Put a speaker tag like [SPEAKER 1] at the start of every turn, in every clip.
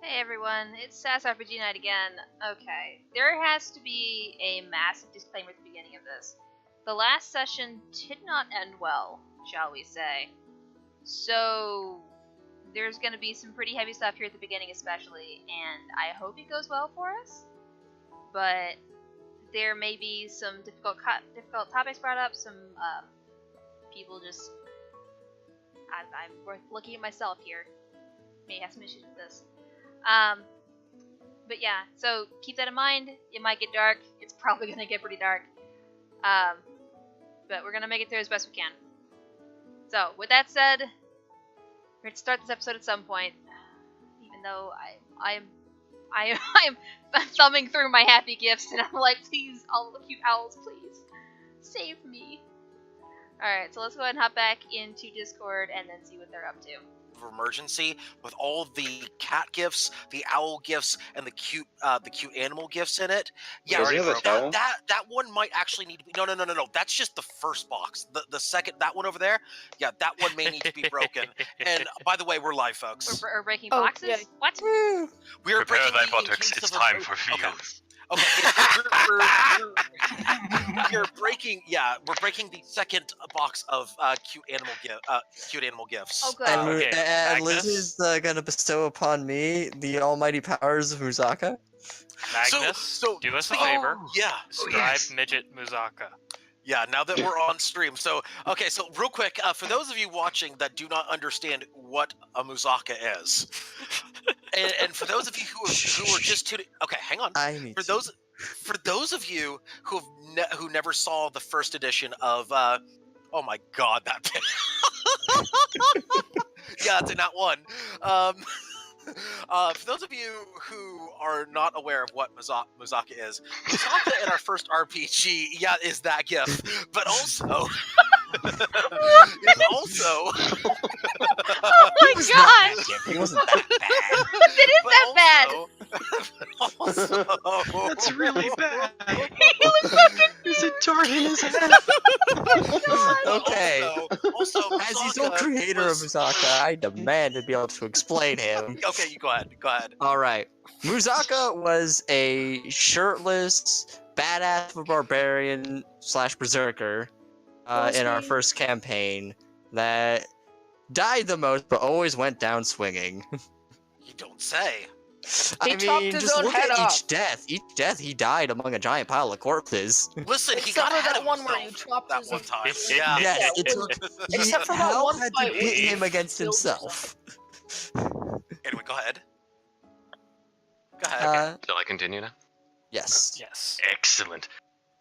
[SPEAKER 1] Hey everyone, it's Sass RPG Night again. Okay, there has to be a massive disclaimer at the beginning of this. The last session did not end well, shall we say. So, there's gonna be some pretty heavy stuff here at the beginning especially, and I hope it goes well for us. But there may be some difficult topics brought up, some people just... I'm looking at myself here. May have some issues with this. But yeah, so keep that in mind. It might get dark. It's probably going to get pretty dark. But we're going to make it through as best we can. So, with that said, we're going to start this episode at some point. Even though I am thumbing through my happy gifts, and I'm like, please, all the cute owls, please, save me. Alright, so let's go ahead and hop back into Discord and then see what they're up to.
[SPEAKER 2] Emergency with all the cat gifts, the owl gifts, and the cute animal gifts in it. Yeah,
[SPEAKER 3] Does he have a towel?
[SPEAKER 2] that one might actually need to be. No. That's just the first box. The second, that one over there. Yeah, that one may need to be broken. And by the way, we're live, folks.
[SPEAKER 1] We're breaking boxes.
[SPEAKER 4] Yeah.
[SPEAKER 1] What?
[SPEAKER 2] We're
[SPEAKER 5] Prepare
[SPEAKER 2] breaking
[SPEAKER 5] thy
[SPEAKER 2] the
[SPEAKER 5] buttocks.
[SPEAKER 2] inkinks
[SPEAKER 5] It's
[SPEAKER 2] of
[SPEAKER 5] time for feels.
[SPEAKER 2] Okay, we're breaking. Yeah, we're breaking the second box of cute animal gifts.
[SPEAKER 1] Oh, good.
[SPEAKER 4] And,
[SPEAKER 5] Okay,
[SPEAKER 4] and
[SPEAKER 5] Magnus?
[SPEAKER 4] Liz is gonna bestow upon me the almighty powers of Muzaka.
[SPEAKER 5] Magnus,
[SPEAKER 2] So-
[SPEAKER 5] do us a favor.
[SPEAKER 2] Yeah.
[SPEAKER 5] Describe Midget Muzaka.
[SPEAKER 2] Yeah, now that we're on stream. So real quick, for those of you watching that do not understand what a muzaka is, and for those of you who are just tuning, okay, hang on.
[SPEAKER 4] I need
[SPEAKER 2] For those of you who never saw the first edition of, oh my god, that thing. Yeah, it's in that one. For those of you who are not aware of what Muzaka is in our first RPG, yeah, is that gift, but also is also.
[SPEAKER 1] Oh my god!
[SPEAKER 4] It wasn't that bad.
[SPEAKER 1] It is that bad!
[SPEAKER 2] Also,
[SPEAKER 3] That's really bad.
[SPEAKER 1] He was fucking...
[SPEAKER 3] There's a dart in his head.
[SPEAKER 4] Okay.
[SPEAKER 2] Also,
[SPEAKER 4] As the sole
[SPEAKER 2] Muzaka
[SPEAKER 4] creator
[SPEAKER 2] was-
[SPEAKER 4] of Muzaka, I demand to be able to explain him.
[SPEAKER 2] Okay, you go ahead. Go ahead.
[SPEAKER 4] Alright. Muzaka was a shirtless, badass barbarian / berserker in our first campaign that died the most but always went down swinging.
[SPEAKER 2] You don't say.
[SPEAKER 4] I
[SPEAKER 6] chopped
[SPEAKER 4] mean,
[SPEAKER 6] his
[SPEAKER 4] just
[SPEAKER 6] own
[SPEAKER 4] look
[SPEAKER 6] head
[SPEAKER 4] at
[SPEAKER 6] off.
[SPEAKER 4] each death. Each death he died among a giant pile of corpses.
[SPEAKER 2] Listen, he
[SPEAKER 6] Except
[SPEAKER 2] got
[SPEAKER 6] for
[SPEAKER 2] ahead
[SPEAKER 6] that
[SPEAKER 2] of
[SPEAKER 6] one where you
[SPEAKER 2] himself
[SPEAKER 6] chopped
[SPEAKER 2] that
[SPEAKER 6] his-
[SPEAKER 2] one time.
[SPEAKER 5] Yeah.
[SPEAKER 2] Yeah.
[SPEAKER 4] Yes,
[SPEAKER 6] it
[SPEAKER 4] it
[SPEAKER 6] was-
[SPEAKER 4] took
[SPEAKER 6] Except for that
[SPEAKER 4] hell
[SPEAKER 6] one
[SPEAKER 4] had
[SPEAKER 6] fight
[SPEAKER 4] to
[SPEAKER 6] where
[SPEAKER 4] pit
[SPEAKER 6] he
[SPEAKER 4] him against
[SPEAKER 6] killed
[SPEAKER 4] himself.
[SPEAKER 2] Anyway, go ahead. Go ahead.
[SPEAKER 3] Shall I continue now?
[SPEAKER 4] Yes.
[SPEAKER 5] Yes.
[SPEAKER 3] Excellent.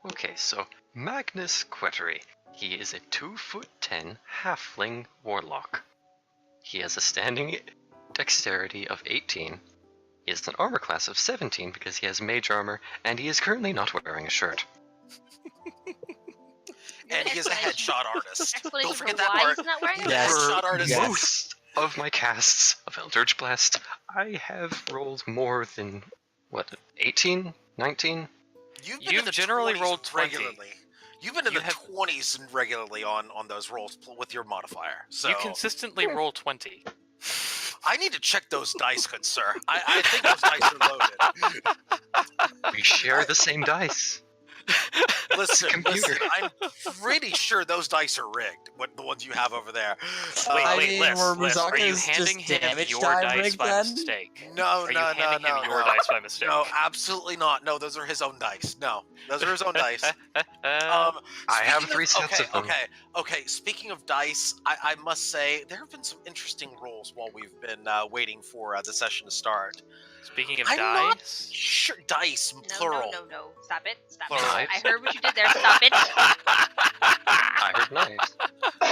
[SPEAKER 3] Okay, so Magnus Quettery. He is a 2'10" halfling warlock. He has a standing dexterity of 18. He has an armor class of 17 because he has mage armor, and he is currently not wearing a shirt.
[SPEAKER 2] And he is a headshot artist.
[SPEAKER 1] Explanation
[SPEAKER 2] Don't forget
[SPEAKER 1] for
[SPEAKER 2] that
[SPEAKER 1] why
[SPEAKER 2] part.
[SPEAKER 1] he's not wearing a
[SPEAKER 4] Yes.
[SPEAKER 1] vest?
[SPEAKER 2] Headshot artist.
[SPEAKER 4] Yes.
[SPEAKER 3] Most of my casts of Eldritch Blast, I have rolled more than, 18? 19?
[SPEAKER 2] You've
[SPEAKER 5] You've
[SPEAKER 2] in the
[SPEAKER 5] generally
[SPEAKER 2] 20s
[SPEAKER 5] rolled 20.
[SPEAKER 2] regularly. You've been in
[SPEAKER 5] You
[SPEAKER 2] the
[SPEAKER 5] have-
[SPEAKER 2] 20s and regularly on those rolls with your modifier. So
[SPEAKER 5] You consistently roll 20.
[SPEAKER 2] I need to check those dice, good sir. I think those dice are loaded.
[SPEAKER 3] We share the same dice.
[SPEAKER 2] Listen,
[SPEAKER 3] Computer.
[SPEAKER 2] I'm pretty sure those dice are rigged. What the ones you have over there?
[SPEAKER 5] Wait,
[SPEAKER 4] I
[SPEAKER 5] wait,
[SPEAKER 4] mean,
[SPEAKER 5] Liz,
[SPEAKER 4] were
[SPEAKER 5] Liz, are you
[SPEAKER 4] Muzaka's
[SPEAKER 5] handing
[SPEAKER 4] just
[SPEAKER 5] him
[SPEAKER 4] damage
[SPEAKER 5] your
[SPEAKER 4] die
[SPEAKER 5] dice
[SPEAKER 4] rigged
[SPEAKER 5] by
[SPEAKER 4] then?
[SPEAKER 5] mistake?
[SPEAKER 2] No,
[SPEAKER 5] Are you handing him your dice by mistake?
[SPEAKER 2] No, absolutely not. No, those are his own dice. No, those are his own dice.
[SPEAKER 3] I have
[SPEAKER 2] Speaking
[SPEAKER 3] 3 sets
[SPEAKER 2] okay,
[SPEAKER 3] of them.
[SPEAKER 2] Okay. Speaking of dice, I must say there have been some interesting rolls while we've been waiting for the session to start.
[SPEAKER 5] Speaking of
[SPEAKER 2] I'm not
[SPEAKER 5] dice,
[SPEAKER 2] sure dice
[SPEAKER 1] No,
[SPEAKER 2] plural.
[SPEAKER 1] no. Stop it. Stop
[SPEAKER 2] Plural.
[SPEAKER 1] it. I heard what you did there. Stop it.
[SPEAKER 3] I heard knives.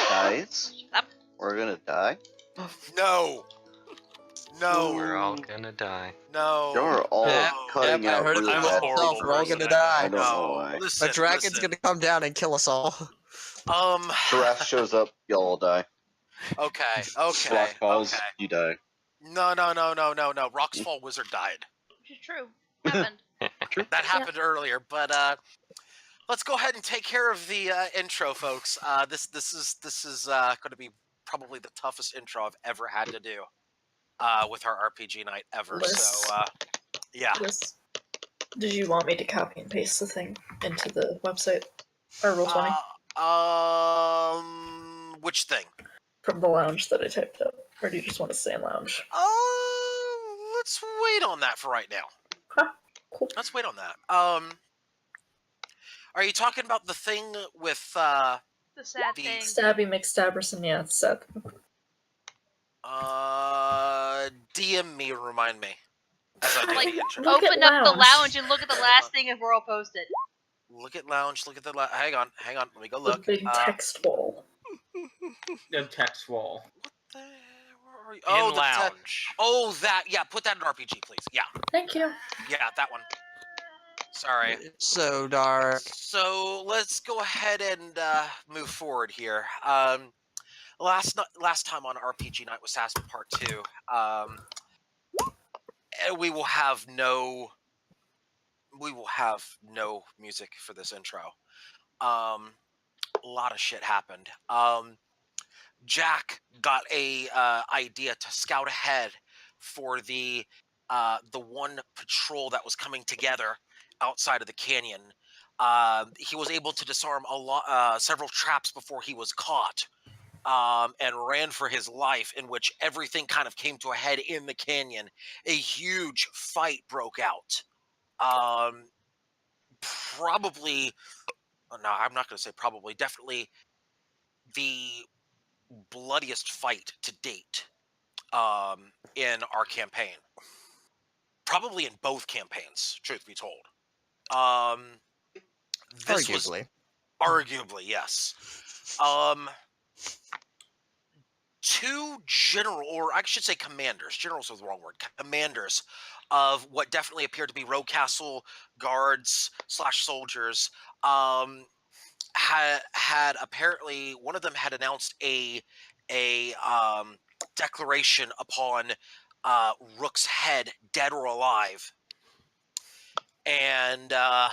[SPEAKER 7] Guys,
[SPEAKER 1] Shut up.
[SPEAKER 7] we're gonna die.
[SPEAKER 2] No. No.
[SPEAKER 3] We're all gonna die.
[SPEAKER 2] No.
[SPEAKER 7] You're all
[SPEAKER 4] Yeah,
[SPEAKER 7] cutting
[SPEAKER 4] yep, I
[SPEAKER 7] out
[SPEAKER 4] heard it
[SPEAKER 7] really
[SPEAKER 5] I'm a
[SPEAKER 7] bad.
[SPEAKER 5] horrible
[SPEAKER 4] myself. We're all
[SPEAKER 5] person,
[SPEAKER 4] gonna
[SPEAKER 5] I know.
[SPEAKER 7] I
[SPEAKER 4] die.
[SPEAKER 7] don't know
[SPEAKER 2] No.
[SPEAKER 7] why.
[SPEAKER 2] Listen,
[SPEAKER 4] The dragon's
[SPEAKER 2] listen.
[SPEAKER 4] gonna come down and kill us all.
[SPEAKER 7] Giraffe shows up, y'all all die.
[SPEAKER 2] Okay.
[SPEAKER 7] Rock falls,
[SPEAKER 2] Okay.
[SPEAKER 7] you die.
[SPEAKER 2] No. Rocks Fall Wizard died.
[SPEAKER 1] Which is true. Happened.
[SPEAKER 2] That happened earlier, but let's go ahead and take care of the intro, folks. This is going to be probably the toughest intro I've ever had to do. with our RPG night ever.
[SPEAKER 6] Liz.
[SPEAKER 2] So yeah.
[SPEAKER 6] Liz, did you want me to copy and paste the thing into the website or Roll20
[SPEAKER 2] Which thing?
[SPEAKER 6] from the lounge that I typed up, or do you just want to stay in lounge?
[SPEAKER 2] Let's wait on that for right now.
[SPEAKER 6] Huh, cool.
[SPEAKER 2] Let's wait on that. Are you talking about the thing with
[SPEAKER 1] The sad thing.
[SPEAKER 6] Stabby McStabberson, yeah, it's sad.
[SPEAKER 2] DM me, remind me. As I do
[SPEAKER 1] Like,
[SPEAKER 2] the intro.
[SPEAKER 6] Look
[SPEAKER 1] open
[SPEAKER 6] at
[SPEAKER 1] up the
[SPEAKER 6] lounge.
[SPEAKER 1] lounge and look at the last thing Aurora posted.
[SPEAKER 2] Look at lounge. Look at the hang on. Let me go
[SPEAKER 6] The
[SPEAKER 2] look.
[SPEAKER 6] big text wall.
[SPEAKER 8] The text wall.
[SPEAKER 2] Where are you?
[SPEAKER 5] In
[SPEAKER 2] the
[SPEAKER 5] lounge.
[SPEAKER 2] that. Yeah, put that in RPG, please. Yeah,
[SPEAKER 6] Thank you.
[SPEAKER 2] that one. Sorry.
[SPEAKER 4] So Dar,
[SPEAKER 2] So let's go ahead and move forward here. Last time on RPG night was Sass Part 2. We will have no music for this intro. A lot of shit happened. Jack got a idea to scout ahead for the one patrol that was coming together outside of the canyon. He was able to disarm several traps before he was caught, and ran for his life, in which everything kind of came to a head in the canyon. A huge fight broke out. Probably, no, I'm not going to say probably, definitely the bloodiest fight to date in our campaign. Probably in both campaigns, truth be told. This
[SPEAKER 4] arguably.
[SPEAKER 2] was arguably, yes. Two general, or I should say commanders, generals is the wrong word, commanders of what definitely appeared to be Row Castle guards / soldiers, had apparently, one of them had announced a declaration upon Rook's head, dead or alive, and a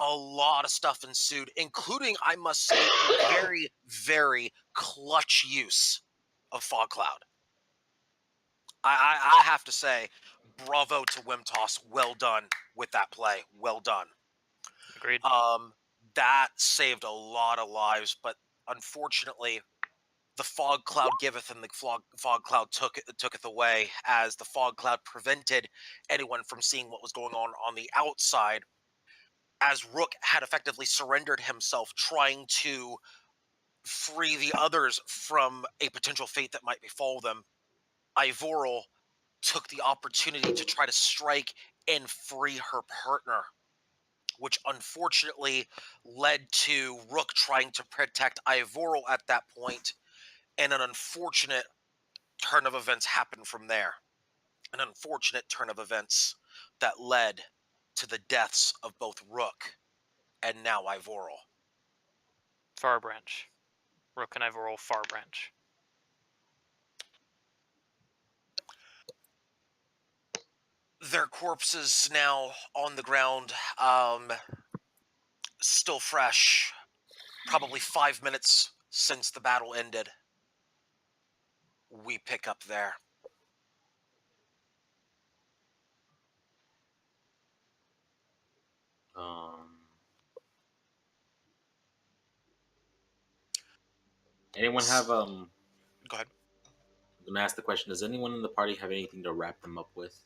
[SPEAKER 2] lot of stuff ensued, including, I must say, a very, very clutch use of Fog Cloud. I have to say, bravo to Wimtoss. Well done with that play. Well done.
[SPEAKER 5] Agreed.
[SPEAKER 2] That saved a lot of lives, but unfortunately, the Fog Cloud giveth and the fog cloud tooketh away, as the Fog Cloud prevented anyone from seeing what was going on the outside, as Rook had effectively surrendered himself, trying to free the others from a potential fate that might befall them. Ivoril took the opportunity to try to strike and free her partner, which unfortunately led to Rook trying to protect Ivoril at that point, and an unfortunate turn of events happened from there. An unfortunate turn of events that led to the deaths of both Rook and now Ivoril.
[SPEAKER 5] Far branch. Rook and Ivoril far branch.
[SPEAKER 2] Their corpses now on the ground, still fresh, probably 5 minutes since the battle ended. We pick up there.
[SPEAKER 8] Anyone have
[SPEAKER 2] Go ahead.
[SPEAKER 8] I'm gonna ask the question, does anyone in the party have anything to wrap them up with?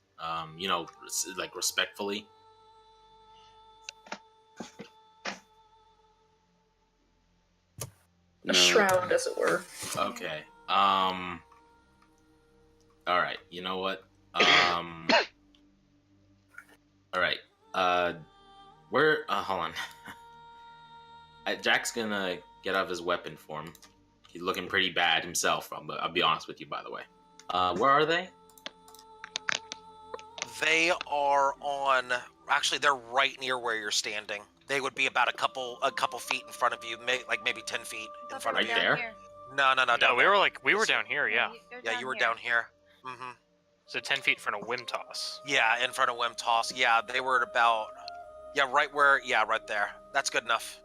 [SPEAKER 8] Like respectfully?
[SPEAKER 6] A shroud, as it were.
[SPEAKER 8] Okay. All right. You know what? All right. Hold on. Jack's gonna get out of his weapon form. He's looking pretty bad himself. I'll be honest with you, by the way. Where are they?
[SPEAKER 2] They are on. Actually, they're right near where you're standing. They would be about a couple feet in front of you, maybe 10 feet in front of
[SPEAKER 8] Right
[SPEAKER 2] you.
[SPEAKER 8] there?
[SPEAKER 2] No,
[SPEAKER 5] No,
[SPEAKER 2] down
[SPEAKER 5] we
[SPEAKER 2] there.
[SPEAKER 5] were down here, yeah.
[SPEAKER 2] Yeah, you were down here. Mm-hmm.
[SPEAKER 5] So 10 feet in front of Wimtoss.
[SPEAKER 2] Yeah, in front of Wimtoss. Yeah, they were at about. Yeah, right where. Yeah, right there. That's good enough.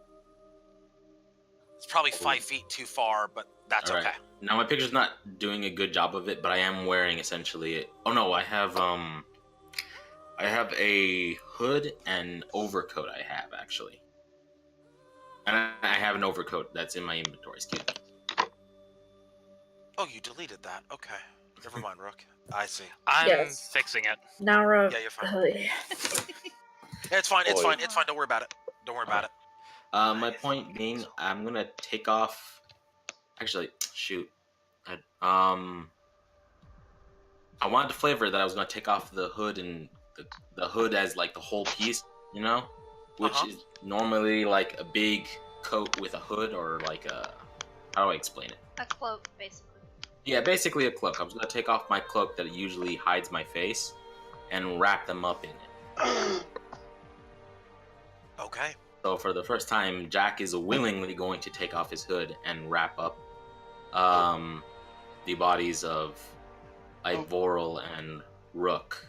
[SPEAKER 2] It's probably 5 feet too far, but that's
[SPEAKER 8] All right.
[SPEAKER 2] okay.
[SPEAKER 8] Now my picture's not doing a good job of it, but I am wearing essentially. Oh no, I have a hood and overcoat. I have actually, and I have an overcoat that's in my inventory. Excuse me.
[SPEAKER 2] Oh, you deleted that. Okay. Never mind, Rook. I see.
[SPEAKER 5] I'm
[SPEAKER 6] Yes.
[SPEAKER 5] fixing it.
[SPEAKER 6] Now,
[SPEAKER 2] Yeah, you're fine.
[SPEAKER 6] yeah.
[SPEAKER 2] Yeah, it's fine. It's
[SPEAKER 7] Boy.
[SPEAKER 2] fine. It's fine. Don't worry about it. Don't worry about it.
[SPEAKER 8] My point being, I'm gonna take off. Actually, shoot. I wanted to flavor that I was gonna take off the hood and the hood as like the whole piece, you know, which is normally like a big coat with a hood or like a. How do I explain it?
[SPEAKER 1] A cloak, basically.
[SPEAKER 8] Yeah, basically a cloak. I was gonna take off my cloak that usually hides my face, and wrap them up in it.
[SPEAKER 2] Okay.
[SPEAKER 8] So for the first time, Jack is willingly going to take off his hood and wrap up the bodies of Ivorel and Rook.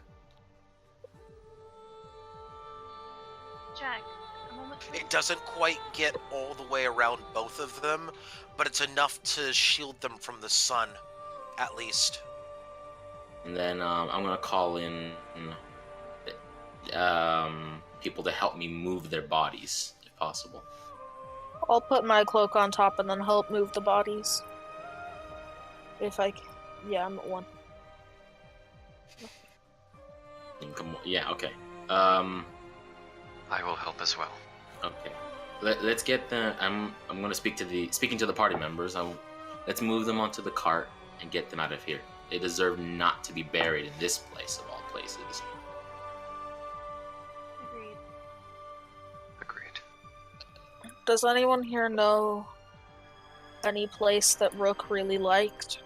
[SPEAKER 1] Jack, a moment.
[SPEAKER 2] It doesn't quite get all the way around both of them, but it's enough to shield them from the sun, at least.
[SPEAKER 8] And then I'm gonna call in people to help me move their bodies, if possible.
[SPEAKER 9] I'll put my cloak on top and then help move the bodies. If I can. Yeah, I'm at 1.
[SPEAKER 8] Yeah, okay.
[SPEAKER 3] I will help as well.
[SPEAKER 8] Okay. Let's get the. I'm gonna speaking to the party members. Let's move them onto the cart and get them out of here. They deserve not to be buried in this place of all places.
[SPEAKER 1] Agreed.
[SPEAKER 3] Agreed.
[SPEAKER 9] Does anyone here know any place that Rook really liked?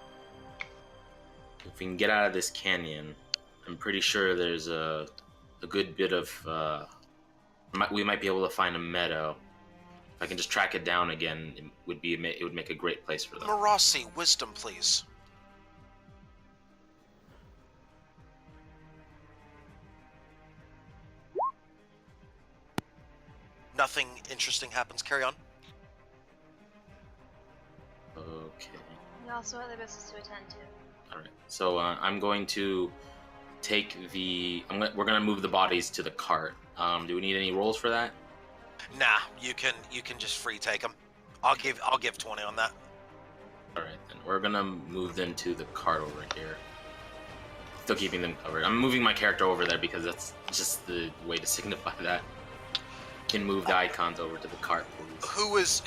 [SPEAKER 8] If we can get out of this canyon, I'm pretty sure there's a good bit of. We might be able to find a meadow. If I can just track it down again, it would make a great place for them.
[SPEAKER 2] Marossi, wisdom, please. Nothing interesting happens. Carry on.
[SPEAKER 8] Okay.
[SPEAKER 1] We also have other business to attend to.
[SPEAKER 8] All right. So I'm going to take the. We're gonna move the bodies to the cart. Do we need any rolls for that?
[SPEAKER 2] Nah, you can just free take them. I'll give 20 on that.
[SPEAKER 8] All right, then we're gonna move them to the cart over here. Still keeping them covered. I'm moving my character over there because that's just the way to signify that. Can move the icons over to the cart, please.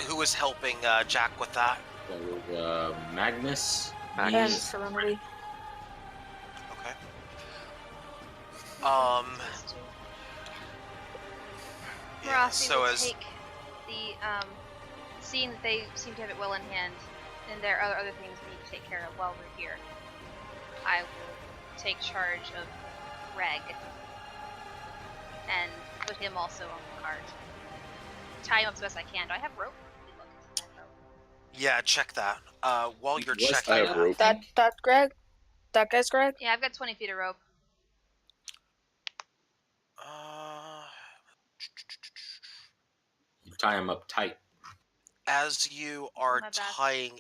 [SPEAKER 2] Who is helping Jack with that?
[SPEAKER 8] So with Magnus.
[SPEAKER 9] And Serenity.
[SPEAKER 2] Okay. Yeah,
[SPEAKER 1] Rossi
[SPEAKER 2] so
[SPEAKER 1] will
[SPEAKER 2] as
[SPEAKER 1] take the seeing that they seem to have it well in hand, and there are other things we need to take care of while we're here. I will take charge of Reg and put him also on the cart. Tie him up as best I can. Do I have rope? Let me look if I have rope.
[SPEAKER 2] yeah, check that. While you're
[SPEAKER 8] Yes,
[SPEAKER 2] checking,
[SPEAKER 7] I have rope.
[SPEAKER 9] That Greg? That guy's Greg?
[SPEAKER 1] Yeah, I've got 20 feet of rope.
[SPEAKER 8] You tie him up tight.
[SPEAKER 2] as you are
[SPEAKER 1] My bad.
[SPEAKER 2] tying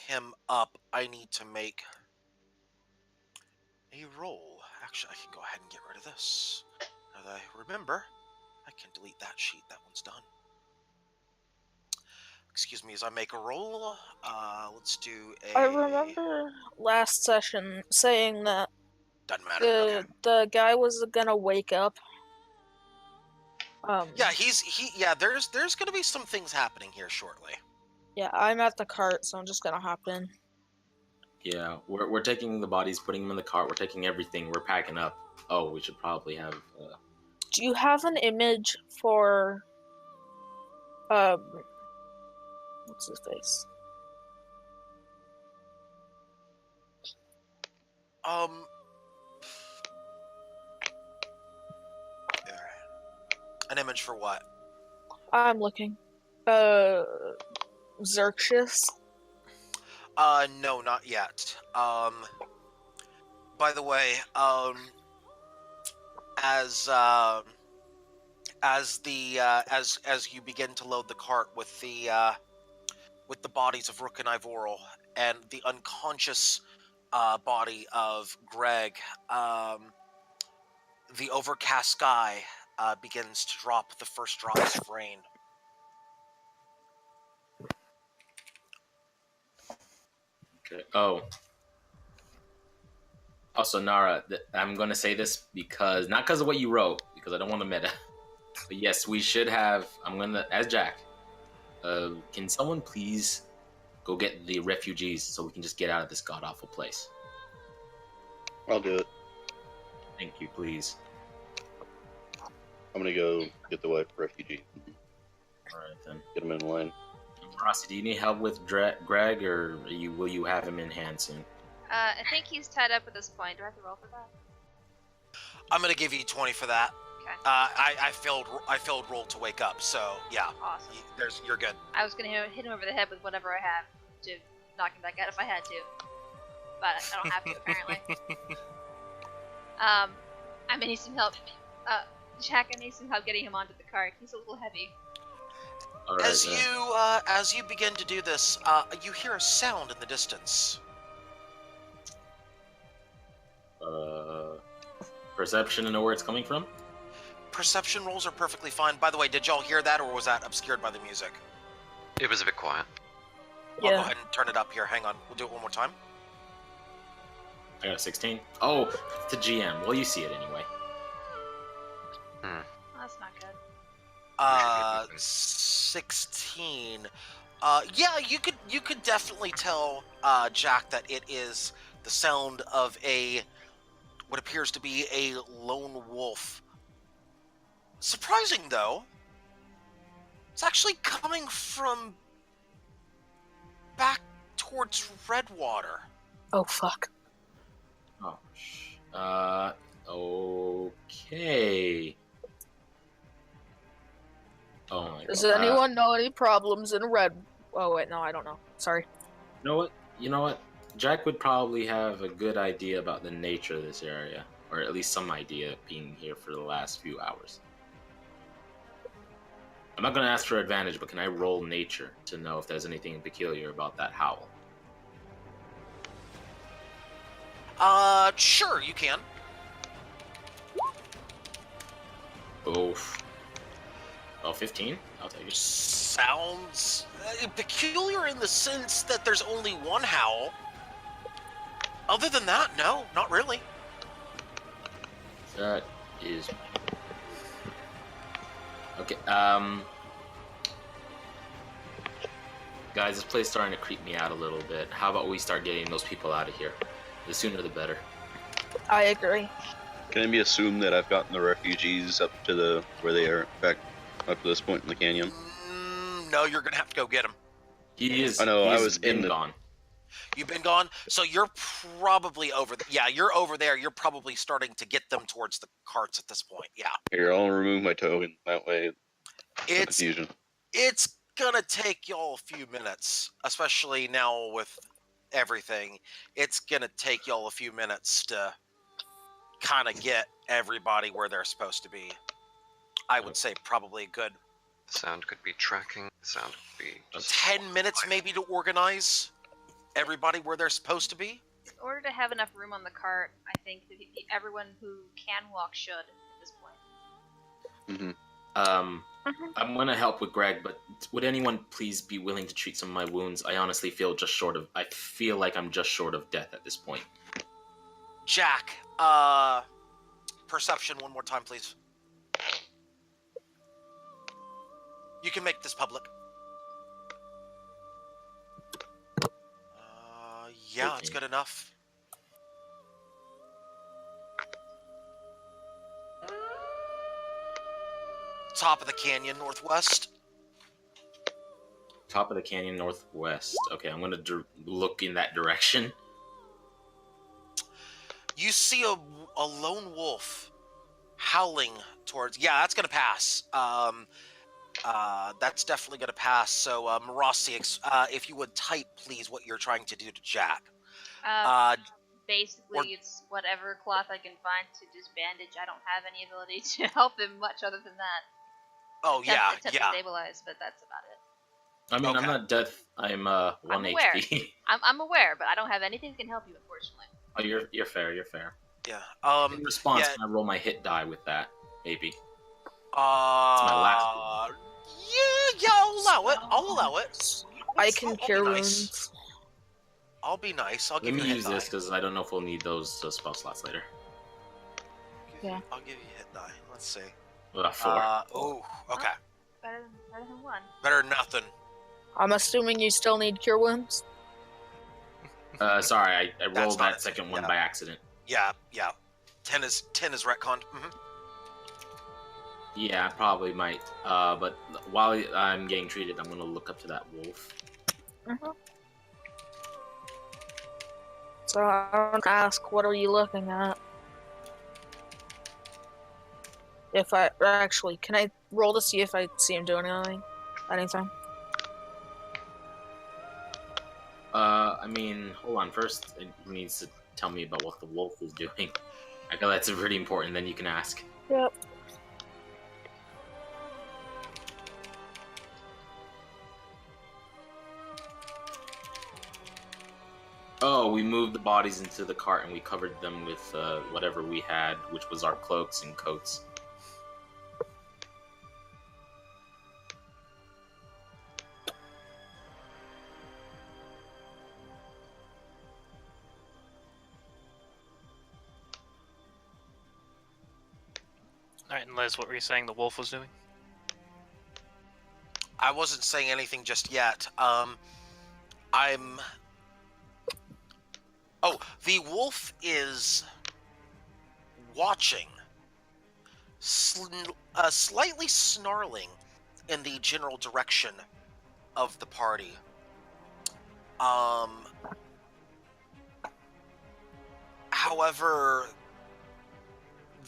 [SPEAKER 2] him up, I need to make a roll. Actually, I can go ahead and get rid of this. Now that I remember, I can delete that sheet. That one's done. Excuse me as I make a roll. Let's do a...
[SPEAKER 9] I remember last session saying that
[SPEAKER 2] Doesn't matter. Okay.
[SPEAKER 9] the guy was gonna wake up.
[SPEAKER 2] Yeah, yeah, there's gonna be some things happening here shortly.
[SPEAKER 9] Yeah, I'm at the cart, so I'm just gonna hop in.
[SPEAKER 8] Yeah, we're taking the bodies, putting them in the cart. We're taking everything. We're packing up. Oh, we should probably have.
[SPEAKER 9] Do you have an image for what's his face?
[SPEAKER 2] An image for what?
[SPEAKER 9] I'm looking. Xerxes.
[SPEAKER 2] No, not yet. By the way, as you begin to load the cart with the with the bodies of Rook and Ivoral and the unconscious body of Greg, the overcast sky begins to drop the first drops of rain.
[SPEAKER 8] Okay. Oh. Also, Nara, I'm going to say this because, not because of what you wrote, because I don't want to meta. But yes, we should have, I'm going to, as Jack, can someone please go get the refugees so we can just get out of this god-awful place?
[SPEAKER 7] I'll do it.
[SPEAKER 8] Thank you, please.
[SPEAKER 7] I'm gonna go get the white refugee.
[SPEAKER 8] Alright then.
[SPEAKER 7] Get him in line.
[SPEAKER 8] Rossi, do you need help with Greg, or will you have him in hand soon?
[SPEAKER 1] I think he's tied up at this point. Do I have to roll for that?
[SPEAKER 2] I'm gonna give you 20 for that.
[SPEAKER 1] Okay.
[SPEAKER 2] I failed roll to wake up, so yeah.
[SPEAKER 1] Awesome.
[SPEAKER 2] You're good.
[SPEAKER 1] I was gonna hit him over the head with whatever I have to knock him back out if I had to, but I don't have to apparently. I may need some help. Jack, I need some help getting him onto the cart. He's a little heavy.
[SPEAKER 8] All right,
[SPEAKER 2] As you begin to do this, you hear a sound in the distance.
[SPEAKER 8] Perception to know where it's coming from?
[SPEAKER 2] Perception rolls are perfectly fine. By the way, did y'all hear that, or was that obscured by the music?
[SPEAKER 3] It was a bit quiet.
[SPEAKER 2] I'll go ahead and turn it up here. Hang on. We'll do it one more time.
[SPEAKER 8] I got a 16. Oh, to GM. Well, you see it anyway.
[SPEAKER 1] Oh, that's not good.
[SPEAKER 2] 16. Yeah, you could definitely tell, Jack, that it is the sound of what appears to be a lone wolf. Surprising, though, it's actually coming from back towards Redwater.
[SPEAKER 9] Oh fuck.
[SPEAKER 8] Oh, okay. Oh my god.
[SPEAKER 9] Does anyone know any problems in Red? Oh wait, no, I don't know. Sorry.
[SPEAKER 8] You know what? Jack would probably have a good idea about the nature of this area, or at least some idea, being here for the last few hours. I'm not going to ask for advantage, but can I roll nature to know if there's anything peculiar about that howl?
[SPEAKER 2] Sure, you can.
[SPEAKER 8] Oh, 15? I'll take it.
[SPEAKER 2] Sounds peculiar in the sense that there's only one howl. Other than that, no, not really.
[SPEAKER 8] That is... Okay, guys, this place is starting to creep me out a little bit. How about we start getting those people out of here? The sooner the better.
[SPEAKER 9] I agree.
[SPEAKER 7] Can it be assumed that I've gotten the refugees up to where they are back up to this point in the canyon?
[SPEAKER 2] No, you're gonna have to go get them.
[SPEAKER 8] He is.
[SPEAKER 7] I know. I
[SPEAKER 8] He's
[SPEAKER 7] was
[SPEAKER 8] been gone.
[SPEAKER 2] You've been gone, so you're probably over. Yeah, you're over there. You're probably starting to get them towards the carts at this point. Yeah.
[SPEAKER 7] Here, I'll remove my token. That way,
[SPEAKER 2] It's
[SPEAKER 7] confusion.
[SPEAKER 2] it's gonna take y'all a few minutes, especially now with everything. It's gonna take y'all a few minutes to kind of get everybody where they're supposed to be. I would say probably a good
[SPEAKER 3] Sound could be tracking. Sound could be just
[SPEAKER 2] 10 minutes maybe to organize everybody where they're supposed to be.
[SPEAKER 1] In order to have enough room on the cart, I think that everyone who can walk should at this point.
[SPEAKER 8] I'm gonna help with Greg, but would anyone please be willing to treat some of my wounds? I honestly feel I feel like I'm just short of death at this point.
[SPEAKER 2] Jack, perception one more time, please. You can make this public. Yeah, it's good enough. Top of the canyon, northwest.
[SPEAKER 8] Top of the canyon, northwest. Okay, I'm gonna look in that direction.
[SPEAKER 2] You see a lone wolf howling towards. Yeah, that's gonna pass. That's definitely gonna pass. So, Marossi, if you would type, please, what you're trying to do to Jack.
[SPEAKER 1] Basically, it's whatever cloth I can find to just bandage. I don't have any ability to help him much other than that.
[SPEAKER 2] Oh, yeah.
[SPEAKER 1] To stabilize, but that's about it.
[SPEAKER 8] I mean, I'm
[SPEAKER 2] Okay.
[SPEAKER 8] not death. I'm 1
[SPEAKER 1] I'm aware.
[SPEAKER 8] HP.
[SPEAKER 1] I'm aware, but I don't have anything that can help you, unfortunately.
[SPEAKER 8] Oh, you're fair. You're fair.
[SPEAKER 2] Yeah.
[SPEAKER 8] In response,
[SPEAKER 2] yeah.
[SPEAKER 8] can I roll my hit die with that? Maybe.
[SPEAKER 2] My
[SPEAKER 8] last
[SPEAKER 2] Yeah, I'll allow it. I'll allow it.
[SPEAKER 9] I can
[SPEAKER 2] I'll be
[SPEAKER 9] cure
[SPEAKER 2] nice.
[SPEAKER 9] wounds.
[SPEAKER 2] I'll be nice. I'll
[SPEAKER 8] Let
[SPEAKER 2] give
[SPEAKER 8] me
[SPEAKER 2] you a hit
[SPEAKER 8] use
[SPEAKER 2] die.
[SPEAKER 8] this because I don't know if we'll need those spell slots later.
[SPEAKER 9] Yeah.
[SPEAKER 2] I'll give you a hit die. Let's see.
[SPEAKER 8] 4.
[SPEAKER 2] Oh, okay.
[SPEAKER 1] Better than one.
[SPEAKER 2] Better than nothing.
[SPEAKER 9] I'm assuming you still need cure wounds.
[SPEAKER 8] Sorry, I
[SPEAKER 2] That's
[SPEAKER 8] rolled
[SPEAKER 2] not
[SPEAKER 8] that
[SPEAKER 2] it.
[SPEAKER 8] second one
[SPEAKER 2] Yeah.
[SPEAKER 8] by accident.
[SPEAKER 2] Yeah. 10 is retconned.
[SPEAKER 8] Yeah, I probably might. But while I'm getting treated, I'm gonna look up to that wolf.
[SPEAKER 9] So I want to ask, what are you looking at? If I actually, can I roll to see if I see him doing anything?
[SPEAKER 8] I mean, hold on. First, it needs to tell me about what the wolf is doing. I feel that's pretty important. Then you can ask.
[SPEAKER 9] Yep.
[SPEAKER 8] Oh, we moved the bodies into the cart and we covered them with whatever we had, which was our cloaks and coats.
[SPEAKER 5] Alright, and Liz, what were you saying the wolf was doing?
[SPEAKER 2] I wasn't saying anything just yet. Oh, the wolf is watching, slightly snarling in the general direction of the party. However,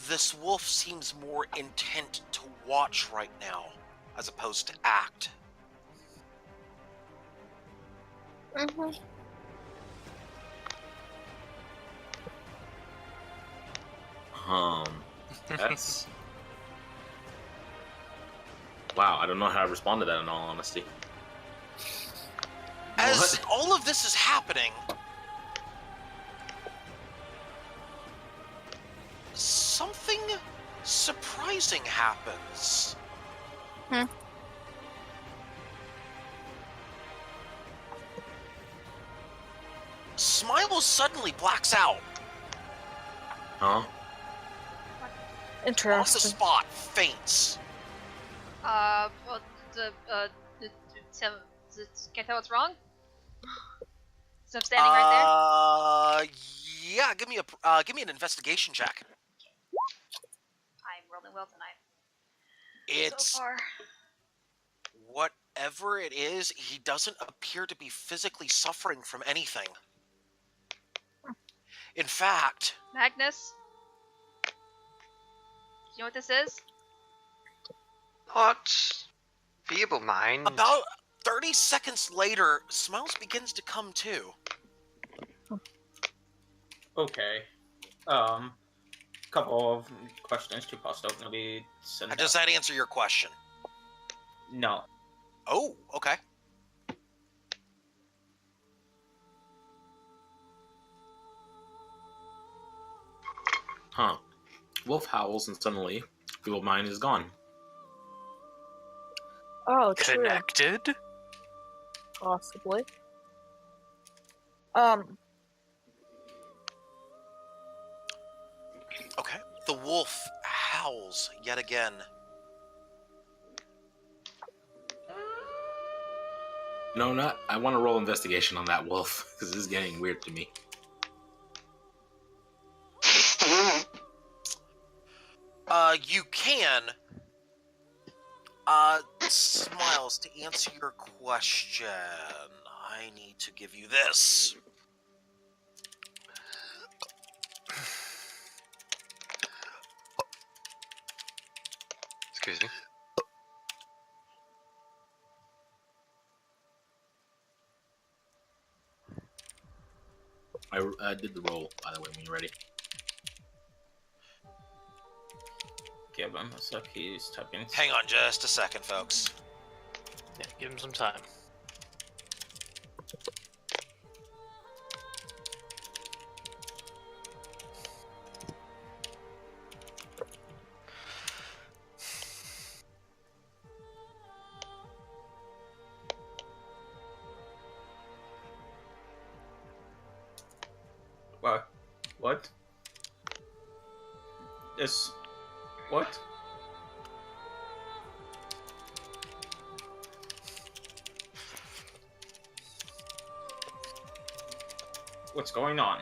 [SPEAKER 2] this wolf seems more intent to watch right now, as opposed to act.
[SPEAKER 8] That's... Wow, I don't know how to respond to that in all honesty.
[SPEAKER 2] As all of this is happening, something surprising happens. Smiles suddenly blacks out.
[SPEAKER 8] Huh?
[SPEAKER 2] On the
[SPEAKER 9] Interesting.
[SPEAKER 2] spot, faints.
[SPEAKER 1] Well, can't tell what's wrong? So I'm standing right
[SPEAKER 2] Yeah, give me an investigation check.
[SPEAKER 1] there? I'm rolling well tonight.
[SPEAKER 2] It's
[SPEAKER 1] So far.
[SPEAKER 2] whatever it is, he doesn't appear to be physically suffering from anything. In fact,
[SPEAKER 1] Magnus? You know what this is?
[SPEAKER 3] What? Feeble mind.
[SPEAKER 2] about 30 seconds later, Smiles begins to come to.
[SPEAKER 10] Okay. Couple of questions to post out. Maybe send
[SPEAKER 2] Does that answer your question?
[SPEAKER 10] No.
[SPEAKER 2] Oh, okay.
[SPEAKER 8] Huh. Wolf howls and suddenly, feeble mind is gone.
[SPEAKER 9] Oh, true.
[SPEAKER 5] Connected?
[SPEAKER 9] Possibly.
[SPEAKER 2] Okay. The wolf howls yet again.
[SPEAKER 8] No, not. I want to roll investigation on that wolf because this is getting weird to me.
[SPEAKER 2] You can. Smiles, to answer your question, I need to give you this.
[SPEAKER 3] Excuse me.
[SPEAKER 8] I did the roll, by the way, when you're ready.
[SPEAKER 10] Give him a sec. He's typing.
[SPEAKER 2] Hang on just a second, folks.
[SPEAKER 5] Yeah, give him some time.
[SPEAKER 10] What? This. What? What's going on?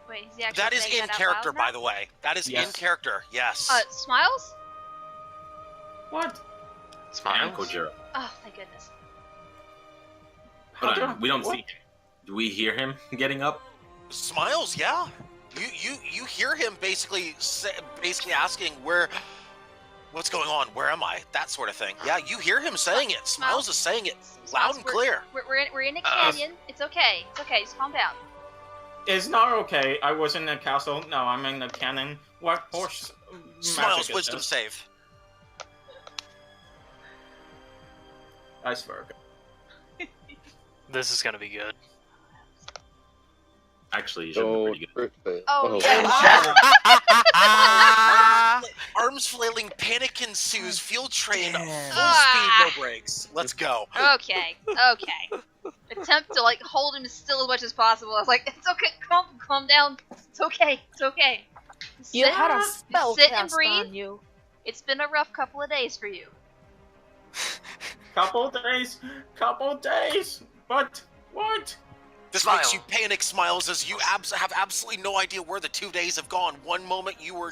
[SPEAKER 1] Wait, is he actually
[SPEAKER 2] That is
[SPEAKER 1] saying
[SPEAKER 2] in
[SPEAKER 1] that out
[SPEAKER 2] character,
[SPEAKER 1] loud now?
[SPEAKER 2] by the way. That is in
[SPEAKER 10] Yes.
[SPEAKER 2] character. Yes.
[SPEAKER 1] Smiles?
[SPEAKER 10] What?
[SPEAKER 8] And
[SPEAKER 3] Smiles.
[SPEAKER 8] Kojiro.
[SPEAKER 1] Oh, thank goodness.
[SPEAKER 8] Hold
[SPEAKER 10] How
[SPEAKER 8] on,
[SPEAKER 10] do-
[SPEAKER 8] we don't
[SPEAKER 10] what?
[SPEAKER 8] see him. Do we hear him getting up?
[SPEAKER 2] Smiles, yeah. You hear him basically asking what's going on? Where am I? That sort of thing. Yeah, you hear him saying it. Smiles is saying it loud and clear.
[SPEAKER 1] We're in a canyon. It's okay. It's okay. Just calm down.
[SPEAKER 10] It's not okay. I was in the castle. No, I'm in the cannon. What horse?
[SPEAKER 2] Smiles,
[SPEAKER 10] magic is
[SPEAKER 2] wisdom
[SPEAKER 10] this?
[SPEAKER 2] save.
[SPEAKER 10] Iceberg.
[SPEAKER 5] This is gonna be good.
[SPEAKER 8] Actually, you should be
[SPEAKER 7] Oh,
[SPEAKER 8] pretty good.
[SPEAKER 7] crit fail.
[SPEAKER 1] Oh,
[SPEAKER 7] yeah.
[SPEAKER 2] Arms flailing, panic ensues, field train, full
[SPEAKER 1] Ah.
[SPEAKER 2] speed, no brakes. Let's go.
[SPEAKER 1] Okay. Attempt to like hold him still as much as possible. I was like, it's okay. Calm down. It's okay. It's okay.
[SPEAKER 9] You
[SPEAKER 1] Sit-
[SPEAKER 9] had a spell
[SPEAKER 1] sit and
[SPEAKER 9] cast
[SPEAKER 1] breathe.
[SPEAKER 9] on you.
[SPEAKER 1] It's been a rough couple of days for you.
[SPEAKER 10] Couple days. What?
[SPEAKER 2] This
[SPEAKER 3] Smile.
[SPEAKER 2] makes you panic, Smiles, as you have absolutely no idea where the 2 days have gone. One moment you were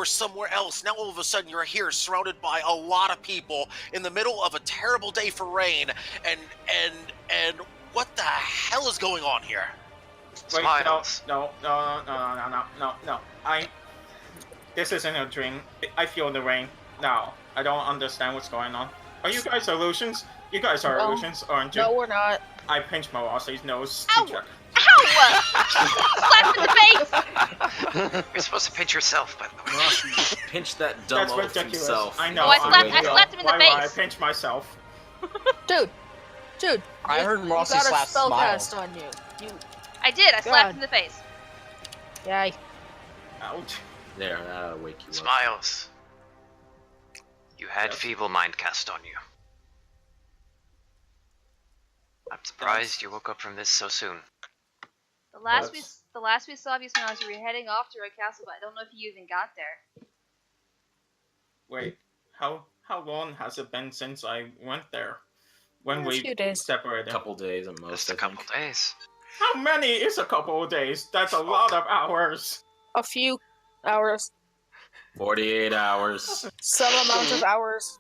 [SPEAKER 2] somewhere else. Now all of a sudden you're here, surrounded by a lot of people in the middle of a terrible day for rain. And what the hell is going on here?
[SPEAKER 10] Wait,
[SPEAKER 3] Smiles.
[SPEAKER 10] no. This isn't a dream. I feel the rain now. I don't understand what's going on. Are you guys illusions? You guys are
[SPEAKER 9] No.
[SPEAKER 10] illusions, aren't you?
[SPEAKER 9] No, we're not.
[SPEAKER 10] I pinched Mawasi's nose
[SPEAKER 1] Ow!
[SPEAKER 10] to check.
[SPEAKER 1] Ow! Slap him in the face!
[SPEAKER 3] You're supposed to pinch yourself, by the way.
[SPEAKER 8] Ross, pinch that dumb
[SPEAKER 10] That's
[SPEAKER 8] oaf
[SPEAKER 10] ridiculous.
[SPEAKER 8] himself.
[SPEAKER 10] I know.
[SPEAKER 1] Oh, I
[SPEAKER 10] I'm
[SPEAKER 1] slapped-
[SPEAKER 10] an
[SPEAKER 1] I
[SPEAKER 10] idiot.
[SPEAKER 1] slapped him in the
[SPEAKER 10] Why would I
[SPEAKER 1] face.
[SPEAKER 10] pinch myself?
[SPEAKER 9] Dude.
[SPEAKER 4] I heard
[SPEAKER 9] you
[SPEAKER 4] Rossi
[SPEAKER 9] got a
[SPEAKER 4] slap
[SPEAKER 9] spell
[SPEAKER 4] Smile.
[SPEAKER 9] cast on you.
[SPEAKER 1] I did. I slapped him in the face.
[SPEAKER 9] Yay.
[SPEAKER 10] Ouch.
[SPEAKER 8] There, that'll wake you up.
[SPEAKER 3] Smiles. You had
[SPEAKER 10] Yes.
[SPEAKER 3] feeble mind cast on you. I'm surprised you woke up from this so soon.
[SPEAKER 1] The last
[SPEAKER 10] That's-
[SPEAKER 1] we saw of you, Smiles, you were heading off to our castle, but I don't know if you even got there.
[SPEAKER 10] Wait, how long has it been since I went there? When
[SPEAKER 9] A
[SPEAKER 10] we
[SPEAKER 9] few days.
[SPEAKER 8] A
[SPEAKER 10] separated?
[SPEAKER 8] couple days at most.
[SPEAKER 3] Just a
[SPEAKER 8] I
[SPEAKER 3] couple
[SPEAKER 8] think.
[SPEAKER 3] days.
[SPEAKER 10] How many is a couple of days? That's a lot of hours.
[SPEAKER 9] A few hours.
[SPEAKER 8] 48 hours.
[SPEAKER 9] Some amount of hours.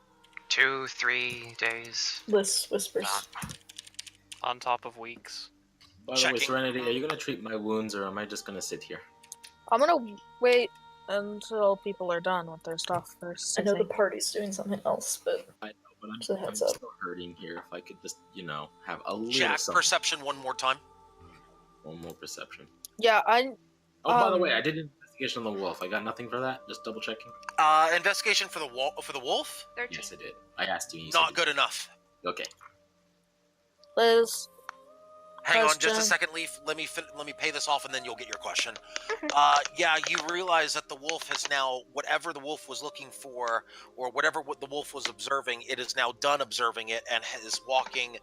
[SPEAKER 3] 2-3 days.
[SPEAKER 6] Liz whispers.
[SPEAKER 5] On top of weeks.
[SPEAKER 8] By the way,
[SPEAKER 2] Checking.
[SPEAKER 8] Serenity, are you gonna treat my wounds or am I just gonna sit here?
[SPEAKER 9] I'm gonna wait until people are done with their stuff first.
[SPEAKER 6] I know the
[SPEAKER 9] think.
[SPEAKER 6] party's doing something else, but
[SPEAKER 8] I know, but I'm,
[SPEAKER 6] Just a
[SPEAKER 8] I'm
[SPEAKER 6] heads up.
[SPEAKER 8] still hurting here. If I could just, have a little
[SPEAKER 2] Jack,
[SPEAKER 8] something.
[SPEAKER 2] perception one more time.
[SPEAKER 8] One more perception.
[SPEAKER 9] Yeah,
[SPEAKER 8] Oh, by the way,
[SPEAKER 9] Um,
[SPEAKER 8] I did an investigation on the wolf. I got nothing for that. Just double checking.
[SPEAKER 2] Investigation for the wolf?
[SPEAKER 1] 13.
[SPEAKER 8] Yes, I did. I asked you. And you
[SPEAKER 2] Not
[SPEAKER 8] said
[SPEAKER 2] good enough.
[SPEAKER 8] Okay.
[SPEAKER 9] Liz.
[SPEAKER 2] Hang on just a
[SPEAKER 9] Question.
[SPEAKER 2] second, Leaf. Let me pay this off, and then you'll get your question. Yeah, you realize that the wolf has now, whatever the wolf was looking for, or whatever the wolf was observing, it is now done observing it and is walking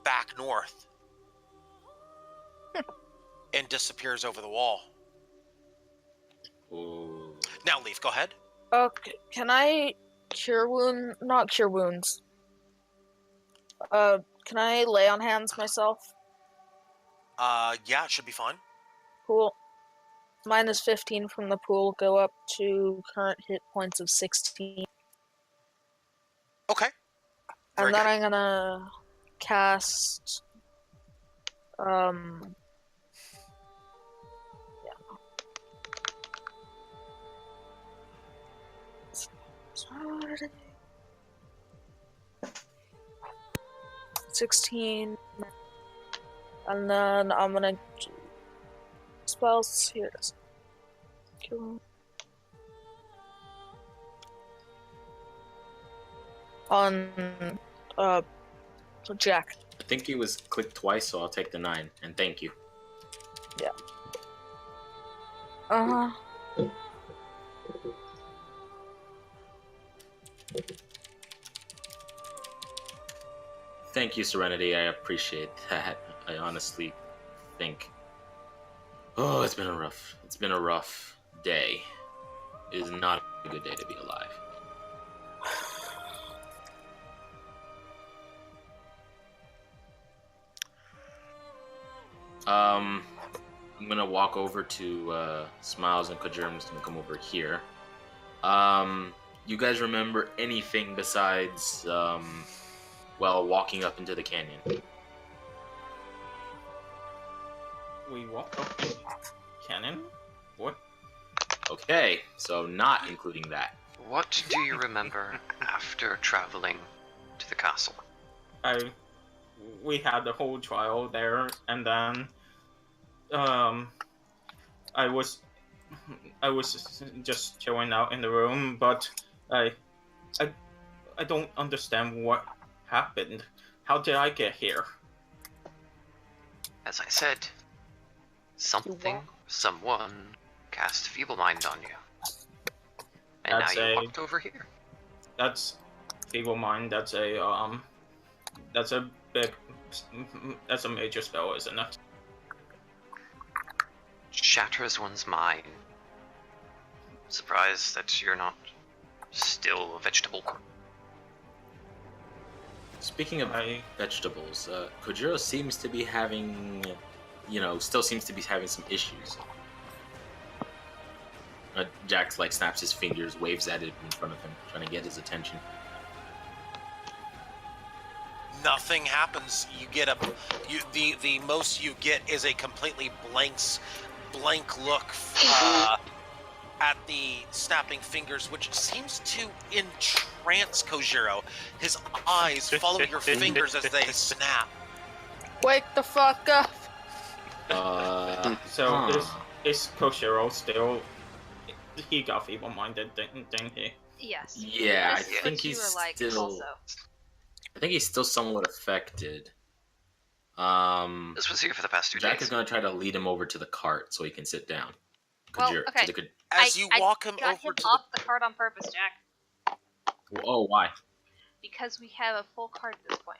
[SPEAKER 2] back north, and disappears over the wall.
[SPEAKER 8] Ooh.
[SPEAKER 2] Now, Leaf, go ahead.
[SPEAKER 9] Okay, can I not cure wounds. Can I lay on hands myself?
[SPEAKER 2] Yeah, it should be fine.
[SPEAKER 9] Cool. Minus 15 from the pool, go up to current hit points of 16.
[SPEAKER 2] Okay. Very
[SPEAKER 9] And then
[SPEAKER 2] good.
[SPEAKER 9] I'm gonna cast yeah. 16, and then I'm gonna do spells. Here it is. Cool. On Jack.
[SPEAKER 8] I think it was clicked twice, so I'll take the 9. And thank you. Thank you, Serenity. I appreciate that. I honestly think. Oh, it's been a rough day. It is not a good day to be alive. I'm gonna walk over to Smiles and Kajir. I'm just gonna come over here. You guys remember anything besides walking up into the canyon?
[SPEAKER 10] We walked up the cannon? What?
[SPEAKER 8] Okay, so not including that.
[SPEAKER 3] What do you remember after traveling to the castle?
[SPEAKER 10] We had the whole trial there, and then I was just chilling out in the room, but I don't understand what happened. How did I get here?
[SPEAKER 3] As I said, someone cast Feeble Mind on you. And
[SPEAKER 10] That's
[SPEAKER 3] now you walked over here.
[SPEAKER 10] That's Feeble Mind. That's a major spell, isn't it?
[SPEAKER 3] Shatters one's mind. Surprised that you're not still a vegetable.
[SPEAKER 8] Speaking of vegetables, Kojiro seems to be having, still seems to be having some issues. Jax snaps his fingers, waves at it in front of him, trying to get his attention.
[SPEAKER 2] Nothing happens. You get the most you get is a completely blank look at the snapping fingers, which seems to entrance Kojiro. His eyes follow your fingers as they snap.
[SPEAKER 9] Wake the fuck up!
[SPEAKER 10] So is Kojiro still? He got feeble-minded, didn't he?
[SPEAKER 1] Yes.
[SPEAKER 8] Yeah, I
[SPEAKER 1] This is
[SPEAKER 8] think
[SPEAKER 1] what you
[SPEAKER 8] he's
[SPEAKER 1] were like
[SPEAKER 8] still.
[SPEAKER 1] also.
[SPEAKER 8] I think he's still somewhat affected.
[SPEAKER 3] This was here for the past 2
[SPEAKER 8] Jack
[SPEAKER 3] days.
[SPEAKER 8] is gonna try to lead him over to the cart so he can sit down.
[SPEAKER 1] Well, okay.
[SPEAKER 2] As you walk him
[SPEAKER 1] got
[SPEAKER 2] over
[SPEAKER 1] him
[SPEAKER 2] to
[SPEAKER 1] off the cart on purpose, Jack.
[SPEAKER 8] Oh, why?
[SPEAKER 1] Because we have a full cart at this point.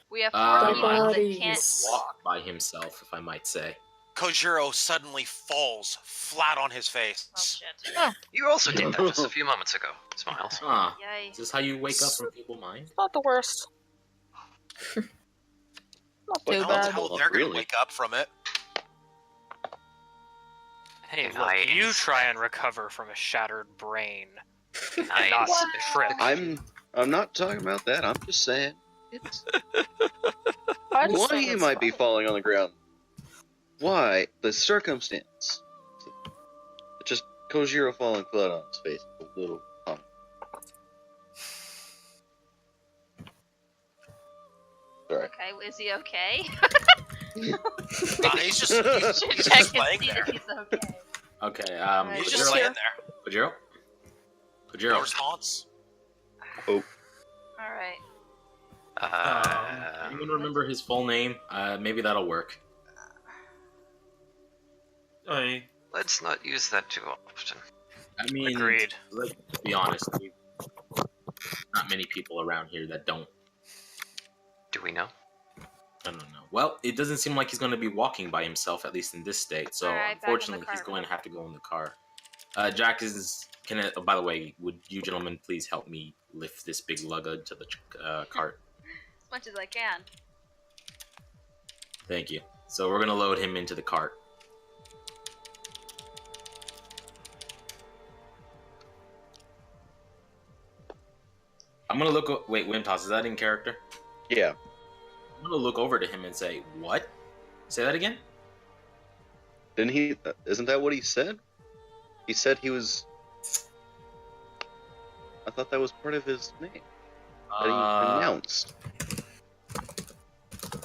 [SPEAKER 1] We have 4 people that can't
[SPEAKER 8] walk by himself, if I might say.
[SPEAKER 2] Kojiro suddenly falls flat on his face.
[SPEAKER 1] Oh shit.
[SPEAKER 3] Oh, you also did that just a few moments ago. Smiles.
[SPEAKER 8] Huh.
[SPEAKER 1] Yay.
[SPEAKER 8] Is this how you wake up from feeble mind?
[SPEAKER 9] Not the worst. Not too
[SPEAKER 2] Well,
[SPEAKER 9] bad.
[SPEAKER 2] how they're gonna wake up from it.
[SPEAKER 5] Hey, look,
[SPEAKER 3] Nice.
[SPEAKER 5] you try and recover from a shattered brain.
[SPEAKER 3] Nice.
[SPEAKER 5] Not trip.
[SPEAKER 7] I'm not talking about that. I'm just saying. It's
[SPEAKER 9] I just
[SPEAKER 7] why
[SPEAKER 9] think
[SPEAKER 7] you
[SPEAKER 9] it's
[SPEAKER 7] might be
[SPEAKER 9] funny.
[SPEAKER 7] falling on the ground. Why the circumstance? It's just Kojiro falling flat on his face. A little. Sorry.
[SPEAKER 1] Okay, is he okay?
[SPEAKER 2] He's just laying there.
[SPEAKER 1] He's okay.
[SPEAKER 8] Okay,
[SPEAKER 2] He's just laying there.
[SPEAKER 8] Kojiro?
[SPEAKER 2] No response.
[SPEAKER 7] Oh.
[SPEAKER 1] Alright.
[SPEAKER 8] Anyone remember his full name? Maybe that'll work.
[SPEAKER 3] Let's not use that too often.
[SPEAKER 8] I mean,
[SPEAKER 5] Agreed.
[SPEAKER 8] let's be honest. Not many people around here that don't.
[SPEAKER 3] Do we know?
[SPEAKER 8] I don't know. Well, it doesn't seem like he's going to be walking by himself, at least in this state. So,
[SPEAKER 1] Alright, back in the
[SPEAKER 8] unfortunately, he's
[SPEAKER 1] car.
[SPEAKER 8] going to have to go in the car. Jack is. By the way, would you gentlemen please help me lift this big luggage to the cart?
[SPEAKER 1] As much as I can.
[SPEAKER 8] Thank you. So we're gonna load him into the cart. I'm gonna look. Wait, Wimtoss, is that in character?
[SPEAKER 7] Yeah.
[SPEAKER 8] I'm gonna look over to him and say, "What? Say that again."
[SPEAKER 7] Didn't he? Isn't that what he said? He said he was. I thought that was part of his name that he announced.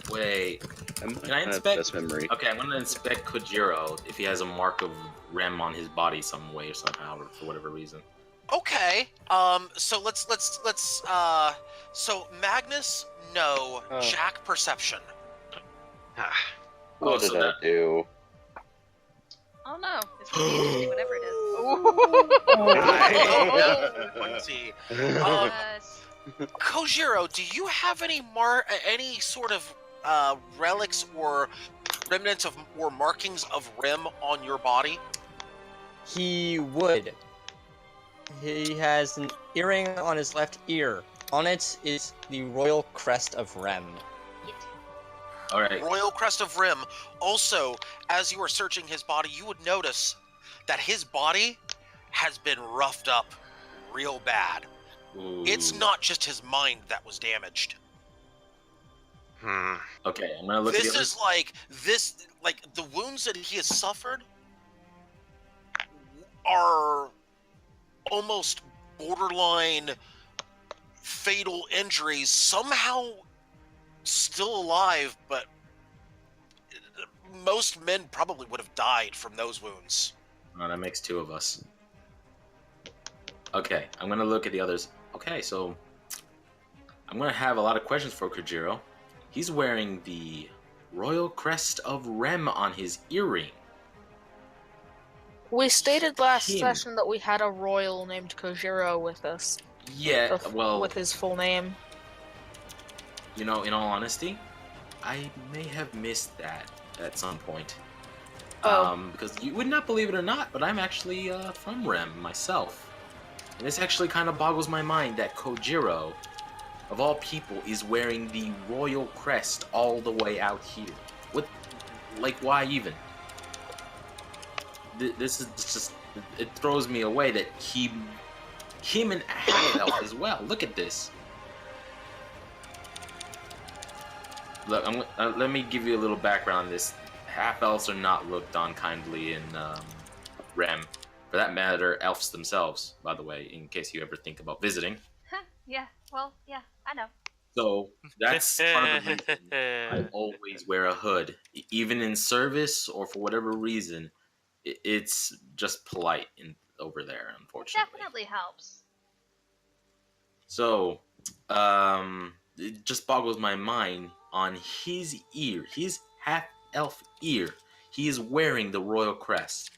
[SPEAKER 8] Wait. Can I inspect? Best memory. Okay, I'm gonna inspect Kojiro if he has a mark of Rem on his body some way or somehow, or for whatever reason.
[SPEAKER 2] Okay. So let's so Magnus, no. Jack, perception.
[SPEAKER 7] What did I do?
[SPEAKER 1] Oh no, it's really whatever it is. Yes.
[SPEAKER 2] Kojiro, do you have any sort of relics or remnants of or markings of Rim on your body?
[SPEAKER 4] He would. He has an earring on his left ear. On it is the royal crest of Rem.
[SPEAKER 8] All right.
[SPEAKER 2] Royal crest of Rim. Also, as you are searching his body, you would notice that his body has been roughed up real bad.
[SPEAKER 8] Ooh.
[SPEAKER 2] It's not just his mind that was damaged.
[SPEAKER 8] Okay, I'm gonna look at the others.
[SPEAKER 2] Like the wounds that he has suffered are almost borderline fatal injuries. Somehow still alive, but most men probably would have died from those wounds.
[SPEAKER 8] Oh, that makes 2 of us. Okay, I'm gonna look at the others. Okay, so I'm gonna have a lot of questions for Kojiro. He's wearing the Royal Crest of Rem on his earring.
[SPEAKER 9] We stated last
[SPEAKER 8] Him.
[SPEAKER 9] session that we had a royal named Kojiro with us.
[SPEAKER 8] Yeah, well,
[SPEAKER 9] with his full name.
[SPEAKER 8] you know, in all honesty, I may have missed that at some point.
[SPEAKER 9] Oh.
[SPEAKER 8] Because you would not believe it or not, but I'm actually from Rem myself. And this actually kind of boggles my mind that Kojiro, of all people, is wearing the royal crest all the way out here. What, like, why even? This is just, it throws me away that him and Half-Elf as well. Look at this. Look, let me give you a little background on this. Half-Elves are not looked on kindly in Rem. For that matter, elves themselves, by the way, in case you ever think about visiting.
[SPEAKER 1] Yeah, well, yeah, I know.
[SPEAKER 8] So that's part of the reason I always wear a hood. Even in service or for whatever reason, it's just polite over there, unfortunately.
[SPEAKER 1] It definitely helps.
[SPEAKER 8] So, it just boggles my mind on his ear, his half-elf ear. He is wearing the royal crest.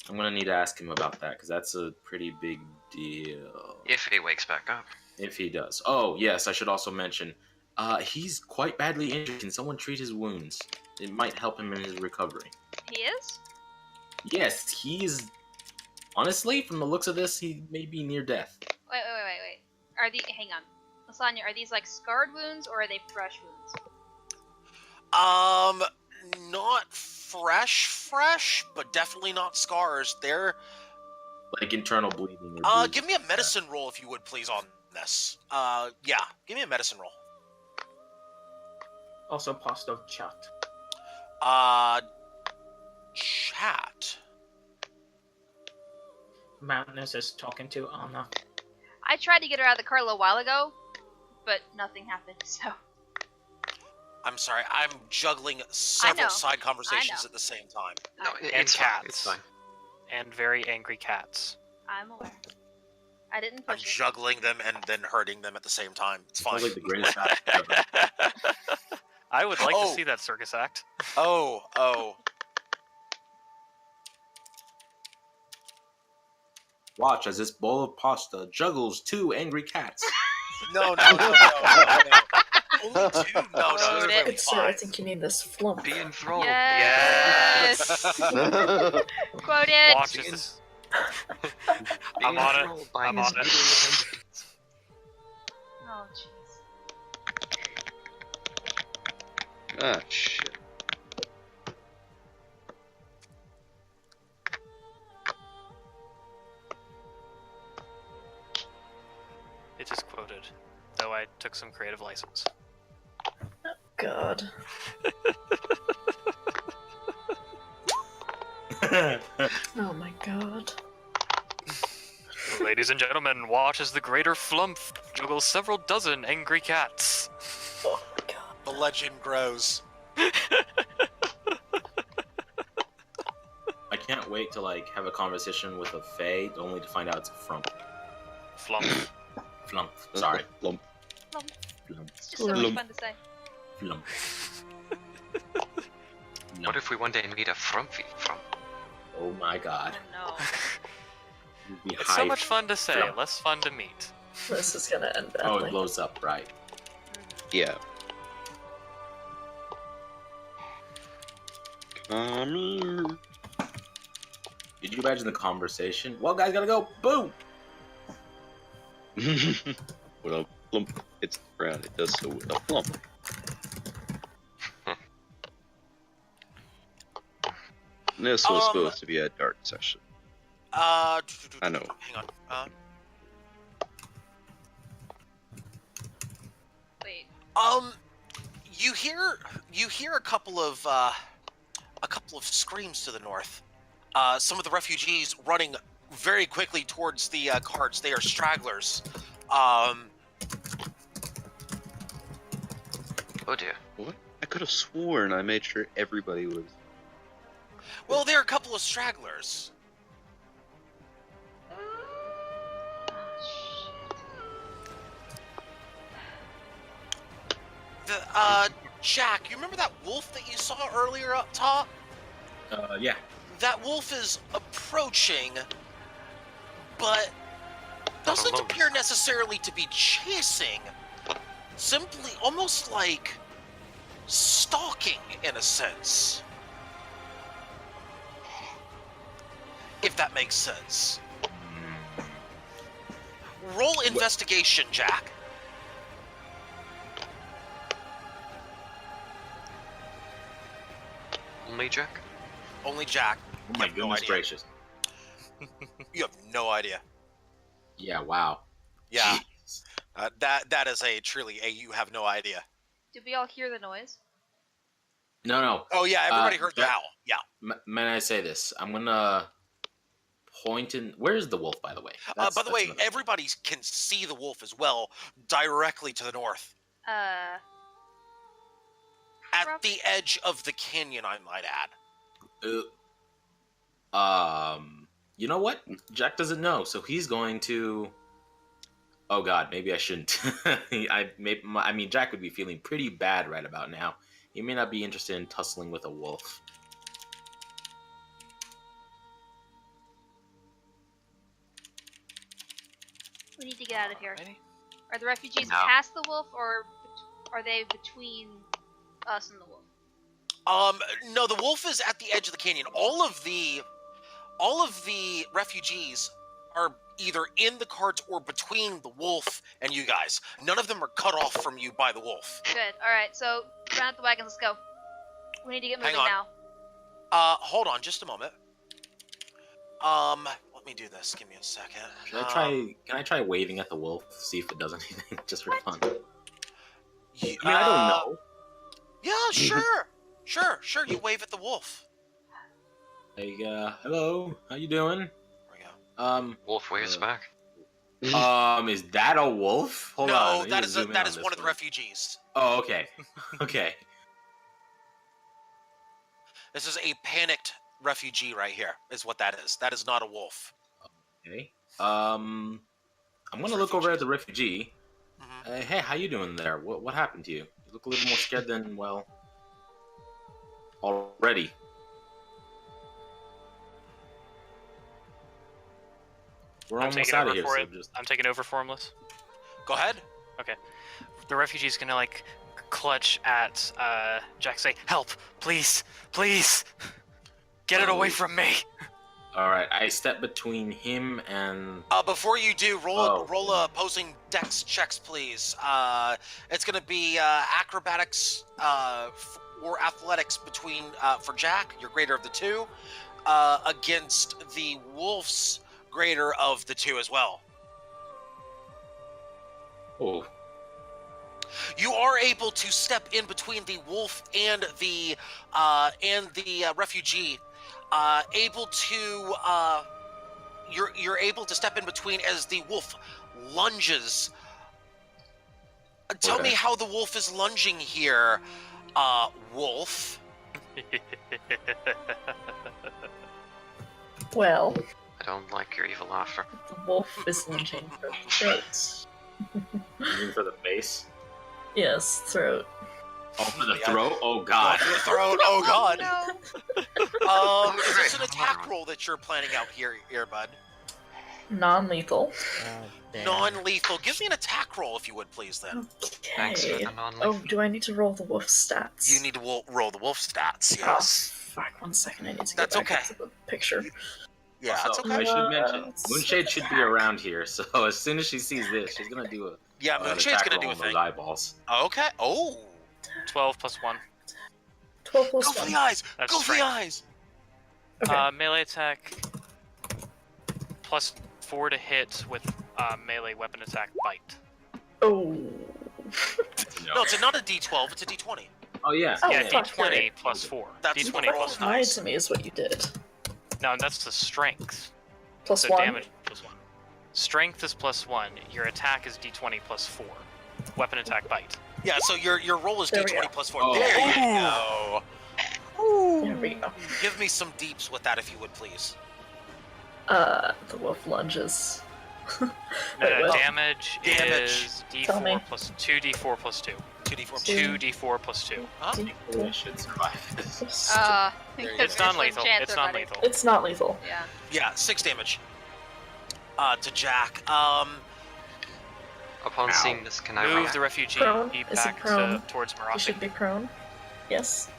[SPEAKER 8] I'm gonna need to ask him about that, because that's a pretty big deal.
[SPEAKER 3] If he wakes back up.
[SPEAKER 8] If he does. Oh, yes, I should also mention, he's quite badly injured. Can someone treat his wounds? It might help him in his recovery.
[SPEAKER 1] He is?
[SPEAKER 8] Yes, he's... Honestly, from the looks of this, he may be near death.
[SPEAKER 1] Wait. Hang on. Lasagna, are these like scarred wounds or are they fresh wounds?
[SPEAKER 2] Not fresh, but definitely not scars. They're
[SPEAKER 8] like internal bleeding. Or
[SPEAKER 2] give me a medicine roll if you would, please, on this. Yeah, give me a medicine roll.
[SPEAKER 10] Also post of chat.
[SPEAKER 2] Chat.
[SPEAKER 10] Madness is talking to Anna.
[SPEAKER 1] I tried to get her out of the car a little while ago, but nothing happened, so...
[SPEAKER 2] I'm sorry, I'm juggling several side conversations at the same time.
[SPEAKER 3] No,
[SPEAKER 5] And
[SPEAKER 3] it's
[SPEAKER 5] cats.
[SPEAKER 3] fine. It's fine.
[SPEAKER 5] And very angry cats.
[SPEAKER 1] I'm aware. I didn't
[SPEAKER 2] I'm
[SPEAKER 1] push it.
[SPEAKER 2] juggling them and then hurting them at the same time. It's fine.
[SPEAKER 8] Sounds like the greatest act ever.
[SPEAKER 5] I would like to see that circus act.
[SPEAKER 2] Oh.
[SPEAKER 8] Watch as this bowl of pasta juggles 2 angry cats.
[SPEAKER 2] No. Only 2? No, those are gonna be
[SPEAKER 6] Good sir, I
[SPEAKER 2] fine.
[SPEAKER 6] think you need this flump.
[SPEAKER 3] Be enthralled.
[SPEAKER 1] Yes! Quote it!
[SPEAKER 5] Watch this. I'm on it. I'm on it.
[SPEAKER 1] Oh, jeez.
[SPEAKER 7] Ah, shit.
[SPEAKER 5] It is quoted, though I took some creative license.
[SPEAKER 6] God. Oh my god.
[SPEAKER 5] Ladies and gentlemen, watch as the greater Flump juggles several dozen angry cats.
[SPEAKER 6] Oh my god.
[SPEAKER 2] The legend grows.
[SPEAKER 8] I can't wait to have a conversation with a Fae, only to find out it's a frump.
[SPEAKER 5] Flump.
[SPEAKER 8] Flump. Sorry.
[SPEAKER 7] Flump.
[SPEAKER 1] Flump.
[SPEAKER 8] Flump.
[SPEAKER 1] It's just so much fun to say.
[SPEAKER 8] Flump.
[SPEAKER 3] What if we one day meet a frumpy frump?
[SPEAKER 8] Oh my god.
[SPEAKER 1] Oh
[SPEAKER 8] You'd be
[SPEAKER 5] It's so
[SPEAKER 8] hyped.
[SPEAKER 5] much fun to say,
[SPEAKER 8] Flump.
[SPEAKER 5] less fun to meet.
[SPEAKER 6] This is gonna end
[SPEAKER 8] Oh,
[SPEAKER 6] badly.
[SPEAKER 8] it blows up, right.
[SPEAKER 7] Yeah. Mommy.
[SPEAKER 8] Did you imagine the conversation? Well, guys, gotta go. Boom.
[SPEAKER 7] With a plump hits the ground, it does so with a plump. This was supposed to be a dark session. I know.
[SPEAKER 2] Hang on.
[SPEAKER 1] Wait.
[SPEAKER 2] You hear a couple of screams to the north. Some of the refugees running very quickly towards the carts. They are stragglers.
[SPEAKER 3] Oh dear.
[SPEAKER 7] What? I could have sworn I made sure everybody was.
[SPEAKER 2] Well, they're a couple of stragglers. Jack, you remember that wolf that you saw earlier up top?
[SPEAKER 8] Yeah.
[SPEAKER 2] That wolf is approaching, but doesn't appear necessarily to be chasing. Simply, almost like stalking, in a sense. If that makes sense. Roll investigation, Jack.
[SPEAKER 3] Only Jack?
[SPEAKER 2] Only Jack.
[SPEAKER 8] Oh my goodness gracious.
[SPEAKER 2] You have no idea.
[SPEAKER 8] Yeah, wow.
[SPEAKER 2] Yeah. That is truly a you have no idea.
[SPEAKER 1] Did we all hear the noise?
[SPEAKER 8] No.
[SPEAKER 2] Oh yeah, everybody heard the howl. Yeah.
[SPEAKER 8] May I say this? I'm gonna point in. Where is the wolf, by the way?
[SPEAKER 2] By the way, everybody can see the wolf as well, directly to the north. At the edge of the canyon, I might add.
[SPEAKER 8] You know what? Jack doesn't know, so he's going to. Oh God, maybe I shouldn't. I mean, Jack would be feeling pretty bad right about now. He may not be interested in tussling with a wolf.
[SPEAKER 1] We need to get out of here. Are the refugees past the wolf, or are they between us and the wolf?
[SPEAKER 2] No, the wolf is at the edge of the canyon. All of the refugees are either in the carts or between the wolf and you guys. None of them are cut off from you by the wolf.
[SPEAKER 1] Good. All right. So round up the wagons. Let's go. We need to get moving now.
[SPEAKER 2] Hold on, just a moment. Let me do this. Give me a second.
[SPEAKER 8] Can I try waving at the wolf? See if it does anything, just for fun. I mean, I don't know.
[SPEAKER 2] Yeah, sure. Sure. You wave at the wolf.
[SPEAKER 8] Hey, hello. How you doing?
[SPEAKER 2] There we go.
[SPEAKER 3] Wolf waves back.
[SPEAKER 8] Is that a wolf? Hold on.
[SPEAKER 2] No, that is one of the refugees.
[SPEAKER 8] Oh, okay. Okay.
[SPEAKER 2] This is a panicked refugee right here. Is what that is. That is not a wolf.
[SPEAKER 8] Okay. I'm gonna look over at the refugee.
[SPEAKER 2] Mm-hmm.
[SPEAKER 8] Hey, how you doing there? What happened to you? You look a little more scared than already. We're almost out of here. So
[SPEAKER 5] I'm taking over formless.
[SPEAKER 2] Go ahead.
[SPEAKER 5] Okay. The refugee's gonna clutch at Jack, say, "Help, please, get it away from me."
[SPEAKER 8] All right, I step between him and.
[SPEAKER 2] Before you do, roll a opposing dex checks, please. It's gonna be acrobatics or athletics between for Jack, your greater of the two, against the wolf's greater of the two as well.
[SPEAKER 8] Oh.
[SPEAKER 2] You are able to step in between the wolf and the refugee. You're able to step in between as the wolf lunges. Tell me how the wolf is lunging here, wolf.
[SPEAKER 6] Well,
[SPEAKER 3] I don't like your evil offer.
[SPEAKER 6] the wolf is lunging for the throat.
[SPEAKER 8] Looking for the face.
[SPEAKER 6] Yes, throat.
[SPEAKER 8] Oh, for the throat? Oh God.
[SPEAKER 2] For the throat. Oh God.
[SPEAKER 1] No.
[SPEAKER 2] Is this an attack roll that you're planning out here, Earbud?
[SPEAKER 6] Non-lethal.
[SPEAKER 2] Non-lethal. Give me an attack roll, if you would, please, then.
[SPEAKER 3] Thanks for
[SPEAKER 6] Okay.
[SPEAKER 3] the non-lethal.
[SPEAKER 6] Oh, do I need to roll the wolf stats?
[SPEAKER 2] You need to roll the wolf stats, yes.
[SPEAKER 6] Oh, fuck, 1 second. I need to
[SPEAKER 2] That's
[SPEAKER 6] get back
[SPEAKER 2] okay.
[SPEAKER 6] into the picture.
[SPEAKER 2] Yeah,
[SPEAKER 8] So,
[SPEAKER 2] it's okay.
[SPEAKER 8] I should mention,
[SPEAKER 6] let's
[SPEAKER 8] Moonshade should be
[SPEAKER 6] attack.
[SPEAKER 8] around here, so as soon as she sees this, she's gonna do
[SPEAKER 2] Yeah,
[SPEAKER 8] an
[SPEAKER 2] Moonshade's
[SPEAKER 8] attack
[SPEAKER 2] gonna
[SPEAKER 8] roll
[SPEAKER 2] do a
[SPEAKER 8] on those
[SPEAKER 2] thing.
[SPEAKER 8] eyeballs.
[SPEAKER 2] Okay. Oh.
[SPEAKER 5] 12 plus 1.
[SPEAKER 6] 12 plus
[SPEAKER 2] Go for
[SPEAKER 6] 1.
[SPEAKER 2] the eyes.
[SPEAKER 5] That's
[SPEAKER 2] Go for the
[SPEAKER 5] strength.
[SPEAKER 2] eyes.
[SPEAKER 6] Okay.
[SPEAKER 5] Melee attack plus 4 to hit with melee weapon attack bite.
[SPEAKER 6] Oh.
[SPEAKER 2] No, it's not a D12. It's a D20.
[SPEAKER 8] Oh yeah.
[SPEAKER 6] Oh,
[SPEAKER 5] Yeah,
[SPEAKER 6] fuck,
[SPEAKER 5] D20
[SPEAKER 6] right.
[SPEAKER 5] plus 4.
[SPEAKER 2] That's
[SPEAKER 5] D20
[SPEAKER 2] fucking
[SPEAKER 5] plus 4.
[SPEAKER 6] Lied
[SPEAKER 2] nice.
[SPEAKER 6] to me is what you did.
[SPEAKER 5] No, that's the strength.
[SPEAKER 6] Plus
[SPEAKER 5] So
[SPEAKER 6] 1.
[SPEAKER 5] damage plus 1. Strength is plus 1. Your attack is D20 plus 4. Weapon attack bite.
[SPEAKER 2] Yeah. So your roll is
[SPEAKER 6] There we
[SPEAKER 2] D20
[SPEAKER 6] go.
[SPEAKER 2] plus 4.
[SPEAKER 8] Oh.
[SPEAKER 2] There you go.
[SPEAKER 6] There we go.
[SPEAKER 2] Give me some deeps with that, if you would, please.
[SPEAKER 6] The wolf lunges. Wait, what?
[SPEAKER 5] Damage is
[SPEAKER 6] Tell me.
[SPEAKER 5] D4 plus 2d4 plus 2.
[SPEAKER 2] 2d4.
[SPEAKER 5] 2d4 plus 2.
[SPEAKER 2] Huh?
[SPEAKER 8] I should survive this.
[SPEAKER 2] There you go.
[SPEAKER 5] It's non-lethal. It's non-lethal.
[SPEAKER 6] It's not lethal.
[SPEAKER 1] Yeah.
[SPEAKER 2] Yeah, 6 damage. To Jack.
[SPEAKER 3] Upon
[SPEAKER 8] Ow.
[SPEAKER 3] seeing this, can I
[SPEAKER 5] Move
[SPEAKER 3] react?
[SPEAKER 5] the refugee
[SPEAKER 6] Prone? Is he
[SPEAKER 5] back
[SPEAKER 6] prone?
[SPEAKER 5] towards
[SPEAKER 6] You
[SPEAKER 5] Marasi.
[SPEAKER 6] should be prone. Yes.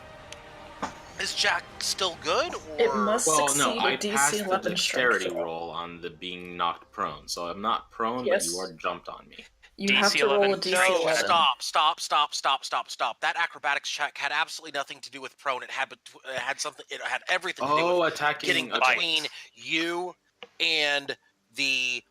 [SPEAKER 2] Is Jack still good, or
[SPEAKER 6] It must
[SPEAKER 8] Well,
[SPEAKER 6] succeed
[SPEAKER 8] no, I
[SPEAKER 6] a DC
[SPEAKER 8] passed the
[SPEAKER 6] 11
[SPEAKER 8] dexterity
[SPEAKER 6] strength.
[SPEAKER 8] roll on the being knocked prone, so I'm not prone,
[SPEAKER 6] Yes.
[SPEAKER 8] but you are jumped on me.
[SPEAKER 6] You
[SPEAKER 5] DC
[SPEAKER 6] have to roll a
[SPEAKER 5] 11.
[SPEAKER 6] DC
[SPEAKER 2] No,
[SPEAKER 6] 11.
[SPEAKER 2] stop. That acrobatics check had absolutely nothing to do with prone. It had something. It had everything to do
[SPEAKER 8] Oh,
[SPEAKER 2] with
[SPEAKER 8] attacking.
[SPEAKER 2] getting
[SPEAKER 8] okay.
[SPEAKER 2] between you and the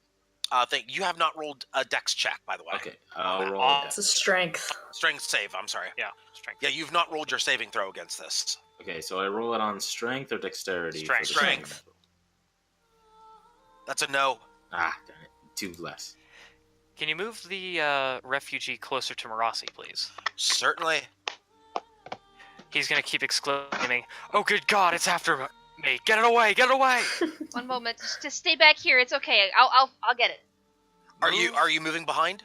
[SPEAKER 2] thing. You have not rolled a dex check, by the way.
[SPEAKER 8] Okay, I'll roll.
[SPEAKER 5] Oh.
[SPEAKER 8] a
[SPEAKER 6] It's
[SPEAKER 8] dex.
[SPEAKER 6] a strength.
[SPEAKER 2] Strength save. I'm sorry.
[SPEAKER 5] Yeah, strength.
[SPEAKER 2] Yeah, you've not rolled your saving throw against this.
[SPEAKER 8] Okay, so I roll it on strength or dexterity. for
[SPEAKER 5] Strength.
[SPEAKER 8] the
[SPEAKER 2] Strength.
[SPEAKER 8] saving throw.
[SPEAKER 2] That's a no.
[SPEAKER 8] Ah, damn it. 2 less.
[SPEAKER 5] Can you move the refugee closer to Marasi, please?
[SPEAKER 2] Certainly.
[SPEAKER 5] He's gonna keep exclaiming, "Oh, good God, it's after me! Get it away! Get it away!"
[SPEAKER 1] One moment. Just stay back here. It's okay. I'll get it.
[SPEAKER 2] Are you moving behind?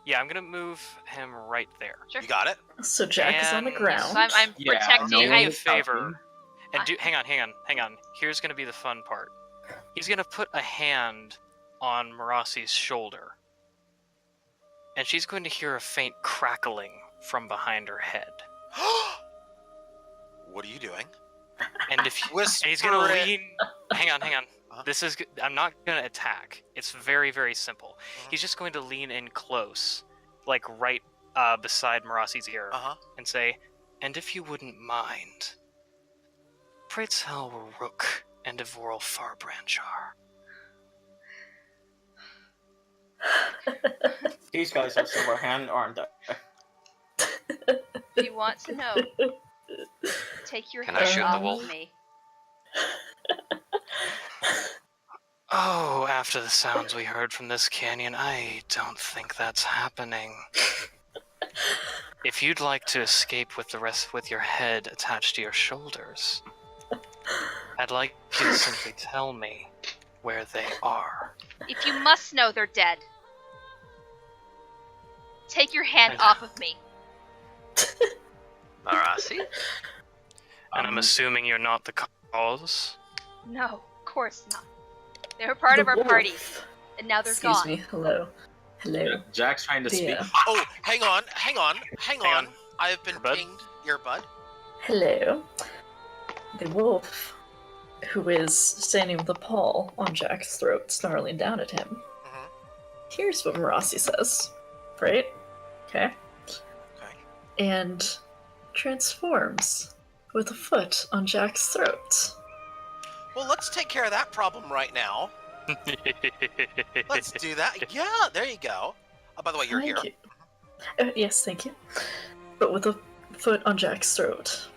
[SPEAKER 5] Yeah, I'm gonna move him right there.
[SPEAKER 1] Sure.
[SPEAKER 2] You got it.
[SPEAKER 6] So Jack is on the
[SPEAKER 5] And-
[SPEAKER 6] ground.
[SPEAKER 1] So I'm
[SPEAKER 8] Yeah,
[SPEAKER 1] protecting.
[SPEAKER 5] Do me
[SPEAKER 8] no,
[SPEAKER 5] a
[SPEAKER 1] I,
[SPEAKER 5] favor, and do. Hang on. Here's gonna be the fun part. He's gonna put a hand on Marasi's shoulder, and she's going to hear a faint crackling from behind her head.
[SPEAKER 2] What are you doing?
[SPEAKER 5] And if and he's gonna
[SPEAKER 2] Whisper it.
[SPEAKER 5] lean. Hang on.
[SPEAKER 2] Uh-huh.
[SPEAKER 5] This is. I'm not gonna attack. It's very, very simple.
[SPEAKER 2] Uh-huh.
[SPEAKER 5] He's just going to lean in close, like right beside Marasi's ear,
[SPEAKER 2] Uh-huh.
[SPEAKER 5] and say, "And if you wouldn't mind, pray tell where Rook and Evorl Farbranchar."
[SPEAKER 10] These guys are Silverhand, aren't they?
[SPEAKER 1] if you want to know, take your
[SPEAKER 3] Can I
[SPEAKER 1] hand
[SPEAKER 3] shoot the
[SPEAKER 1] off
[SPEAKER 3] wolf?
[SPEAKER 1] of me.
[SPEAKER 5] Oh, after the sounds we heard from this canyon, I don't think that's happening. If you'd like to escape with the rest with your head attached to your shoulders, I'd like you to simply tell me where they are.
[SPEAKER 1] If you must know they're dead, take your hand off of me.
[SPEAKER 3] Marasi?
[SPEAKER 5] And I'm assuming you're not the cause?
[SPEAKER 1] No, of course not. They were part
[SPEAKER 6] The
[SPEAKER 1] of our
[SPEAKER 6] wolf.
[SPEAKER 1] party, and now they're
[SPEAKER 6] Excuse
[SPEAKER 1] gone.
[SPEAKER 6] me. Hello. Hello.
[SPEAKER 8] Jack's trying to
[SPEAKER 6] Dear.
[SPEAKER 8] speak.
[SPEAKER 2] Oh, hang on.
[SPEAKER 5] Hang on.
[SPEAKER 2] I have been
[SPEAKER 5] Earbud?
[SPEAKER 2] pinged. Earbud.
[SPEAKER 6] Hello. The wolf, who is standing with a paw on Jack's throat, snarling down at him.
[SPEAKER 2] Mhm.
[SPEAKER 6] Here's what Marasi says. Right? Okay.
[SPEAKER 2] Okay.
[SPEAKER 6] And transforms with a foot on Jack's throat.
[SPEAKER 2] Well, let's take care of that problem right now. Let's do that. Yeah, there you go. Oh, by the way, you're here.
[SPEAKER 6] Thank you. Yes, thank you. But with a foot on Jack's throat,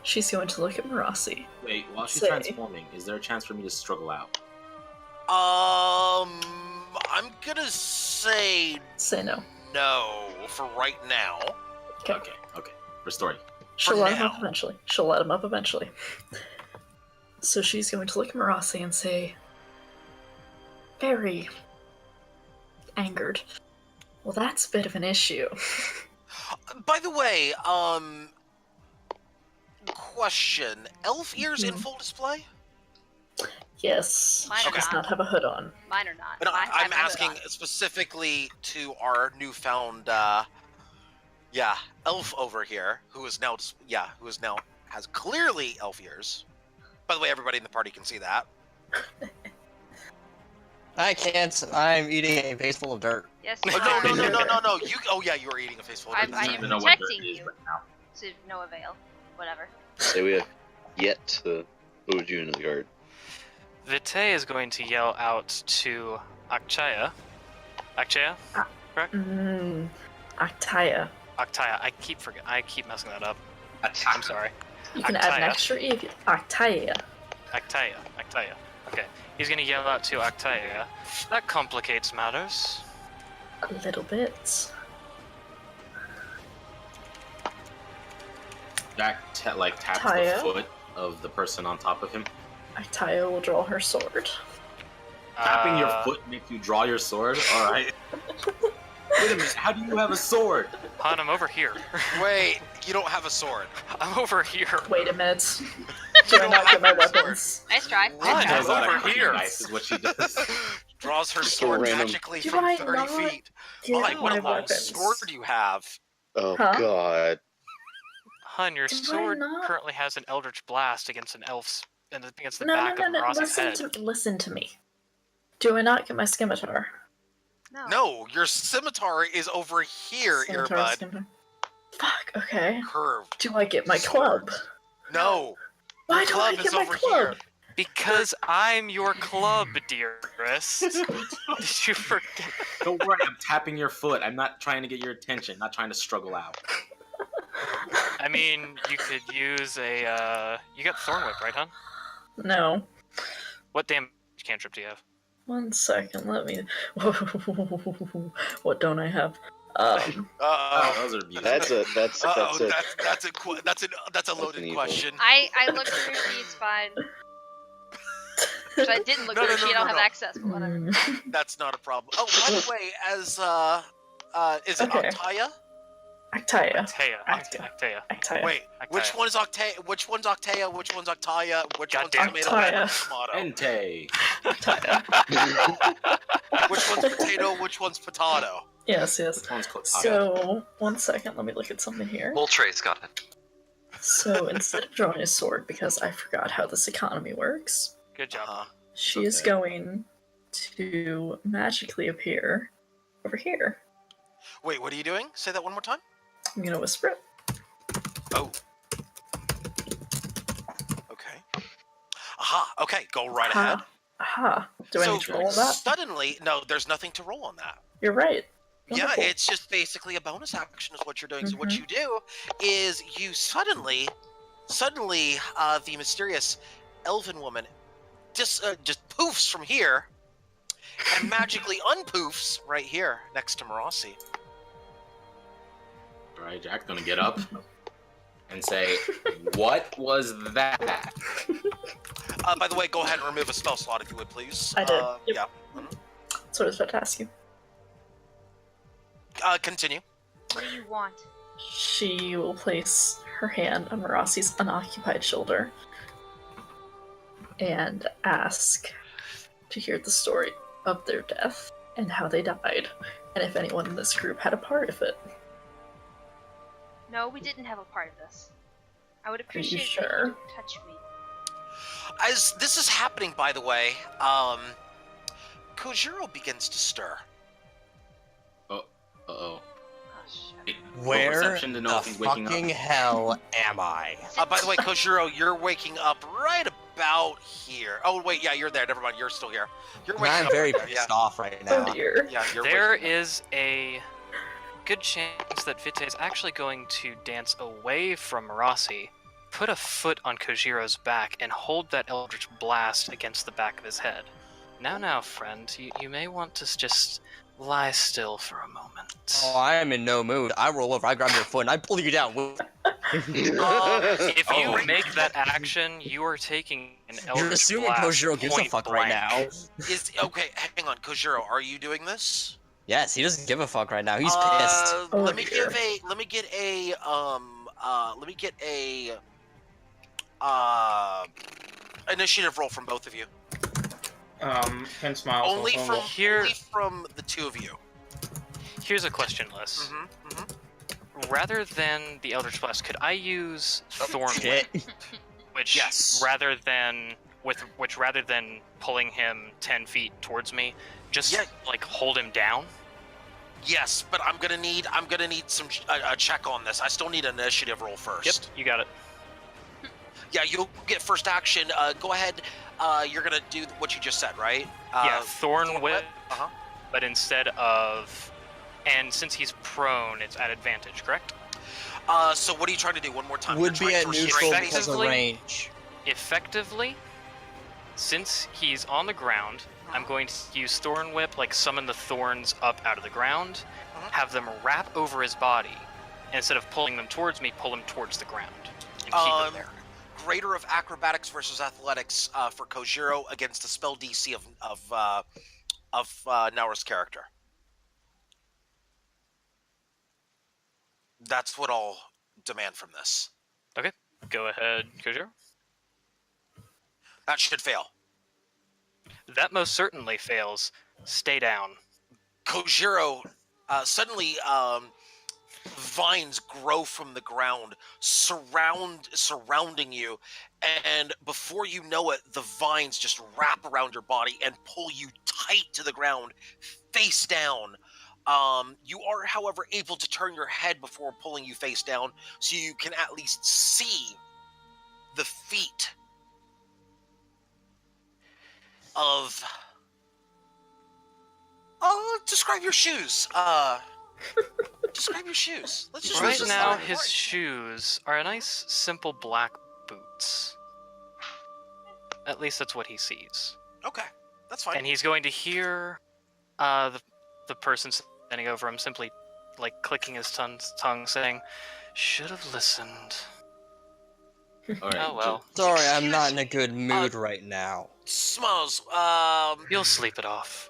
[SPEAKER 6] she's going to look at Marasi.
[SPEAKER 8] Wait, while she's
[SPEAKER 6] Say.
[SPEAKER 8] transforming, is there a chance for me to struggle out?
[SPEAKER 2] I'm gonna say
[SPEAKER 6] Say no.
[SPEAKER 2] no for right now.
[SPEAKER 6] Okay.
[SPEAKER 8] Okay. Restoring.
[SPEAKER 6] She'll
[SPEAKER 2] For
[SPEAKER 6] let him
[SPEAKER 2] now.
[SPEAKER 6] up eventually. She'll let him up eventually. So she's going to look at Marasi and say, very angered, well, that's a bit of an issue.
[SPEAKER 2] By the way, question: elf ears in
[SPEAKER 6] Mhm.
[SPEAKER 2] full display?
[SPEAKER 6] Yes,
[SPEAKER 1] Mine
[SPEAKER 6] she
[SPEAKER 1] are
[SPEAKER 6] does
[SPEAKER 1] not.
[SPEAKER 6] not have a hood on.
[SPEAKER 1] Mine or not.
[SPEAKER 2] And
[SPEAKER 1] I have
[SPEAKER 2] I'm
[SPEAKER 1] my hood
[SPEAKER 2] asking
[SPEAKER 1] on.
[SPEAKER 2] specifically to our newfound, elf over here, who is now has clearly elf ears. By the way, everybody in the party can see that.
[SPEAKER 4] I can't. I'm eating a face full of dirt.
[SPEAKER 1] Yes,
[SPEAKER 2] Oh,
[SPEAKER 1] you are.
[SPEAKER 2] no. You are eating a face full of dirt.
[SPEAKER 1] I
[SPEAKER 2] That's
[SPEAKER 1] am
[SPEAKER 2] not-
[SPEAKER 8] know what
[SPEAKER 1] protecting
[SPEAKER 8] dirt is
[SPEAKER 1] you
[SPEAKER 8] right now.
[SPEAKER 1] to no avail. Whatever.
[SPEAKER 7] Say we have yet to load you into the guard.
[SPEAKER 5] Vitae is going to yell out to Akchaya. Akchaya? Correct?
[SPEAKER 6] Actaya.
[SPEAKER 5] Aktaya. I keep messing that up. I'm sorry.
[SPEAKER 6] You can add an
[SPEAKER 5] Actaya.
[SPEAKER 6] extra E if you... Actaya.
[SPEAKER 5] Aktaya. Okay. He's gonna yell out to Aktaya. That complicates matters.
[SPEAKER 6] A little bit.
[SPEAKER 8] Jack taps
[SPEAKER 6] Taya?
[SPEAKER 8] the foot of the person on top of him.
[SPEAKER 6] Actaya will draw her sword.
[SPEAKER 8] Tapping your foot makes you draw your sword? Alright. Wait a minute, how do you have a sword?
[SPEAKER 5] Han, I'm over here.
[SPEAKER 2] Wait, you don't have a sword.
[SPEAKER 5] I'm over here.
[SPEAKER 6] Wait a minute. Do I not get my weapons?
[SPEAKER 1] Nice try.
[SPEAKER 5] What?
[SPEAKER 1] Nice
[SPEAKER 8] Pulls
[SPEAKER 1] try.
[SPEAKER 8] out a
[SPEAKER 5] Over
[SPEAKER 8] cutting
[SPEAKER 5] here.
[SPEAKER 8] knife is what she does.
[SPEAKER 2] Draws her
[SPEAKER 7] So
[SPEAKER 2] sword
[SPEAKER 7] random.
[SPEAKER 2] magically
[SPEAKER 6] Do
[SPEAKER 2] from
[SPEAKER 6] I
[SPEAKER 2] 30
[SPEAKER 6] not
[SPEAKER 2] feet.
[SPEAKER 6] Get
[SPEAKER 2] Like, what
[SPEAKER 6] my
[SPEAKER 2] a long
[SPEAKER 6] weapons.
[SPEAKER 2] sword you have.
[SPEAKER 7] Oh
[SPEAKER 6] Huh?
[SPEAKER 7] God.
[SPEAKER 5] Han, your
[SPEAKER 6] Do I
[SPEAKER 5] sword
[SPEAKER 6] not?
[SPEAKER 5] currently has an Eldritch Blast against an elf's and against the
[SPEAKER 6] No,
[SPEAKER 5] back of
[SPEAKER 6] no.
[SPEAKER 5] Ross's head.
[SPEAKER 6] Listen to me. Do I not get my scimitar?
[SPEAKER 2] No, your scimitar is over here,
[SPEAKER 6] Scimitar,
[SPEAKER 2] earbud.
[SPEAKER 6] scimitar. Fuck, okay.
[SPEAKER 2] Curved.
[SPEAKER 6] Do I get my club?
[SPEAKER 2] No.
[SPEAKER 6] Why
[SPEAKER 2] Your
[SPEAKER 6] don't I
[SPEAKER 2] club
[SPEAKER 6] get
[SPEAKER 2] is
[SPEAKER 6] my
[SPEAKER 2] over
[SPEAKER 6] club?
[SPEAKER 2] here.
[SPEAKER 5] Because I'm your club, dearest. Did you forget?
[SPEAKER 8] Don't worry, I'm tapping your foot. I'm not trying to get your attention, not trying to struggle out.
[SPEAKER 5] I mean, you could use a, you got Thorn Whip, right, hon?
[SPEAKER 6] No.
[SPEAKER 5] What damage cantrip do you have?
[SPEAKER 6] 1 second, let me... What don't I have?
[SPEAKER 2] Uh-oh.
[SPEAKER 8] Those are beautiful.
[SPEAKER 7] That's a
[SPEAKER 2] That's a
[SPEAKER 7] an
[SPEAKER 2] loaded
[SPEAKER 7] evil.
[SPEAKER 2] question.
[SPEAKER 1] I looked through your sheets, fine. Which I didn't look
[SPEAKER 2] No,
[SPEAKER 1] through
[SPEAKER 2] no,
[SPEAKER 1] your sheet, I
[SPEAKER 2] no,
[SPEAKER 1] don't have
[SPEAKER 2] no.
[SPEAKER 1] access, but whatever.
[SPEAKER 2] That's not a problem. Oh, by the way, as is it
[SPEAKER 6] Okay.
[SPEAKER 2] Octaya?
[SPEAKER 6] Actaya.
[SPEAKER 5] Actea.
[SPEAKER 6] Actaya.
[SPEAKER 2] Wait, which
[SPEAKER 5] Octaya.
[SPEAKER 2] one is Octaya? Which one's Octaya? Which one's Octaya? Which one's
[SPEAKER 5] Goddamn.
[SPEAKER 2] tomato? And
[SPEAKER 6] Octaya.
[SPEAKER 2] which tomato?
[SPEAKER 8] Entei.
[SPEAKER 6] Actaya.
[SPEAKER 2] Which one's potato? Which one's potato?
[SPEAKER 6] Yes.
[SPEAKER 8] Which one's Kotaga?
[SPEAKER 6] So, 1 second, let me look at something here.
[SPEAKER 3] Voltre's got it.
[SPEAKER 6] So, instead of drawing a sword, because I forgot how this economy works,
[SPEAKER 5] Good job.
[SPEAKER 2] Uh-huh.
[SPEAKER 6] she is
[SPEAKER 8] okay.
[SPEAKER 6] going to magically appear over here.
[SPEAKER 2] Wait, what are you doing? Say that one more time.
[SPEAKER 6] I'm gonna whisper it.
[SPEAKER 2] Oh. Okay. Aha. Okay, go right ahead.
[SPEAKER 6] Aha. Do I
[SPEAKER 2] So
[SPEAKER 6] need to roll on that?
[SPEAKER 2] suddenly, no, there's nothing to roll on that.
[SPEAKER 6] You're right.
[SPEAKER 2] Yeah,
[SPEAKER 6] Wonderful.
[SPEAKER 2] it's just basically a bonus action is what you're doing. So what
[SPEAKER 6] Mhm.
[SPEAKER 2] you do is you suddenly, the mysterious elven woman just poofs from here and magically unpoofs right here next to Marassi.
[SPEAKER 8] Alright, Jack's gonna get up and say, "What was that?"
[SPEAKER 2] By the way, go ahead and remove a spell slot if you would, please.
[SPEAKER 6] I did. Yep.
[SPEAKER 2] Yeah.
[SPEAKER 6] That's what I was about to ask you.
[SPEAKER 2] Continue.
[SPEAKER 1] What do you want?
[SPEAKER 6] She will place her hand on Marassi's unoccupied shoulder and ask to hear the story of their death and how they died, and if anyone in this group had a part of it.
[SPEAKER 1] No, we didn't have a part of this. I would appreciate it if
[SPEAKER 6] sure?
[SPEAKER 1] you don't touch me.
[SPEAKER 2] As this is happening, by the way, Kojiro begins to stir.
[SPEAKER 8] Uh-oh.
[SPEAKER 1] Oh, shit.
[SPEAKER 8] Roll
[SPEAKER 4] Where
[SPEAKER 8] perception to know
[SPEAKER 4] the
[SPEAKER 8] if he's waking
[SPEAKER 4] fucking
[SPEAKER 8] up.
[SPEAKER 4] hell am I?
[SPEAKER 2] By the way, Kojiro, you're waking up right about here. Oh, wait, yeah, you're there. Never mind, you're still here. You're waking
[SPEAKER 4] I'm
[SPEAKER 2] up
[SPEAKER 4] very
[SPEAKER 2] right there,
[SPEAKER 4] pissed off right now.
[SPEAKER 6] Oh dear.
[SPEAKER 2] Yeah, you're
[SPEAKER 5] There
[SPEAKER 2] waking up.
[SPEAKER 5] is a good chance that Vitae is actually going to dance away from Marassi, put a foot on Kojiro's back, and hold that Eldritch Blast against the back of his head. Now, friend, you may want to just lie still for a moment.
[SPEAKER 4] Oh, I am in no mood. I roll over, I grab your foot, and I pull you down.
[SPEAKER 5] If you
[SPEAKER 2] Oh.
[SPEAKER 5] make that action, you are taking an Eldritch
[SPEAKER 4] You're assuming
[SPEAKER 5] Blast
[SPEAKER 4] Kojiro gives a
[SPEAKER 5] point
[SPEAKER 4] fuck right
[SPEAKER 5] blank.
[SPEAKER 4] now.
[SPEAKER 2] Okay, hang on, Kojiro, are you doing this?
[SPEAKER 4] Yes, he doesn't give a fuck right now. He's pissed.
[SPEAKER 6] Oh,
[SPEAKER 2] Let me
[SPEAKER 6] dear.
[SPEAKER 2] get a initiative roll from both of you.
[SPEAKER 10] Ken smiles.
[SPEAKER 2] Only
[SPEAKER 10] also.
[SPEAKER 2] from
[SPEAKER 5] Here-
[SPEAKER 2] only from the two of you.
[SPEAKER 5] Here's a question, Liz.
[SPEAKER 2] Mm-hmm.
[SPEAKER 5] rather than the Eldritch Blast, could I use Thorn Whip?
[SPEAKER 4] Shit.
[SPEAKER 5] Which
[SPEAKER 2] Yes.
[SPEAKER 5] rather than pulling him 10 feet towards me, just like hold him down?
[SPEAKER 2] Yes, but I'm gonna need some a check on this. I still need an initiative roll first.
[SPEAKER 5] Yep, you got it.
[SPEAKER 2] Yeah, you'll get first action. Go ahead. You're gonna do what you just said, right?
[SPEAKER 5] Yeah, Thorn Whip.
[SPEAKER 2] Uh-huh.
[SPEAKER 5] But instead of, and since he's prone, it's at advantage, correct?
[SPEAKER 2] So what are you trying to do? One more time.
[SPEAKER 4] Would
[SPEAKER 2] You're
[SPEAKER 4] be
[SPEAKER 2] trying
[SPEAKER 4] at
[SPEAKER 2] to
[SPEAKER 4] neutral
[SPEAKER 2] restrain-
[SPEAKER 4] because of
[SPEAKER 5] Effectively-
[SPEAKER 4] range.
[SPEAKER 5] Effectively, since he's on the ground, I'm going to use Thorn Whip, like summon the thorns up out of the ground, have them wrap over his body, and instead of pulling them towards me, pull him towards the ground and keep him there.
[SPEAKER 2] Greater of acrobatics versus athletics for Kojiro against the spell DC of Naura's character. That's what I'll demand from this.
[SPEAKER 5] Okay, go ahead, Kojiro.
[SPEAKER 2] That should fail.
[SPEAKER 5] That most certainly fails. Stay down.
[SPEAKER 2] Kojiro, suddenly vines grow from the ground, surrounding you, and before you know it, the vines just wrap around your body and pull you tight to the ground, face down. You are, however, able to turn your head before pulling you face down, so you can at least see the feet of... describe your shoes. Describe your shoes. Let's just
[SPEAKER 5] Right
[SPEAKER 2] let's
[SPEAKER 5] now,
[SPEAKER 2] start.
[SPEAKER 5] his shoes are a nice, simple black boots. At least that's what he sees.
[SPEAKER 2] Okay, that's fine.
[SPEAKER 5] And he's going to hear the person standing over him simply, like, clicking his tongue saying, "Should have listened."
[SPEAKER 8] All right.
[SPEAKER 5] Oh well.
[SPEAKER 4] Sorry, I'm not in a good mood right now.
[SPEAKER 2] Smalls,
[SPEAKER 5] You'll sleep it off.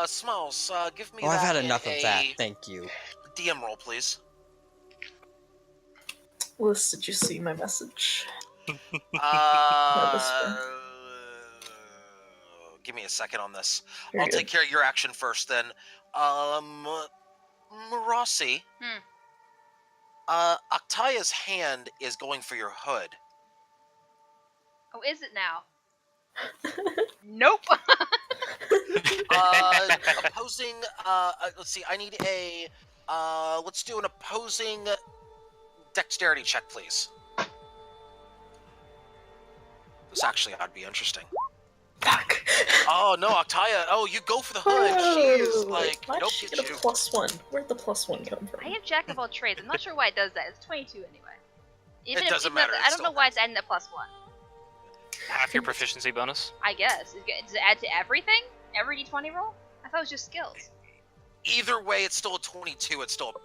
[SPEAKER 2] Smalls, give me
[SPEAKER 4] Oh, I've
[SPEAKER 2] that
[SPEAKER 4] had
[SPEAKER 2] in
[SPEAKER 4] enough of
[SPEAKER 2] a
[SPEAKER 4] that. Thank you.
[SPEAKER 2] DM roll, please.
[SPEAKER 6] Liz, did you see my message?
[SPEAKER 2] Give me a second on this.
[SPEAKER 6] You're
[SPEAKER 2] I'll
[SPEAKER 6] good.
[SPEAKER 2] take care of your action first, then. Marossi. Octaya's hand is going for your hood.
[SPEAKER 1] Oh, is it now? Nope.
[SPEAKER 2] Opposing. Let's see. I need a. Let's do an opposing dexterity check, please. This actually ought to be interesting.
[SPEAKER 6] Fuck.
[SPEAKER 2] Oh no, Octaya! Oh, you go for the hood. She is like,
[SPEAKER 6] Why'd
[SPEAKER 2] nope,
[SPEAKER 6] she
[SPEAKER 2] get
[SPEAKER 6] get a
[SPEAKER 2] you.
[SPEAKER 6] +1? Where'd the +1 come from?
[SPEAKER 1] I am jack of all trades. I'm not sure why it does that. It's 22 anyway. Even
[SPEAKER 2] It doesn't
[SPEAKER 1] even
[SPEAKER 2] matter,
[SPEAKER 1] though-
[SPEAKER 2] it's
[SPEAKER 1] I don't
[SPEAKER 2] still
[SPEAKER 1] know why it's adding that +1.
[SPEAKER 5] Half your proficiency bonus.
[SPEAKER 1] I guess. Does it add to everything? Every d20 roll? I thought it was just skills.
[SPEAKER 2] Either way, it's still a 22. It's still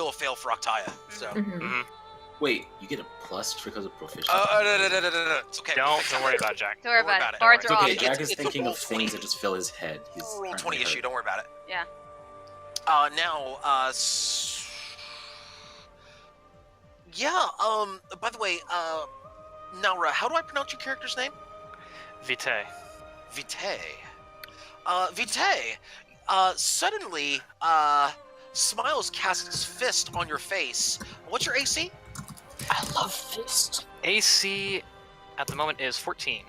[SPEAKER 2] a fail for Octaya. So.
[SPEAKER 6] Mhm.
[SPEAKER 8] Wait, you get a plus because of proficiency?
[SPEAKER 2] No. It's okay.
[SPEAKER 5] Don't worry about it, Jack.
[SPEAKER 1] Don't worry
[SPEAKER 2] Don't worry
[SPEAKER 1] about
[SPEAKER 2] about
[SPEAKER 1] it.
[SPEAKER 2] it.
[SPEAKER 1] Bards
[SPEAKER 8] It's
[SPEAKER 1] are
[SPEAKER 8] okay,
[SPEAKER 1] off.
[SPEAKER 8] Jack is
[SPEAKER 2] It's a
[SPEAKER 8] thinking
[SPEAKER 2] roll
[SPEAKER 8] of
[SPEAKER 2] 20.
[SPEAKER 8] things that just fill his head. He's
[SPEAKER 2] Roll
[SPEAKER 8] currently
[SPEAKER 2] 20 issue.
[SPEAKER 8] hurt.
[SPEAKER 2] Don't worry about it.
[SPEAKER 1] Yeah.
[SPEAKER 2] Now, yeah. By the way, Naura, how do I pronounce your character's name?
[SPEAKER 5] Vitae.
[SPEAKER 2] Vitae. Vitae. Suddenly, Smiles casts his fist on your face. What's your AC?
[SPEAKER 6] I love fist.
[SPEAKER 5] AC at the moment is 14.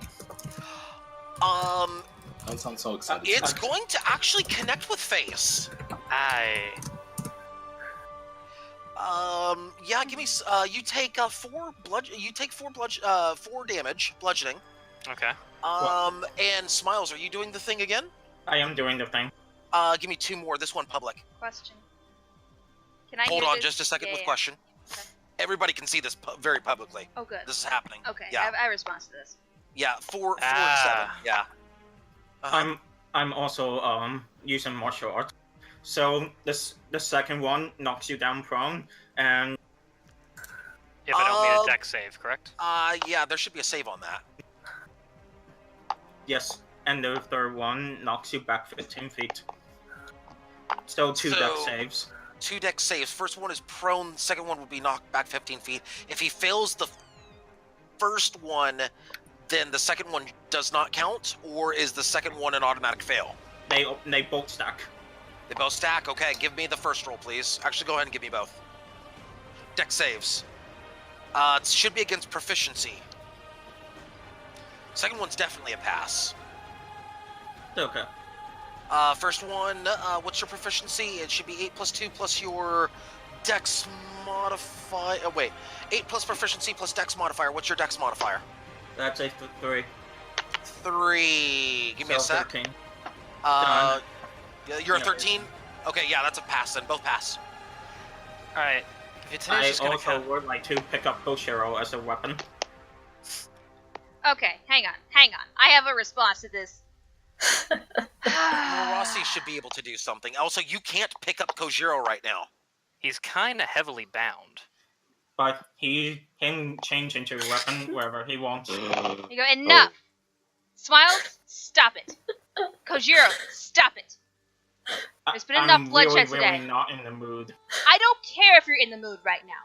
[SPEAKER 8] Don't sound so excited.
[SPEAKER 2] It's going to actually connect with face.
[SPEAKER 5] Aye.
[SPEAKER 2] Yeah. Give me. You take 4 damage, bludgeoning.
[SPEAKER 5] Okay.
[SPEAKER 2] And Smiles, are you doing the thing again?
[SPEAKER 10] I am doing the thing.
[SPEAKER 2] Give me 2 more. This one public.
[SPEAKER 1] Question. Can I
[SPEAKER 2] Hold
[SPEAKER 1] hear
[SPEAKER 2] on
[SPEAKER 1] this?
[SPEAKER 2] just a second
[SPEAKER 1] Yeah,
[SPEAKER 2] with
[SPEAKER 1] yeah.
[SPEAKER 2] question.
[SPEAKER 1] Okay.
[SPEAKER 2] Everybody can see this very publicly.
[SPEAKER 1] Oh, good.
[SPEAKER 2] This is happening.
[SPEAKER 1] Okay,
[SPEAKER 2] Yeah.
[SPEAKER 1] I respond to this.
[SPEAKER 2] Yeah. 4 and 7.
[SPEAKER 5] Ah.
[SPEAKER 2] Yeah. Uh-huh.
[SPEAKER 10] I'm also using martial arts. So the second one knocks you down prone, and
[SPEAKER 5] If I don't need
[SPEAKER 2] Um,
[SPEAKER 5] a deck save, correct?
[SPEAKER 2] Yeah. There should be a save on that.
[SPEAKER 10] yes, and the third one knocks you back 15 feet. So 2 deck
[SPEAKER 2] So-
[SPEAKER 10] saves.
[SPEAKER 2] 2 deck saves. First one is prone. Second one would be knocked back 15 feet. If he fails the first one, then the second one does not count, or is the second one an automatic fail?
[SPEAKER 10] They both stack.
[SPEAKER 2] They both stack. Okay, give me the first roll, please. Actually, go ahead and give me both. dex saves. It should be against proficiency. Second one's definitely a pass.
[SPEAKER 10] Okay.
[SPEAKER 2] First one, what's your proficiency? It should be 8 plus 2 plus your dex modifier. Oh, wait. 8 plus proficiency plus dex modifier. What's your dex modifier?
[SPEAKER 10] That's a 3.
[SPEAKER 2] 3. Give me a
[SPEAKER 10] So
[SPEAKER 2] sec.
[SPEAKER 10] 13.
[SPEAKER 2] You're a
[SPEAKER 10] Yeah.
[SPEAKER 2] 13? Okay, yeah, that's a pass then. Both pass.
[SPEAKER 5] Alright. Vitae's
[SPEAKER 10] I
[SPEAKER 5] just gonna
[SPEAKER 10] also would like to pick up Koshiro as a weapon.
[SPEAKER 1] Okay, hang on. I have a response to this.
[SPEAKER 2] Marasi should be able to do something. Also, you can't pick up Kojiro right now.
[SPEAKER 5] He's kind of heavily bound.
[SPEAKER 10] But he can change into a weapon wherever he wants.
[SPEAKER 1] You go, enough! Smiles, stop it. Kojiro, stop it. There's been enough bloodshed
[SPEAKER 10] really,
[SPEAKER 1] today.
[SPEAKER 10] really not in the mood.
[SPEAKER 1] I don't care if you're in the mood right now.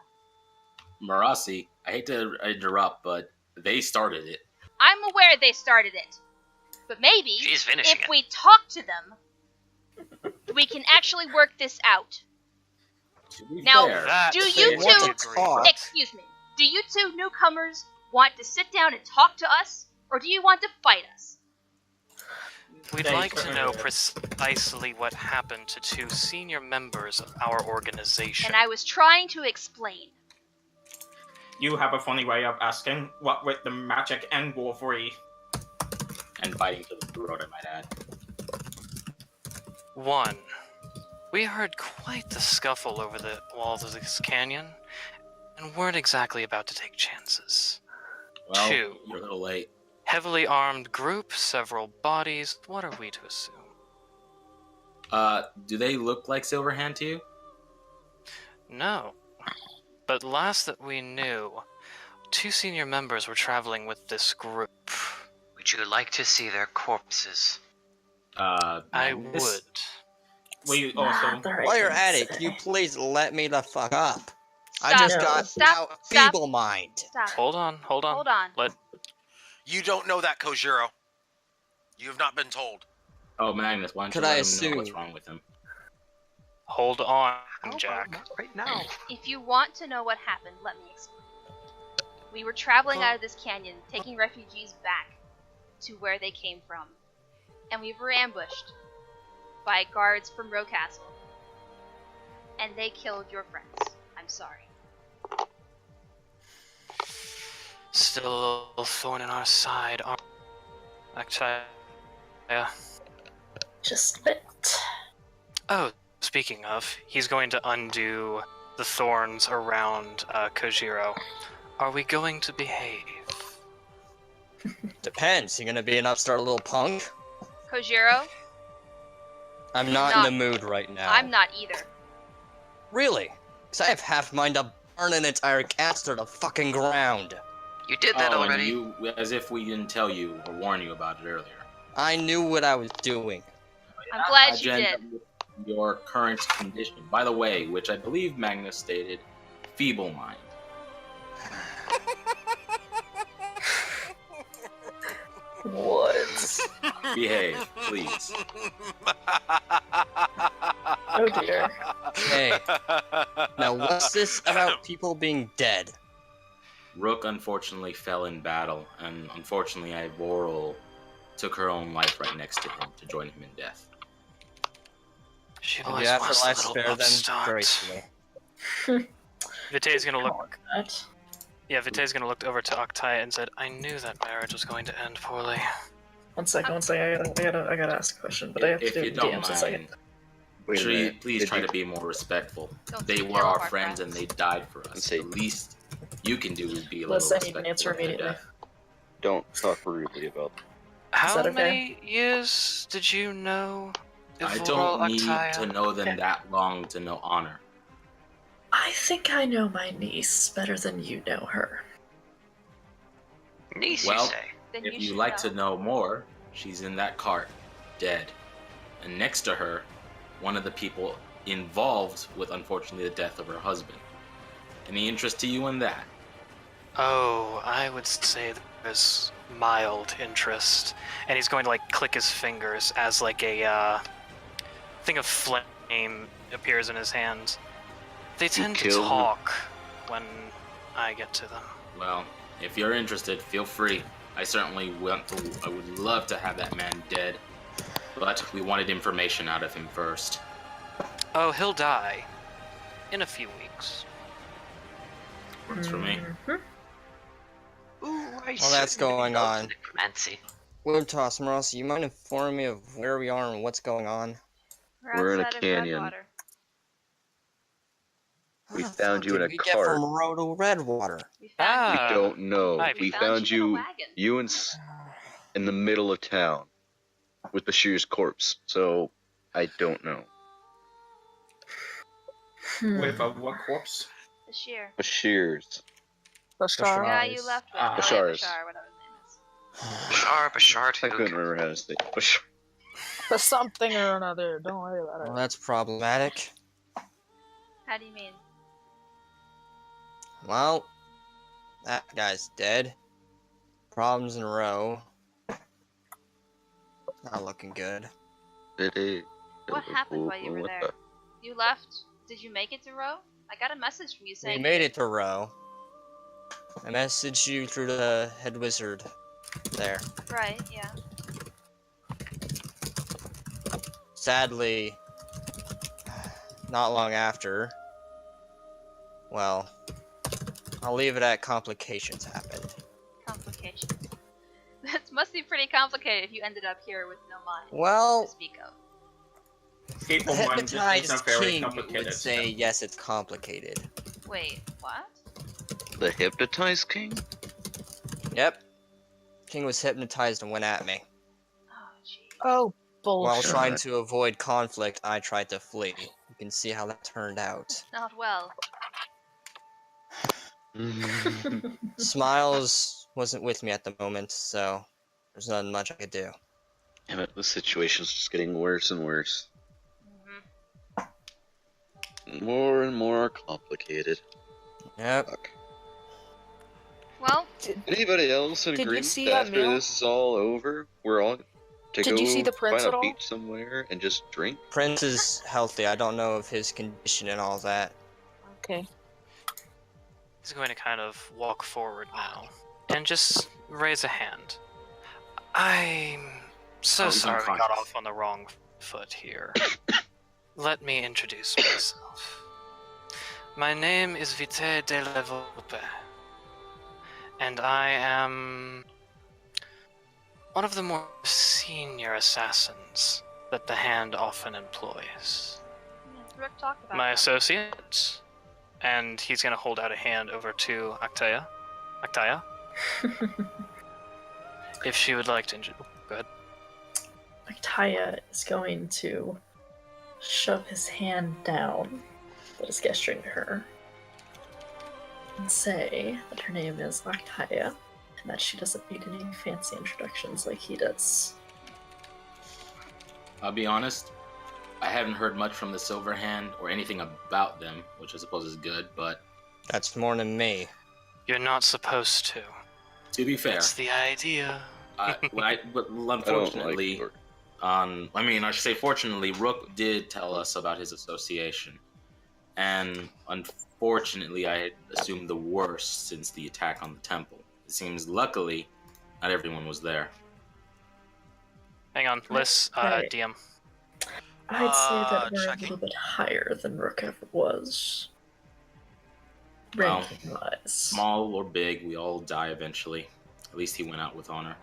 [SPEAKER 8] Marasi, I hate to interrupt, but they started it.
[SPEAKER 1] I'm aware they started it. But maybe,
[SPEAKER 3] She's finishing
[SPEAKER 1] if
[SPEAKER 3] it.
[SPEAKER 1] we talk to them, we can actually work this out.
[SPEAKER 8] To be
[SPEAKER 1] Now,
[SPEAKER 8] fair,
[SPEAKER 5] That
[SPEAKER 1] Do
[SPEAKER 5] they
[SPEAKER 1] you
[SPEAKER 5] would
[SPEAKER 1] two-
[SPEAKER 5] agree.
[SPEAKER 4] talk?
[SPEAKER 1] Excuse me. Do you two newcomers want to sit down and talk to us, or do you want to fight us?
[SPEAKER 5] We'd
[SPEAKER 10] They
[SPEAKER 5] like to know
[SPEAKER 10] certainly-
[SPEAKER 5] precisely what happened to 2 senior members of our organization.
[SPEAKER 1] And I was trying to explain.
[SPEAKER 10] You have a funny way of asking, what with the magic and wolvery.
[SPEAKER 8] and biting to the throat, I might add.
[SPEAKER 5] 1. We heard quite the scuffle over the walls of this canyon, and weren't exactly about to take chances.
[SPEAKER 8] Well,
[SPEAKER 5] 2.
[SPEAKER 8] you're a little late.
[SPEAKER 5] Heavily armed group, several bodies. What are we to assume?
[SPEAKER 8] Do they look like Silverhand to you?
[SPEAKER 5] No. But last that we knew, 2 senior members were traveling with this group.
[SPEAKER 3] Would you like to see their corpses?
[SPEAKER 5] I
[SPEAKER 8] Magnus?
[SPEAKER 5] would.
[SPEAKER 10] We
[SPEAKER 6] Not
[SPEAKER 10] also...
[SPEAKER 6] the right
[SPEAKER 4] While you're
[SPEAKER 6] thing
[SPEAKER 4] at
[SPEAKER 6] to
[SPEAKER 4] it, can you
[SPEAKER 6] say.
[SPEAKER 4] please let me the fuck up? I
[SPEAKER 1] Stop.
[SPEAKER 4] just
[SPEAKER 6] No.
[SPEAKER 4] got
[SPEAKER 1] Stop.
[SPEAKER 4] out
[SPEAKER 1] Stop.
[SPEAKER 4] feeble mind.
[SPEAKER 1] Stop.
[SPEAKER 5] Hold on.
[SPEAKER 1] Hold on.
[SPEAKER 2] You don't know that, Kojiro. You have not been told.
[SPEAKER 8] Oh, Magnus, why don't
[SPEAKER 4] Could
[SPEAKER 8] you
[SPEAKER 4] I
[SPEAKER 8] let him know what's
[SPEAKER 4] assume?
[SPEAKER 8] wrong with him?
[SPEAKER 5] Hold on,
[SPEAKER 3] Oh,
[SPEAKER 5] Jack.
[SPEAKER 3] not right now.
[SPEAKER 1] If you want to know what happened, let me explain. We were traveling out of this canyon, taking refugees back to where they came from. And we were ambushed by guards from Row Castle. And they killed your friends. I'm sorry.
[SPEAKER 5] Still a thorn in our side. Actually, yeah.
[SPEAKER 6] Just a bit.
[SPEAKER 5] Oh, speaking of, he's going to undo the thorns around Kojiro. Are we going to behave?
[SPEAKER 4] Depends. You gonna be an upstart little punk?
[SPEAKER 1] Kojiro,
[SPEAKER 4] I'm not
[SPEAKER 1] Not-
[SPEAKER 4] in the mood right now.
[SPEAKER 1] I'm not either.
[SPEAKER 4] Really? Because I have half mind to burn an entire cast to the fucking ground.
[SPEAKER 3] You did that
[SPEAKER 8] and
[SPEAKER 3] already.
[SPEAKER 8] you, as if we didn't tell you or warn you about it earlier.
[SPEAKER 4] I knew what I was doing.
[SPEAKER 1] I'm glad you
[SPEAKER 8] Agenda
[SPEAKER 1] did.
[SPEAKER 8] with Your current condition, by the way, which I believe Magnus stated, feeble mind.
[SPEAKER 6] What?
[SPEAKER 8] Behave, please.
[SPEAKER 6] Oh dear.
[SPEAKER 4] Hey, now what's this about people being dead?
[SPEAKER 8] Rook unfortunately fell in battle, and unfortunately, Ivorel took her own life right next to him to join him in death.
[SPEAKER 5] She
[SPEAKER 4] If
[SPEAKER 5] always
[SPEAKER 4] you have
[SPEAKER 5] was
[SPEAKER 4] to
[SPEAKER 5] a
[SPEAKER 4] life
[SPEAKER 5] little
[SPEAKER 4] spare them
[SPEAKER 5] upstart.
[SPEAKER 4] gracefully.
[SPEAKER 5] Vitae's gonna look.
[SPEAKER 6] That.
[SPEAKER 5] Yeah, Vitae's gonna look over to Octai and said, "I knew that marriage was going to end poorly."
[SPEAKER 6] One second. I gotta ask a question, but I have to
[SPEAKER 8] If
[SPEAKER 6] do
[SPEAKER 8] you
[SPEAKER 6] it
[SPEAKER 8] don't
[SPEAKER 6] in a second.
[SPEAKER 8] mind,
[SPEAKER 7] Wait a minute.
[SPEAKER 8] please
[SPEAKER 7] Did
[SPEAKER 8] try
[SPEAKER 7] you-
[SPEAKER 8] to be more respectful.
[SPEAKER 1] Don't
[SPEAKER 8] They
[SPEAKER 1] speak
[SPEAKER 8] were
[SPEAKER 1] ill of
[SPEAKER 8] our
[SPEAKER 1] our
[SPEAKER 8] friends and they died for us.
[SPEAKER 7] Let's see.
[SPEAKER 8] The least you can do is be a
[SPEAKER 6] Liz,
[SPEAKER 8] little
[SPEAKER 6] I need an
[SPEAKER 8] respectful
[SPEAKER 6] answer
[SPEAKER 8] of their
[SPEAKER 6] immediately.
[SPEAKER 8] death.
[SPEAKER 7] Don't talk rudely about
[SPEAKER 5] How
[SPEAKER 6] that okay?
[SPEAKER 5] many years did you know?
[SPEAKER 8] I
[SPEAKER 5] Ivorel
[SPEAKER 8] don't need
[SPEAKER 5] Octai?
[SPEAKER 8] to know them
[SPEAKER 6] Okay.
[SPEAKER 8] that long to know honor.
[SPEAKER 6] I think I know my niece better than you know her.
[SPEAKER 3] Niece,
[SPEAKER 8] Well,
[SPEAKER 3] you say?
[SPEAKER 1] Then
[SPEAKER 8] If
[SPEAKER 1] you
[SPEAKER 8] you
[SPEAKER 1] should
[SPEAKER 8] like to know more, she's in that cart, dead. And next to her, one of the people involved with, unfortunately, the death of her husband. Any interest to you in that?
[SPEAKER 5] Oh, I would say there's mild interest, and he's going to like click his fingers as like a thing of flame appears in his hand. They tend to
[SPEAKER 7] killed her?
[SPEAKER 5] talk when I get to them.
[SPEAKER 8] Well, if you're interested, feel free. I certainly I would love to have that man dead, but we wanted information out of him first.
[SPEAKER 5] Oh, he'll die in a few weeks.
[SPEAKER 8] Works for me.
[SPEAKER 3] Ooh,
[SPEAKER 4] While that's going on,
[SPEAKER 3] necromancy.
[SPEAKER 4] Word Toss, Ross, you mind informing me of where we are and what's going on?
[SPEAKER 7] We're in a
[SPEAKER 1] outside of
[SPEAKER 7] canyon.
[SPEAKER 1] Redwater.
[SPEAKER 7] We
[SPEAKER 4] How the
[SPEAKER 7] found
[SPEAKER 4] fuck
[SPEAKER 7] you in
[SPEAKER 4] did
[SPEAKER 7] a
[SPEAKER 4] we get
[SPEAKER 7] cart.
[SPEAKER 4] from Row to Redwater?
[SPEAKER 1] We found
[SPEAKER 7] We
[SPEAKER 5] Ah.
[SPEAKER 7] don't know.
[SPEAKER 5] Hi,
[SPEAKER 7] We
[SPEAKER 1] found
[SPEAKER 7] found
[SPEAKER 1] you in a
[SPEAKER 7] you,
[SPEAKER 1] wagon.
[SPEAKER 7] you in the middle of town with Bashir's corpse. So I don't know.
[SPEAKER 10] With a what corpse?
[SPEAKER 1] Bashir.
[SPEAKER 7] Bashir's.
[SPEAKER 9] Bashar.
[SPEAKER 1] Yeah, you left with
[SPEAKER 7] Bashar's.
[SPEAKER 1] Bashar, whatever his name is.
[SPEAKER 3] Bashar,
[SPEAKER 7] I couldn't remember how to say it. Bashar.
[SPEAKER 9] For something or another. Don't worry about
[SPEAKER 4] Well,
[SPEAKER 9] it.
[SPEAKER 4] that's problematic.
[SPEAKER 1] How do you mean?
[SPEAKER 4] Well, that guy's dead. Problems in a row. Not looking good.
[SPEAKER 1] What happened while you were there? You left? Did you make it to Row? I got a message from you saying
[SPEAKER 4] We made it to Row. I messaged you through the head wizard there.
[SPEAKER 1] Right, yeah.
[SPEAKER 4] Sadly, not long after, well, I'll leave it at complications happened.
[SPEAKER 1] Complications. That must be pretty complicated if you ended up here with no mind
[SPEAKER 4] Well,
[SPEAKER 1] to speak of.
[SPEAKER 10] People
[SPEAKER 4] the
[SPEAKER 10] mind is
[SPEAKER 4] hypnotized
[SPEAKER 10] not very
[SPEAKER 4] king
[SPEAKER 10] complicated.
[SPEAKER 4] would say, yes, it's complicated.
[SPEAKER 1] Wait, what?
[SPEAKER 7] The hypnotized king?
[SPEAKER 4] Yep. King was hypnotized and went at me.
[SPEAKER 1] Oh, jeez.
[SPEAKER 9] Oh,
[SPEAKER 4] While
[SPEAKER 9] bullshit.
[SPEAKER 4] trying to avoid conflict, I tried to flee. You can see how that turned out.
[SPEAKER 1] Not well.
[SPEAKER 4] Smiles wasn't with me at the moment, so there's nothing much I could do.
[SPEAKER 7] Damn it, the situation's just getting worse and worse. More and more complicated.
[SPEAKER 4] Yep.
[SPEAKER 7] Fuck.
[SPEAKER 1] Well,
[SPEAKER 7] Anybody else in
[SPEAKER 9] Did you
[SPEAKER 7] agreement
[SPEAKER 9] see
[SPEAKER 7] that
[SPEAKER 9] that
[SPEAKER 7] after
[SPEAKER 9] meal?
[SPEAKER 7] this is all over, we're all to
[SPEAKER 9] Did
[SPEAKER 7] go
[SPEAKER 9] you see the prince
[SPEAKER 7] find
[SPEAKER 9] at
[SPEAKER 7] a
[SPEAKER 9] all?
[SPEAKER 7] beach somewhere and just drink?
[SPEAKER 4] Prince is healthy. I don't know of his condition and all that.
[SPEAKER 9] Okay.
[SPEAKER 5] He's going to kind of walk forward now and just raise a hand. I'm so
[SPEAKER 8] he's
[SPEAKER 5] sorry we got
[SPEAKER 8] unconscious.
[SPEAKER 5] off on the wrong foot here. Let me introduce myself. My name is Vitae de la Volpe, and I am one of the more senior assassins that the Hand often employs.
[SPEAKER 1] Rick talked about
[SPEAKER 5] My
[SPEAKER 1] that.
[SPEAKER 5] associate, and he's going to hold out a hand over to Actaya. Actaya? If she would like to go ahead.
[SPEAKER 6] Taya is going to shove his hand down that is gesturing to her and say that her name is Actaya and that she doesn't need any fancy introductions like he does.
[SPEAKER 8] I'll be honest, I haven't heard much from the Silver Hand or anything about them, which I suppose is good, but
[SPEAKER 4] That's more than me.
[SPEAKER 5] You're not supposed to.
[SPEAKER 8] be fair,
[SPEAKER 5] That's the idea.
[SPEAKER 8] but unfortunately, I should say fortunately, Rook did tell us about his association. And unfortunately, I had assumed the worst since the attack on the temple. It seems luckily, not everyone was there.
[SPEAKER 5] Hang on, Liz,
[SPEAKER 6] Right.
[SPEAKER 5] DM.
[SPEAKER 6] I'd say that we're
[SPEAKER 2] checking.
[SPEAKER 6] a little bit higher than Rook ever was. Ranking wise.
[SPEAKER 8] Small or big, we all die eventually. At least he went out with honor.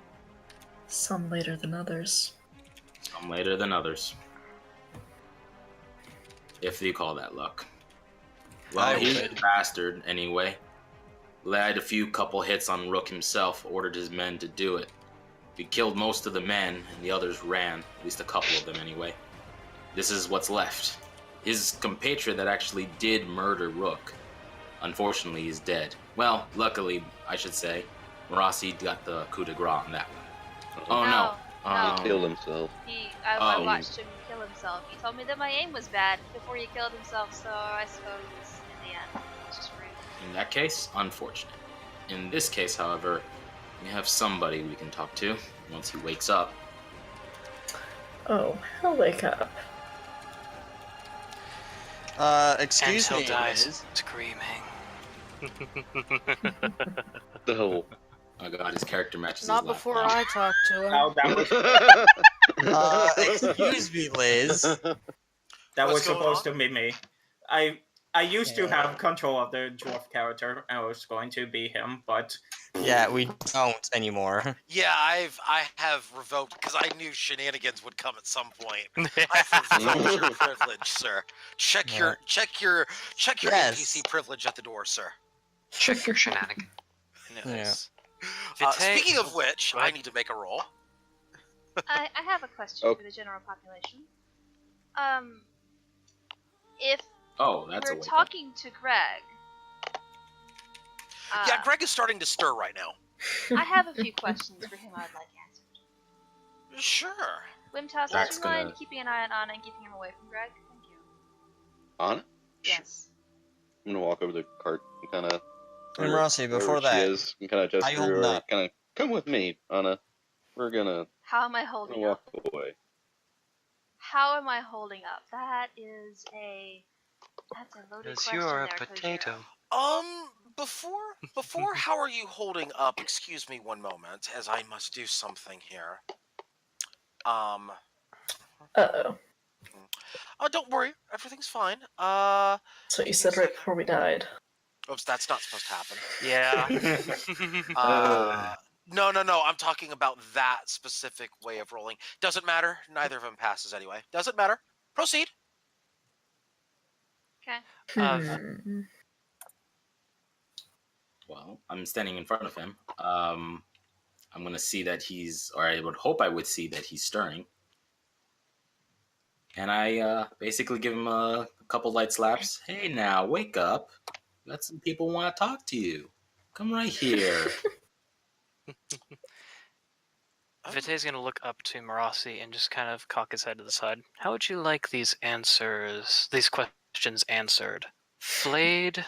[SPEAKER 6] Some later than others.
[SPEAKER 8] Some later than others. If you call that luck. Well,
[SPEAKER 4] I
[SPEAKER 8] he's a
[SPEAKER 4] would.
[SPEAKER 8] bastard anyway. Led a few couple hits on Rook himself, ordered his men to do it. We killed most of the men, and the others ran. At least a couple of them anyway. This is what's left. His compatriot that actually did murder Rook, unfortunately, is dead. Well, luckily, I should say, Marasi got the coup de grace on that one. Oh no.
[SPEAKER 1] No.
[SPEAKER 7] He killed himself.
[SPEAKER 1] I
[SPEAKER 8] Oh.
[SPEAKER 1] watched him kill himself. He told me that my aim was bad before he killed himself, so I suppose in the end, it's just rude.
[SPEAKER 8] In that case, unfortunate. In this case, however, we have somebody we can talk to once he wakes up.
[SPEAKER 6] Oh, he'll wake up.
[SPEAKER 4] Excuse
[SPEAKER 5] and
[SPEAKER 4] me,
[SPEAKER 5] he'll die
[SPEAKER 4] Liz.
[SPEAKER 5] screaming.
[SPEAKER 7] The whole.
[SPEAKER 8] Oh god, his character matches
[SPEAKER 9] Not
[SPEAKER 8] his laugh
[SPEAKER 9] before
[SPEAKER 8] now.
[SPEAKER 9] I talk to him.
[SPEAKER 10] Now that was
[SPEAKER 4] Excuse me, Liz.
[SPEAKER 10] that
[SPEAKER 2] What's
[SPEAKER 10] was
[SPEAKER 2] going
[SPEAKER 10] supposed
[SPEAKER 2] on?
[SPEAKER 10] to be me. I used to
[SPEAKER 4] Yeah.
[SPEAKER 10] have control of the dwarf character. I was going to be him, but
[SPEAKER 4] Yeah, we don't anymore.
[SPEAKER 2] Yeah, I have revoked because I knew shenanigans would come at some point. I've revoked your privilege, sir. Check your
[SPEAKER 4] Yes.
[SPEAKER 2] NPC privilege at the door, sir.
[SPEAKER 3] Check your shenanigans.
[SPEAKER 5] Anyways.
[SPEAKER 2] Speaking of which,
[SPEAKER 5] Go
[SPEAKER 2] I
[SPEAKER 5] ahead.
[SPEAKER 2] need to make a roll.
[SPEAKER 1] I have a question
[SPEAKER 7] Oh.
[SPEAKER 1] for the general population. If
[SPEAKER 8] Oh, that's a
[SPEAKER 1] we're
[SPEAKER 8] wake up.
[SPEAKER 1] talking to Greg,
[SPEAKER 2] Yeah, Greg is starting to stir right now.
[SPEAKER 1] I have a few questions for him I would like answered.
[SPEAKER 2] Sure.
[SPEAKER 1] Wimtoss, would
[SPEAKER 8] That's
[SPEAKER 1] you mind
[SPEAKER 8] gonna-
[SPEAKER 1] keeping an eye on Anna and keeping him away from Greg? Thank you.
[SPEAKER 7] Anna?
[SPEAKER 1] Yes.
[SPEAKER 7] I'm gonna walk over to the cart and kind of.
[SPEAKER 4] And Rossi, before that,
[SPEAKER 7] and kind of
[SPEAKER 4] how you
[SPEAKER 7] gesture
[SPEAKER 4] holding
[SPEAKER 7] her,
[SPEAKER 4] up?
[SPEAKER 7] kind of come with me, Anna. We're gonna
[SPEAKER 1] How am I holding
[SPEAKER 7] walk
[SPEAKER 1] up?
[SPEAKER 7] away.
[SPEAKER 1] How am I holding up? That's a loaded
[SPEAKER 3] Because
[SPEAKER 1] question
[SPEAKER 3] you're a
[SPEAKER 1] there,
[SPEAKER 3] potato.
[SPEAKER 2] Before how are you holding up? Excuse me one moment, as I must do something here.
[SPEAKER 6] Uh-oh.
[SPEAKER 2] Oh, don't worry, everything's fine.
[SPEAKER 6] That's what you said right before we died.
[SPEAKER 2] Oops, that's not supposed to happen.
[SPEAKER 5] Yeah.
[SPEAKER 2] No, I'm talking about that specific way of rolling. Doesn't matter. Neither of them passes anyway. Doesn't matter. Proceed.
[SPEAKER 1] Okay.
[SPEAKER 6] Hmm.
[SPEAKER 8] Well, I'm standing in front of him. I'm gonna see that or I would hope I would see that he's stirring. And I basically give him a couple light slaps. Hey now, wake up. Got some people want to talk to you. Come right here.
[SPEAKER 5] Vite's gonna look up to Marasi and just kind of cock his head to the side. How would you like these questions answered? Flayed,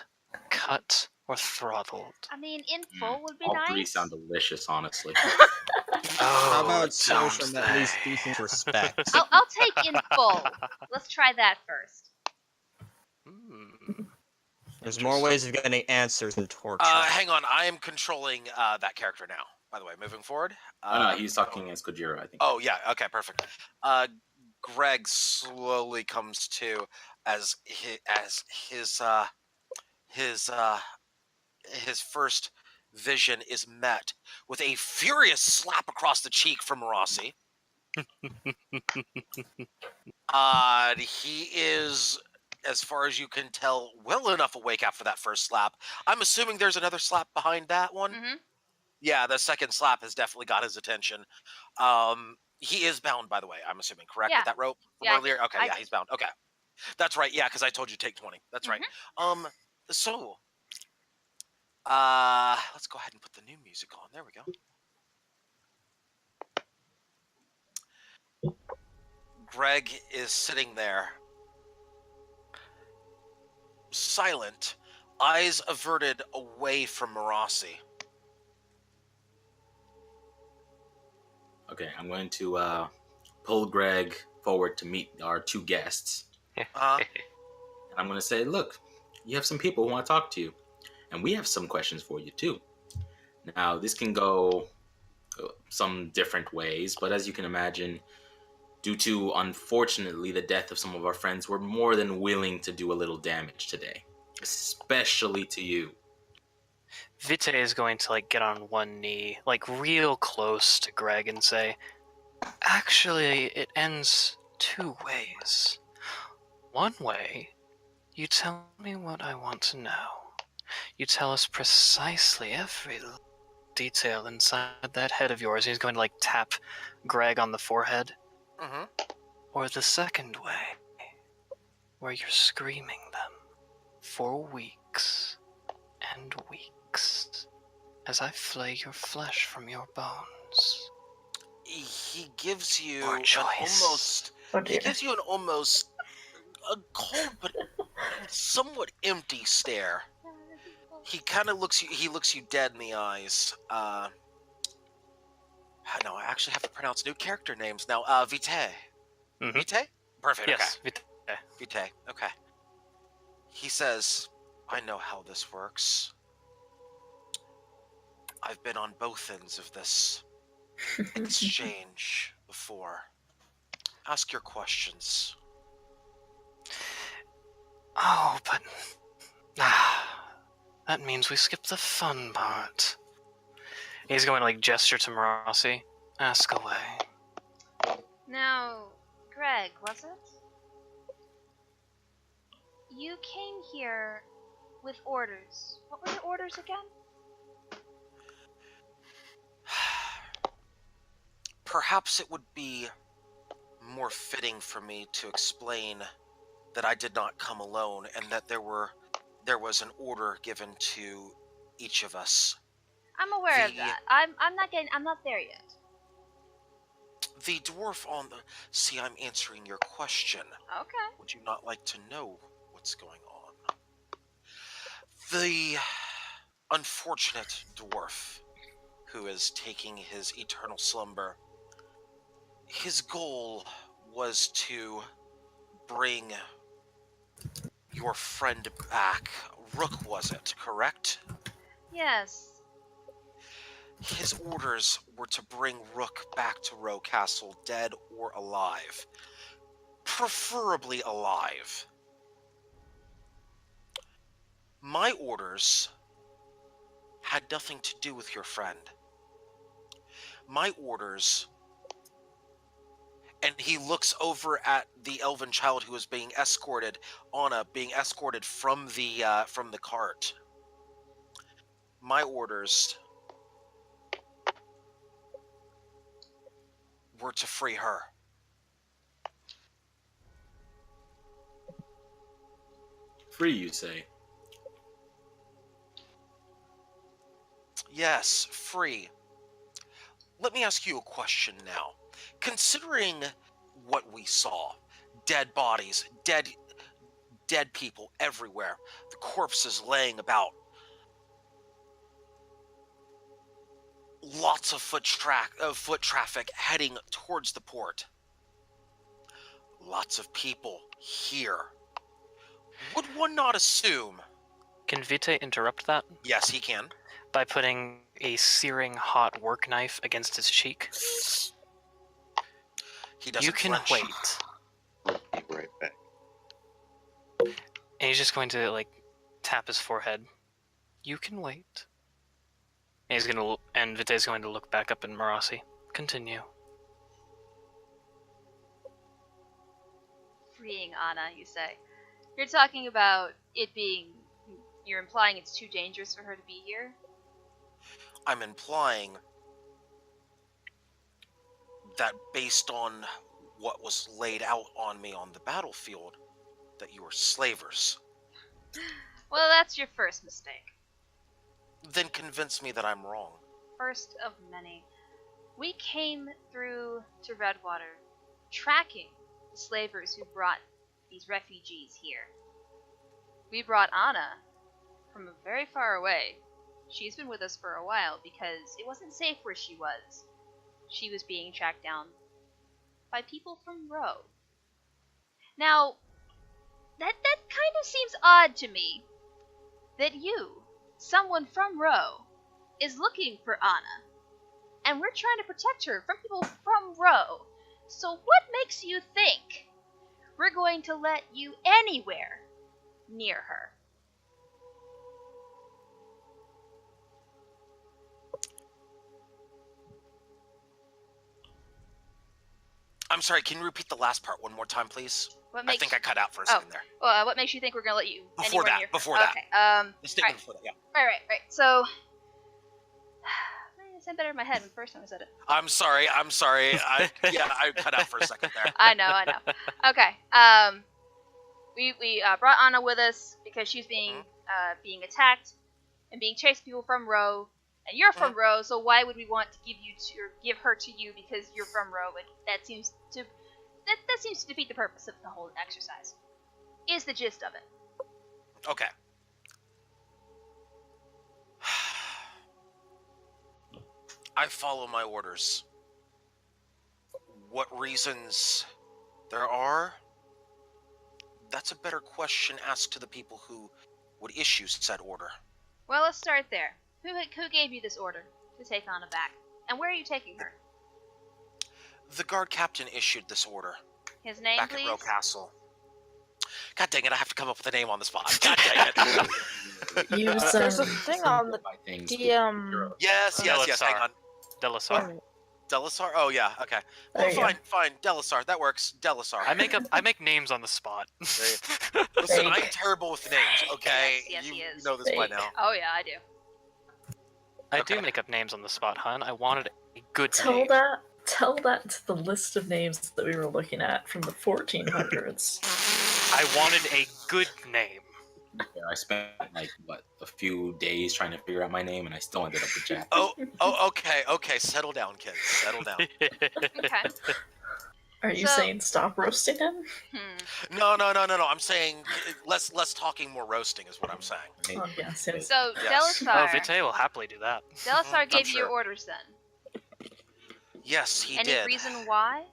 [SPEAKER 5] cut, or throttled?
[SPEAKER 1] I mean, in full would be
[SPEAKER 8] All
[SPEAKER 1] nice.
[SPEAKER 8] three sound delicious, honestly.
[SPEAKER 4] How
[SPEAKER 5] Oh,
[SPEAKER 4] about social
[SPEAKER 5] don't
[SPEAKER 4] and at least
[SPEAKER 5] they?
[SPEAKER 4] decent respect?
[SPEAKER 1] I'll take in full. Let's try that first.
[SPEAKER 4] There's more ways of getting answers than torture.
[SPEAKER 2] Hang on. I am controlling that character now. By the way, moving forward.
[SPEAKER 8] No, he's talking as Kojiro, I think.
[SPEAKER 2] Oh yeah. Okay. Perfect. Greg slowly comes to as his first vision is met with a furious slap across the cheek from Rossi. He is, as far as you can tell, well enough awake after that first slap. I'm assuming there's another slap behind that one.
[SPEAKER 1] Mm-hmm.
[SPEAKER 2] Yeah, the second slap has definitely got his attention. He is bound, by the way. I'm assuming, correct?
[SPEAKER 1] Yeah.
[SPEAKER 2] With that rope from
[SPEAKER 1] Yeah,
[SPEAKER 2] earlier. Okay, yeah, he's bound. Okay, that's right. Yeah, because I told you take 20. That's right. So, let's go ahead and put the new music on. There we go. Greg is sitting there, silent, eyes averted away from Marasi.
[SPEAKER 8] Okay, I'm going to pull Greg forward to meet our two guests. And I'm going to say, look, you have some people who want to talk to you. And we have some questions for you, too. Now, this can go some different ways, but as you can imagine, due to, unfortunately, the death of some of our friends, we're more than willing to do a little damage today. Especially to you.
[SPEAKER 5] Vite is going to get on one knee, real close to Greg, and say, "Actually, it ends two ways. One way, you tell me what I want to know. You tell us precisely every detail inside that head of yours." And he's going to tap Greg on the forehead.
[SPEAKER 2] Mm-hmm.
[SPEAKER 5] Or the second way, where you're screaming them for weeks and weeks as I flay your flesh from your bones.
[SPEAKER 2] He gives you
[SPEAKER 5] Your
[SPEAKER 2] an
[SPEAKER 5] choice.
[SPEAKER 2] almost.
[SPEAKER 6] Oh
[SPEAKER 2] He
[SPEAKER 6] dear.
[SPEAKER 2] gives you an almost a cold but somewhat empty stare. He kind of looks you. He looks you dead in the eyes. No, I actually have to pronounce new character names now. Vite.
[SPEAKER 5] Mhm.
[SPEAKER 2] Vite? Perfect.
[SPEAKER 5] Yes,
[SPEAKER 2] Okay. Vite. Okay. He says, "I know how this works. I've been on both ends of this exchange before. Ask your questions.
[SPEAKER 5] Oh, but that means we skipped the fun part. He's going to like gesture to Marasi. Ask away.
[SPEAKER 1] Now, Greg, was it? You came here with orders. What were your orders again?
[SPEAKER 2] Perhaps it would be more fitting for me to explain that I did not come alone and that there was an order given to each of us.
[SPEAKER 1] I'm aware of that. I'm not there yet.
[SPEAKER 2] The dwarf on the... See, I'm answering your question.
[SPEAKER 1] Okay.
[SPEAKER 2] Would you not like to know what's going on? The unfortunate dwarf who is taking his eternal slumber, his goal was to bring your friend back. Rook, was it, correct?
[SPEAKER 1] Yes.
[SPEAKER 2] His orders were to bring Rook back to Row Castle, dead or alive. Preferably alive. My orders had nothing to do with your friend. My orders... And he looks over at the elven child who is being escorted, Anna, being escorted from the cart. My orders were to free her.
[SPEAKER 8] Free, you say?
[SPEAKER 2] Yes, free. Let me ask you a question now. Considering what we saw, dead bodies, dead people everywhere, the corpses laying about, lots of foot traffic heading towards the port, lots of people here. Would one not assume...
[SPEAKER 5] Can Vite interrupt that?
[SPEAKER 2] Yes, he can.
[SPEAKER 5] By putting a searing hot work knife against his cheek.
[SPEAKER 2] He doesn't
[SPEAKER 5] You can
[SPEAKER 2] flinch.
[SPEAKER 5] wait.
[SPEAKER 7] I'll be right back.
[SPEAKER 5] And he's just going to like tap his forehead. You can wait. And he's gonna, and Vite's going to look back up at Marasi. Continue.
[SPEAKER 1] Freeing Anna, you say. You're talking about it being... You're implying it's too dangerous for her to be here?
[SPEAKER 2] I'm implying that based on what was laid out on me on the battlefield, that you are slavers.
[SPEAKER 1] Well, that's your first mistake.
[SPEAKER 2] Then convince me that I'm wrong.
[SPEAKER 1] First of many. We came through to Redwater, tracking the slavers who brought these refugees here. We brought Anna from very far away. She's been with us for a while because it wasn't safe where she was. She was being tracked down by people from Row. Now, that kind of seems odd to me. That you, someone from Row, is looking for Anna. And we're trying to protect her from people from Row. So what makes you think we're going to let you anywhere near her?
[SPEAKER 2] I'm sorry, can you repeat the last part one more time, please?
[SPEAKER 1] What
[SPEAKER 2] I
[SPEAKER 1] makes
[SPEAKER 2] think I cut out for a second there.
[SPEAKER 1] What makes you think we're gonna let you
[SPEAKER 2] Before
[SPEAKER 1] anywhere
[SPEAKER 2] that,
[SPEAKER 1] near her?
[SPEAKER 2] before that.
[SPEAKER 1] Okay.
[SPEAKER 2] The statement before that, yeah.
[SPEAKER 1] Right. So, it sounded better in my head when the first time I said it.
[SPEAKER 2] I'm sorry. I cut out for a second there.
[SPEAKER 1] I know. Okay. We brought Anna with us because she's being attacked and being chased people from Row, and you're from Row. So why would we want to give her to you because you're from Row? And that seems to defeat the purpose of the whole exercise. Is the gist of it.
[SPEAKER 2] Okay. I follow my orders. What reasons there are? That's a better question asked to the people who would issue said order.
[SPEAKER 1] Well, let's start there. Who gave you this order to take Anna back? And where are you taking her?
[SPEAKER 2] The guard captain issued this order.
[SPEAKER 1] His name,
[SPEAKER 2] back
[SPEAKER 1] please?
[SPEAKER 2] at Row Castle. God dang it, I have to come up with a name on the spot. God dang it.
[SPEAKER 9] There's a thing on the DM.
[SPEAKER 2] Yes, hang on.
[SPEAKER 5] Delisar.
[SPEAKER 2] Delisar? Oh, yeah, okay.
[SPEAKER 6] There you go.
[SPEAKER 2] Fine, Delisar, that works. Delisar.
[SPEAKER 5] I make names on the spot.
[SPEAKER 2] Listen, I'm terrible with names, okay?
[SPEAKER 1] Yes,
[SPEAKER 2] you
[SPEAKER 1] he is.
[SPEAKER 2] know this by now.
[SPEAKER 1] Oh, yeah, I do.
[SPEAKER 5] I do make up names on the spot, hun. I wanted a good
[SPEAKER 6] Tell
[SPEAKER 5] name.
[SPEAKER 6] Tell that to the list of names that we were looking at from the 1400s.
[SPEAKER 5] I wanted a good name.
[SPEAKER 8] Yeah, I spent a few days trying to figure out my name, and I still ended up with Jack.
[SPEAKER 2] Okay. Settle down, kids. Settle down.
[SPEAKER 1] Okay.
[SPEAKER 6] Are you saying stop roasting him?
[SPEAKER 2] No. I'm saying less talking, more roasting is what I'm saying.
[SPEAKER 6] Oh, yes.
[SPEAKER 1] So,
[SPEAKER 2] Yes.
[SPEAKER 1] Delisar.
[SPEAKER 5] Vitae will happily do that.
[SPEAKER 1] Delisar gave you
[SPEAKER 2] sure.
[SPEAKER 1] your orders then?
[SPEAKER 2] Yes, he
[SPEAKER 1] Any
[SPEAKER 2] did.
[SPEAKER 1] reason why?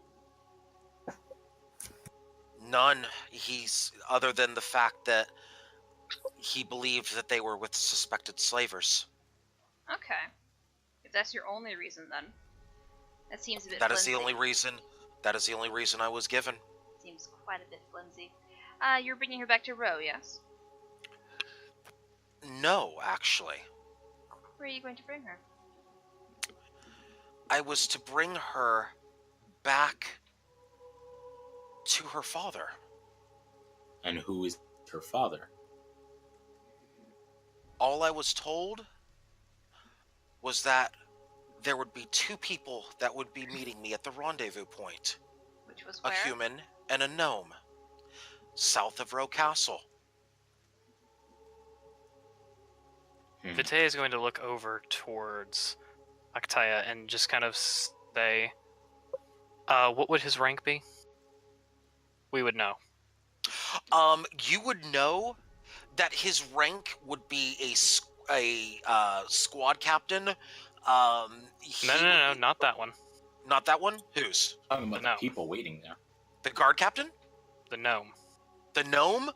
[SPEAKER 2] None. Other than the fact that he believed that they were with suspected slavers.
[SPEAKER 1] Okay. If that's your only reason, then. That seems a bit
[SPEAKER 2] That is the
[SPEAKER 1] flimsy.
[SPEAKER 2] only reason. That is the only reason I was given.
[SPEAKER 1] Seems quite a bit flimsy. You're bringing her back to Row, yes?
[SPEAKER 2] No, actually.
[SPEAKER 1] Where are you going to bring her?
[SPEAKER 2] I was to bring her back to her father.
[SPEAKER 8] And who is her father?
[SPEAKER 2] All I was told was that there would be two people that would be meeting me at the rendezvous point.
[SPEAKER 1] Which was where?
[SPEAKER 2] A human and a gnome. South of Row Castle.
[SPEAKER 5] Vitae is going to look over towards Actaia and just kind of say, what would his rank be? We would know.
[SPEAKER 2] You would know that his rank would be a squad captain.
[SPEAKER 5] No, not that one.
[SPEAKER 2] Not that one? Whose?
[SPEAKER 8] Talking about
[SPEAKER 5] No.
[SPEAKER 8] the people waiting there.
[SPEAKER 2] The guard captain?
[SPEAKER 5] The gnome.
[SPEAKER 2] The gnome?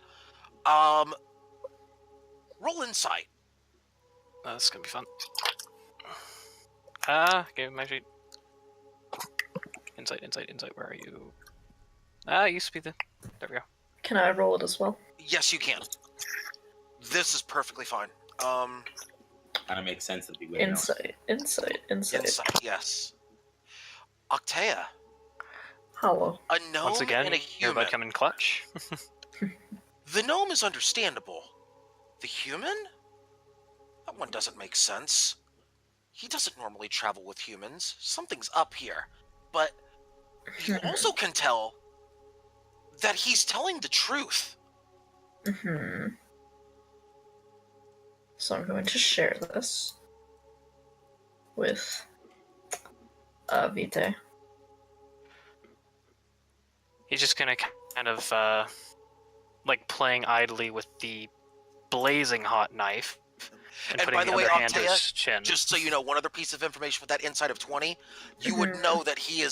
[SPEAKER 2] Roll insight.
[SPEAKER 5] That's gonna be fun. Give me my sheet. Insight, where are you? It used to be the... There we go.
[SPEAKER 6] Can I roll it as well?
[SPEAKER 2] Yes, you can. This is perfectly fine.
[SPEAKER 8] Kind of makes sense that we would know.
[SPEAKER 6] Insight.
[SPEAKER 2] Insight, yes. Actaia.
[SPEAKER 6] Hollow.
[SPEAKER 2] A gnome
[SPEAKER 5] Once again,
[SPEAKER 2] and a
[SPEAKER 5] hereby
[SPEAKER 2] human.
[SPEAKER 5] come in clutch.
[SPEAKER 2] The gnome is understandable. The human? That one doesn't make sense. He doesn't normally travel with humans. Something's up here. But you also can tell that he's telling the truth.
[SPEAKER 6] So I'm going to share this with Vitae.
[SPEAKER 5] He's just gonna kind of, playing idly with the blazing hot knife. And putting
[SPEAKER 2] by the way,
[SPEAKER 5] other hand to his
[SPEAKER 2] Actaia,
[SPEAKER 5] chin.
[SPEAKER 2] just so you know, one other piece of information with that inside of 20, you would know that he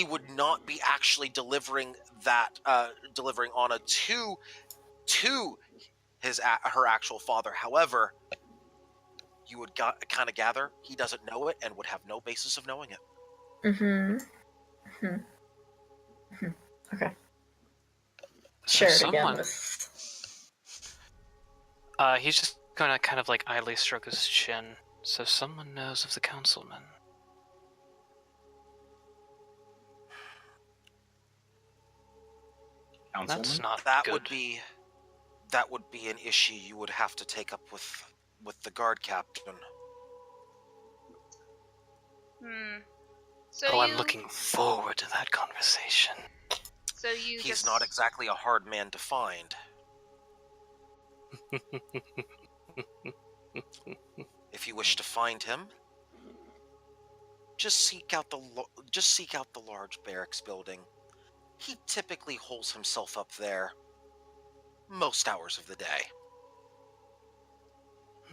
[SPEAKER 2] would not be actually delivering Anna to her actual father. However, you would kind of gather he doesn't know it and would have no basis of knowing it.
[SPEAKER 6] Okay. Share it again
[SPEAKER 5] someone-
[SPEAKER 6] with...
[SPEAKER 5] He's just gonna kind of idly stroke his chin. So someone knows of the councilman. That's not
[SPEAKER 2] That
[SPEAKER 5] good.
[SPEAKER 2] would be an issue you would have to take up with the guard captain.
[SPEAKER 1] So
[SPEAKER 5] I'm looking forward to that conversation.
[SPEAKER 1] So
[SPEAKER 2] He's not exactly a hard man to find. If you wish to find him, just seek out the large barracks building. He typically holds himself up there most hours of the day.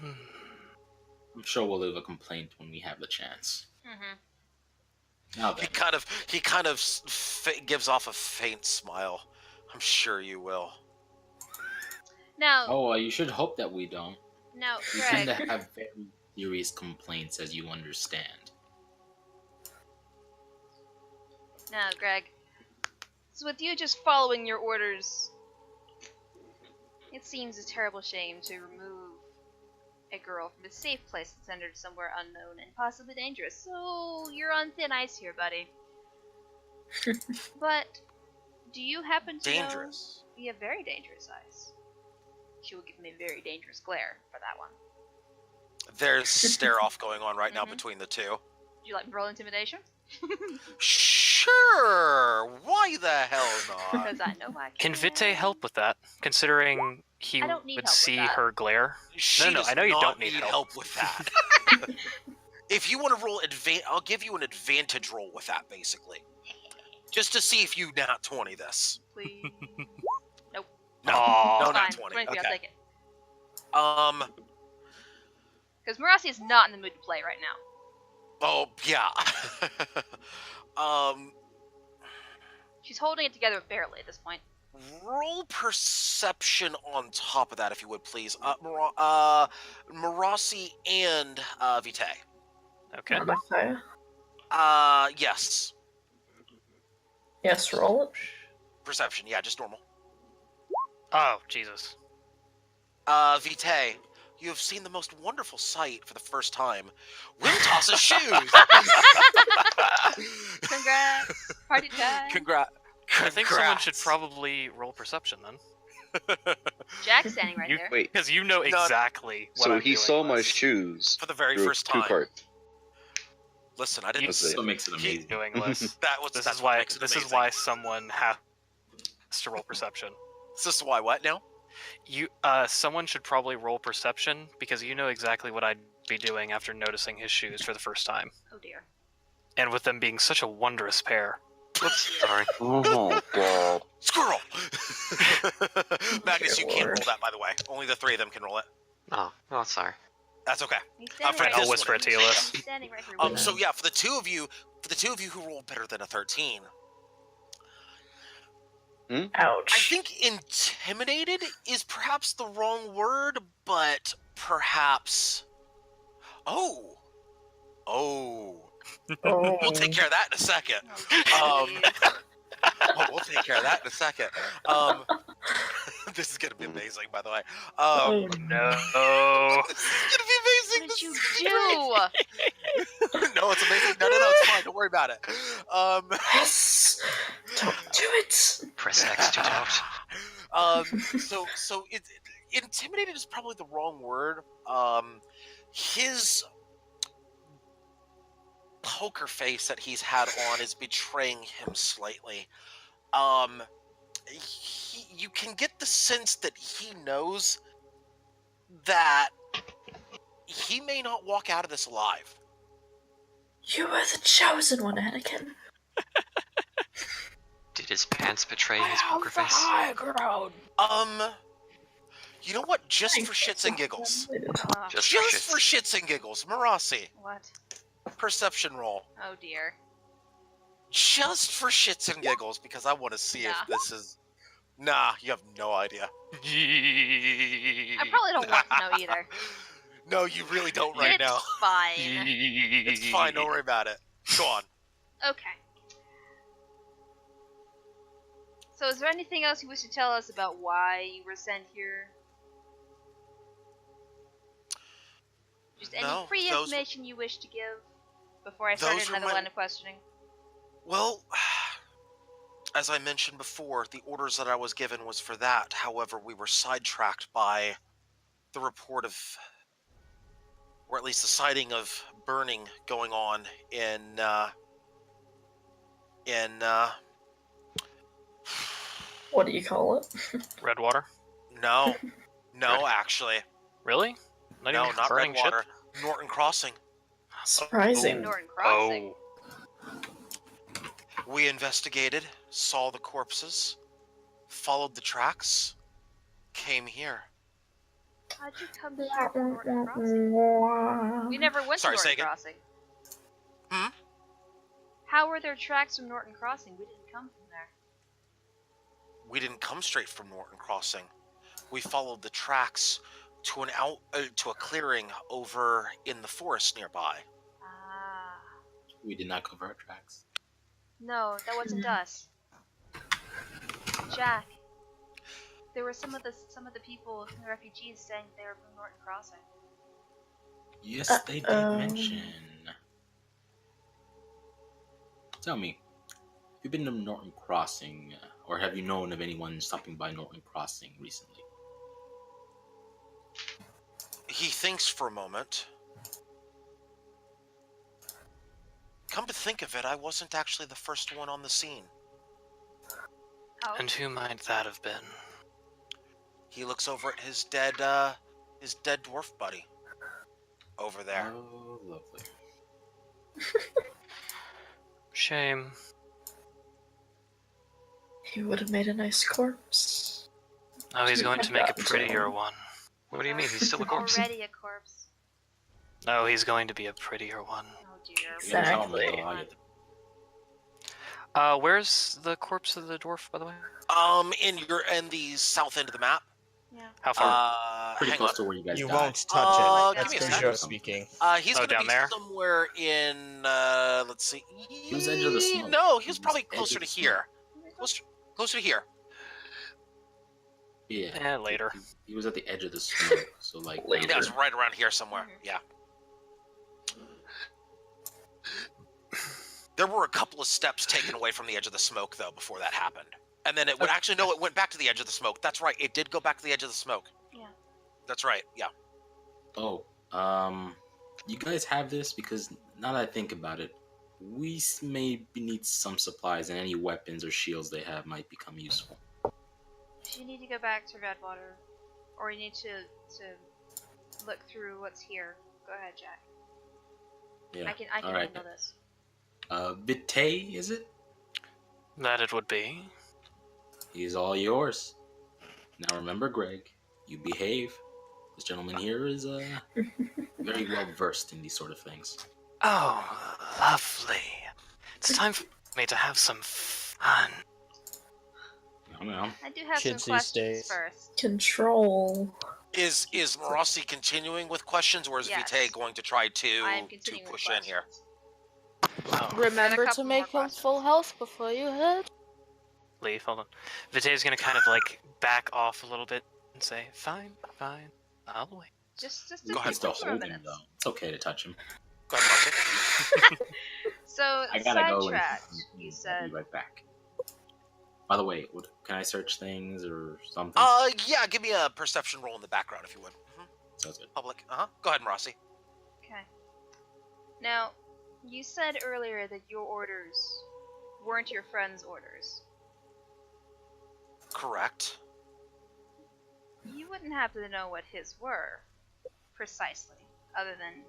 [SPEAKER 8] I'm sure we'll leave a complaint when we have the chance. Now then.
[SPEAKER 2] He kind of gives off a faint smile. I'm sure you will.
[SPEAKER 1] Now.
[SPEAKER 8] Oh, you should hope that we don't.
[SPEAKER 1] Now,
[SPEAKER 8] We tend
[SPEAKER 1] Greg,
[SPEAKER 8] to have very serious complaints, as you understand.
[SPEAKER 1] so with you just following your orders, it seems a terrible shame to remove a girl from a safe place and send her to somewhere unknown and possibly dangerous. So you're on thin ice here, buddy. But do you happen to
[SPEAKER 2] Dangerous.
[SPEAKER 1] know? Yeah, very dangerous ice. She will give me a very dangerous glare for that one.
[SPEAKER 2] There's stare off going on right now
[SPEAKER 1] Mhm.
[SPEAKER 2] between the two.
[SPEAKER 1] Would you like me to roll intimidation?
[SPEAKER 2] Sure. Why the hell not?
[SPEAKER 1] Because I know I
[SPEAKER 5] Can
[SPEAKER 1] can.
[SPEAKER 5] Vite help with that, considering he
[SPEAKER 1] I don't need
[SPEAKER 5] would
[SPEAKER 1] help with
[SPEAKER 5] see
[SPEAKER 1] that.
[SPEAKER 5] her glare?
[SPEAKER 2] She
[SPEAKER 5] No,
[SPEAKER 2] does
[SPEAKER 5] I know you
[SPEAKER 2] not
[SPEAKER 5] don't need help.
[SPEAKER 2] with that. If you want to roll I'll give you an advantage roll with that, basically, just to see if you nat 20 this.
[SPEAKER 1] Please. Nope.
[SPEAKER 2] No,
[SPEAKER 5] Aw.
[SPEAKER 2] no,
[SPEAKER 1] Fine.
[SPEAKER 2] nat 20.
[SPEAKER 1] 23, I'll
[SPEAKER 2] Okay.
[SPEAKER 1] take it. Because Marassi is not in the mood to play right now.
[SPEAKER 2] Oh yeah.
[SPEAKER 1] She's holding it together barely at this point.
[SPEAKER 2] Roll perception on top of that, if you would, please. Marassi and Vite.
[SPEAKER 5] Okay.
[SPEAKER 6] Alakaya?
[SPEAKER 2] Yes.
[SPEAKER 6] Yes, roll it.
[SPEAKER 2] Perception, yeah, just normal.
[SPEAKER 5] Oh, Jesus.
[SPEAKER 2] Vite, you have seen the most wonderful sight for the first time. Wimtoss's shoes!
[SPEAKER 1] Congrats! Party time!
[SPEAKER 5] I think someone should probably roll perception then.
[SPEAKER 1] Jack's standing right there.
[SPEAKER 7] Wait,
[SPEAKER 5] Because you know exactly what
[SPEAKER 7] so
[SPEAKER 5] I'm
[SPEAKER 7] he
[SPEAKER 5] doing
[SPEAKER 7] saw my
[SPEAKER 5] with.
[SPEAKER 7] shoes
[SPEAKER 2] For the very
[SPEAKER 7] through
[SPEAKER 2] first
[SPEAKER 7] two
[SPEAKER 2] time.
[SPEAKER 7] parts.
[SPEAKER 2] Listen, I didn't
[SPEAKER 7] That's
[SPEAKER 2] say
[SPEAKER 7] it.
[SPEAKER 8] Still makes it amazing.
[SPEAKER 5] Doing this.
[SPEAKER 2] that's
[SPEAKER 5] This
[SPEAKER 2] what makes it
[SPEAKER 5] is
[SPEAKER 2] amazing.
[SPEAKER 5] why someone has to roll perception.
[SPEAKER 2] This is why what now?
[SPEAKER 5] Someone should probably roll perception because you know exactly what I'd be doing after noticing his shoes for the first time,
[SPEAKER 1] Oh dear.
[SPEAKER 5] and with them being such a wondrous pair.
[SPEAKER 3] Whoops, sorry.
[SPEAKER 7] Oh, God.
[SPEAKER 2] Squirrel! Magnus, you
[SPEAKER 6] Dear
[SPEAKER 2] can't
[SPEAKER 6] Lord.
[SPEAKER 2] roll that, by the way. Only the three of them can roll it.
[SPEAKER 3] Oh, sorry.
[SPEAKER 2] That's okay.
[SPEAKER 1] He's standing
[SPEAKER 2] Fred,
[SPEAKER 1] right
[SPEAKER 2] I'll
[SPEAKER 1] here.
[SPEAKER 5] whisper it to you, Liz.
[SPEAKER 1] He's standing right here with us.
[SPEAKER 2] So yeah, for the two of you who rolled better than a 13, I
[SPEAKER 6] Ouch.
[SPEAKER 2] think intimidated is perhaps the wrong word, but perhaps. Oh.
[SPEAKER 6] Oh.
[SPEAKER 2] We'll take care of that in a second.
[SPEAKER 1] Oh,
[SPEAKER 2] We'll take care of that in a second. This is gonna be amazing, by the way.
[SPEAKER 6] Oh,
[SPEAKER 5] No.
[SPEAKER 2] This is gonna be amazing.
[SPEAKER 1] what
[SPEAKER 2] This
[SPEAKER 1] did you
[SPEAKER 2] is
[SPEAKER 1] do?
[SPEAKER 2] No, it's amazing. No, it's fine. Don't worry about it.
[SPEAKER 6] yes! Don't do it!
[SPEAKER 3] Press X to doubt.
[SPEAKER 2] So intimidated is probably the wrong word. His poker face that he's had on is betraying him slightly. You can get the sense that he knows that he may not walk out of this alive.
[SPEAKER 6] You were the chosen one, Anakin.
[SPEAKER 3] Did his pants betray his poker face?
[SPEAKER 2] You know what? Just for shits and giggles.
[SPEAKER 3] Just
[SPEAKER 2] Just
[SPEAKER 3] for
[SPEAKER 2] for shits and giggles, Marassi,
[SPEAKER 1] What?
[SPEAKER 2] perception roll.
[SPEAKER 1] Oh dear.
[SPEAKER 2] Just for shits and giggles, because I want to see if
[SPEAKER 1] Nah.
[SPEAKER 2] this is. Nah, you have no idea.
[SPEAKER 1] I probably don't want to know either.
[SPEAKER 2] No, you really don't right
[SPEAKER 1] It's
[SPEAKER 2] now.
[SPEAKER 1] fine.
[SPEAKER 2] It's fine. Don't worry about it. Go on.
[SPEAKER 1] Okay. So is there anything else you wish to tell us about why you were sent here? Just any
[SPEAKER 2] No,
[SPEAKER 1] pre-information you wish to give before I start
[SPEAKER 2] those were
[SPEAKER 1] another
[SPEAKER 2] my-
[SPEAKER 1] line of questioning?
[SPEAKER 2] Well, as I mentioned before, the orders that I was given was for that. However, we were sidetracked by the report of, or at least the sighting of burning going on in
[SPEAKER 6] What do you call it?
[SPEAKER 5] Redwater?
[SPEAKER 2] no, actually,
[SPEAKER 5] Really? Not
[SPEAKER 2] no,
[SPEAKER 5] even
[SPEAKER 2] not
[SPEAKER 5] burning
[SPEAKER 2] Redwater,
[SPEAKER 5] ship?
[SPEAKER 2] Norton Crossing.
[SPEAKER 6] Surprising.
[SPEAKER 1] Norton Crossing.
[SPEAKER 2] We investigated, saw the corpses, followed the tracks, came here.
[SPEAKER 1] How'd you come to Norton Crossing? We never went
[SPEAKER 2] Sorry,
[SPEAKER 1] to
[SPEAKER 2] say
[SPEAKER 1] Norton
[SPEAKER 2] again?
[SPEAKER 1] Crossing.
[SPEAKER 2] Hmm?
[SPEAKER 1] How were there tracks from Norton Crossing? We didn't come from there.
[SPEAKER 2] We didn't come straight from Norton Crossing. We followed the tracks to a clearing over in the forest nearby.
[SPEAKER 1] Ah.
[SPEAKER 8] We did not cover our tracks.
[SPEAKER 1] No, that wasn't us. Jack. There were some of the people, the refugees, saying they were from Norton Crossing.
[SPEAKER 8] Yes, they did mention. Tell me, have you been to Norton Crossing, or have you known of anyone stopping by Norton Crossing recently?
[SPEAKER 2] He thinks for a moment. Come to think of it, I wasn't actually the first one on the scene.
[SPEAKER 1] Oh.
[SPEAKER 5] And who might that have been?
[SPEAKER 2] He looks over at his dead dwarf buddy. Over there.
[SPEAKER 8] Oh, lovely.
[SPEAKER 5] Shame.
[SPEAKER 6] He would have made a nice corpse.
[SPEAKER 5] Oh, he's going to make a
[SPEAKER 6] That was
[SPEAKER 5] prettier
[SPEAKER 6] all.
[SPEAKER 5] one. What do you mean? He's still a corpse.
[SPEAKER 1] Already a corpse.
[SPEAKER 5] No, he's going to be a prettier one.
[SPEAKER 1] Oh dear.
[SPEAKER 6] Exactly.
[SPEAKER 5] Where's the corpse of the dwarf, by the way?
[SPEAKER 2] In the south end of the map.
[SPEAKER 1] Yeah.
[SPEAKER 5] How far?
[SPEAKER 8] Pretty
[SPEAKER 2] Hang
[SPEAKER 8] close
[SPEAKER 2] on.
[SPEAKER 8] to where you guys
[SPEAKER 4] You
[SPEAKER 8] died.
[SPEAKER 4] won't touch it.
[SPEAKER 2] give
[SPEAKER 4] That's
[SPEAKER 2] me a
[SPEAKER 4] Kujo
[SPEAKER 2] second.
[SPEAKER 4] speaking.
[SPEAKER 2] He's
[SPEAKER 5] Oh,
[SPEAKER 2] gonna
[SPEAKER 5] down
[SPEAKER 2] be
[SPEAKER 5] there?
[SPEAKER 2] somewhere in let's see.
[SPEAKER 8] He was edge of the smoke.
[SPEAKER 2] No, he
[SPEAKER 8] He
[SPEAKER 2] was
[SPEAKER 8] was
[SPEAKER 2] probably
[SPEAKER 8] edge of
[SPEAKER 2] closer to
[SPEAKER 8] the
[SPEAKER 2] here. Closer to here.
[SPEAKER 8] Yeah.
[SPEAKER 5] Later.
[SPEAKER 8] He was at the edge of the smoke, so like.
[SPEAKER 6] Later.
[SPEAKER 2] Yeah, it's right around here somewhere. Yeah. There were a couple of steps taken away from the edge of the smoke though before that happened. And then it would actually no, it went back to the edge of the smoke. That's right. It did go back to the edge of the smoke.
[SPEAKER 1] Yeah.
[SPEAKER 2] That's right. Yeah.
[SPEAKER 8] Oh, you guys have this because now that I think about it, we maybe need some supplies, and any weapons or shields they have might become useful.
[SPEAKER 1] If you need to go back to Redwater, or you need to look through what's here, go ahead, Jack.
[SPEAKER 8] Yeah.
[SPEAKER 1] I can
[SPEAKER 8] all right.
[SPEAKER 1] handle this.
[SPEAKER 8] Vitae, is it?
[SPEAKER 5] That it would be.
[SPEAKER 8] He's all yours. Now remember, Greg, you behave. This gentleman here is very well versed in these sort of things.
[SPEAKER 5] Oh, lovely. It's time for me to have some fun.
[SPEAKER 8] No.
[SPEAKER 1] I do have
[SPEAKER 4] Kids
[SPEAKER 1] some
[SPEAKER 4] these
[SPEAKER 1] questions
[SPEAKER 4] days.
[SPEAKER 1] first.
[SPEAKER 6] Control.
[SPEAKER 2] Is Marossi continuing with questions, or is
[SPEAKER 1] Yes.
[SPEAKER 2] Vitae going to try
[SPEAKER 1] I am
[SPEAKER 2] to
[SPEAKER 1] continuing with
[SPEAKER 2] push in here?
[SPEAKER 1] questions.
[SPEAKER 5] Oh,
[SPEAKER 9] Remember to
[SPEAKER 1] couple
[SPEAKER 9] make
[SPEAKER 1] more
[SPEAKER 9] him full health before you head.
[SPEAKER 5] leave, hold on. Vitae's gonna kind of like back off a little bit and say, fine, I'll wait.
[SPEAKER 1] Just
[SPEAKER 2] Go ahead,
[SPEAKER 8] He's still
[SPEAKER 1] couple more
[SPEAKER 8] holding
[SPEAKER 1] minutes.
[SPEAKER 8] though. It's okay to touch him.
[SPEAKER 2] Go ahead, Marossi.
[SPEAKER 1] So
[SPEAKER 8] I gotta go and
[SPEAKER 1] sidetracked. You
[SPEAKER 8] I'll
[SPEAKER 1] said.
[SPEAKER 8] be right back. By the way, can I search things or something?
[SPEAKER 2] Yeah. Give me a perception roll in the background if you would.
[SPEAKER 8] Sounds good.
[SPEAKER 2] Public. Go ahead, Marossi.
[SPEAKER 1] Okay. Now, you said earlier that your orders weren't your friend's orders.
[SPEAKER 2] Correct.
[SPEAKER 1] You wouldn't happen to know what his were, precisely, other than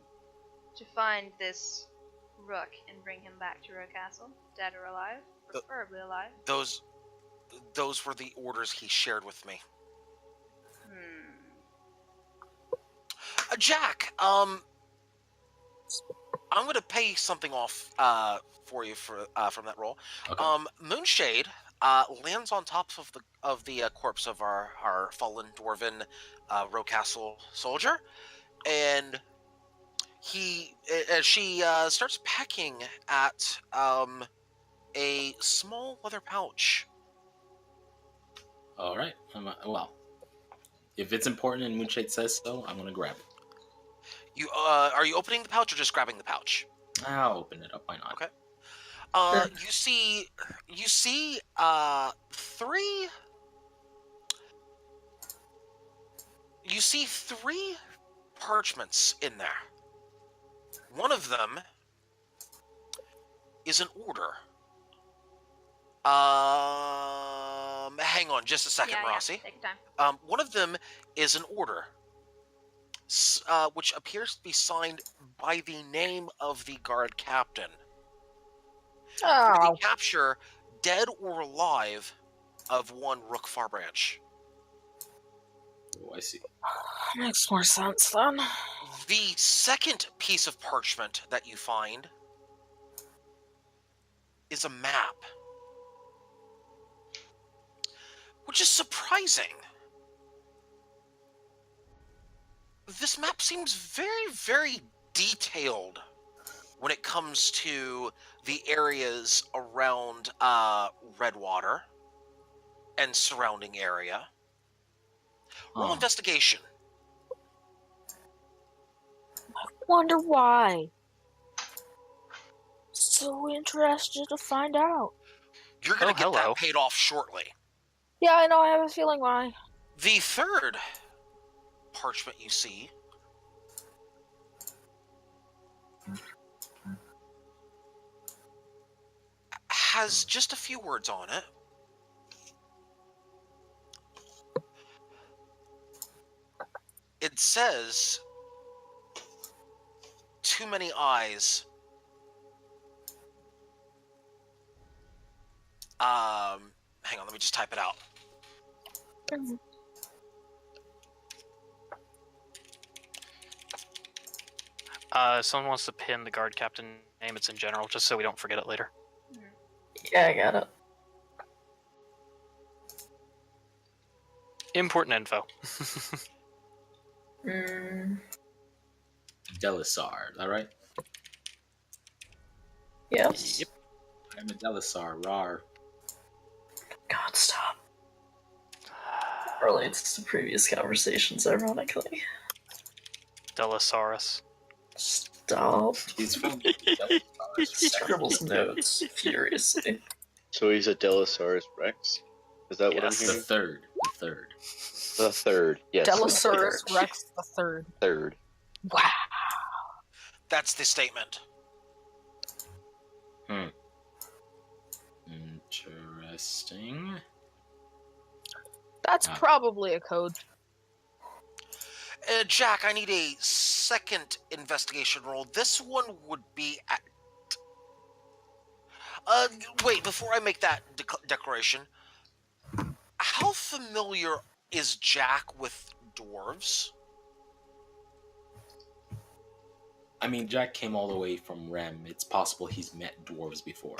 [SPEAKER 1] to find this Rook and bring him back to Rook Castle, dead or alive, preferably alive.
[SPEAKER 2] Those were the orders he shared with me. Jack, I'm going to pay something off for you from that roll.
[SPEAKER 8] Okay.
[SPEAKER 2] Moonshade lands on top of the corpse of our fallen dwarven Row Castle soldier, and she starts pecking at a small leather pouch.
[SPEAKER 8] All right. Well, if it's important and Moonshade says so, I'm gonna grab it.
[SPEAKER 2] You are you opening the pouch or just grabbing the pouch?
[SPEAKER 8] I'll open it up. Why not?
[SPEAKER 2] Okay.
[SPEAKER 6] Sure.
[SPEAKER 2] You see three. You see three parchments in there. One of them is an order. Hang on just a second, Rossi.
[SPEAKER 1] Take your time.
[SPEAKER 2] One of them is an order, which appears to be signed by the name of the guard captain. For the capture, dead or alive, of one Rook Farbranch.
[SPEAKER 8] Oh, I see.
[SPEAKER 9] Makes more sense then.
[SPEAKER 2] The second piece of parchment that you find is a map, which is surprising. This map seems very, very detailed when it comes to the areas around Redwater and surrounding area. Roll
[SPEAKER 8] Huh.
[SPEAKER 2] investigation.
[SPEAKER 9] Wonder why. So interested to find out.
[SPEAKER 2] You're going to get
[SPEAKER 5] hello.
[SPEAKER 2] that paid off shortly.
[SPEAKER 9] Yeah, I know. I have a feeling why.
[SPEAKER 2] The third parchment you see has just a few words on it. It says, "Too many eyes." Hang on, let me just type it out.
[SPEAKER 5] Someone wants to pin the guard captain name. It's in general, just so we don't forget it later.
[SPEAKER 6] Yeah, I got it.
[SPEAKER 5] Important info.
[SPEAKER 8] Delisar, is that right?
[SPEAKER 6] Yes.
[SPEAKER 5] Yep.
[SPEAKER 8] I'm a Delisar, rar.
[SPEAKER 6] God, stop. Relates to previous conversations, ironically.
[SPEAKER 5] Delosaurus.
[SPEAKER 6] Stop.
[SPEAKER 8] He's from
[SPEAKER 6] He
[SPEAKER 8] Delisar.
[SPEAKER 6] scribbles notes furiously.
[SPEAKER 7] So he's a Delosaurus Rex? Is that what I'm
[SPEAKER 5] Yes.
[SPEAKER 8] The
[SPEAKER 7] hearing?
[SPEAKER 8] third. The third.
[SPEAKER 7] The third, yes.
[SPEAKER 9] Delosaurus Rex the Third.
[SPEAKER 7] Third.
[SPEAKER 9] Wow.
[SPEAKER 2] That's the statement.
[SPEAKER 8] Interesting.
[SPEAKER 9] That's probably a code.
[SPEAKER 2] Jack, I need a second investigation roll. This one would be at... wait, before I make that declaration, how familiar is Jack with dwarves?
[SPEAKER 8] I mean, Jack came all the way from Rem. It's possible he's met dwarves before.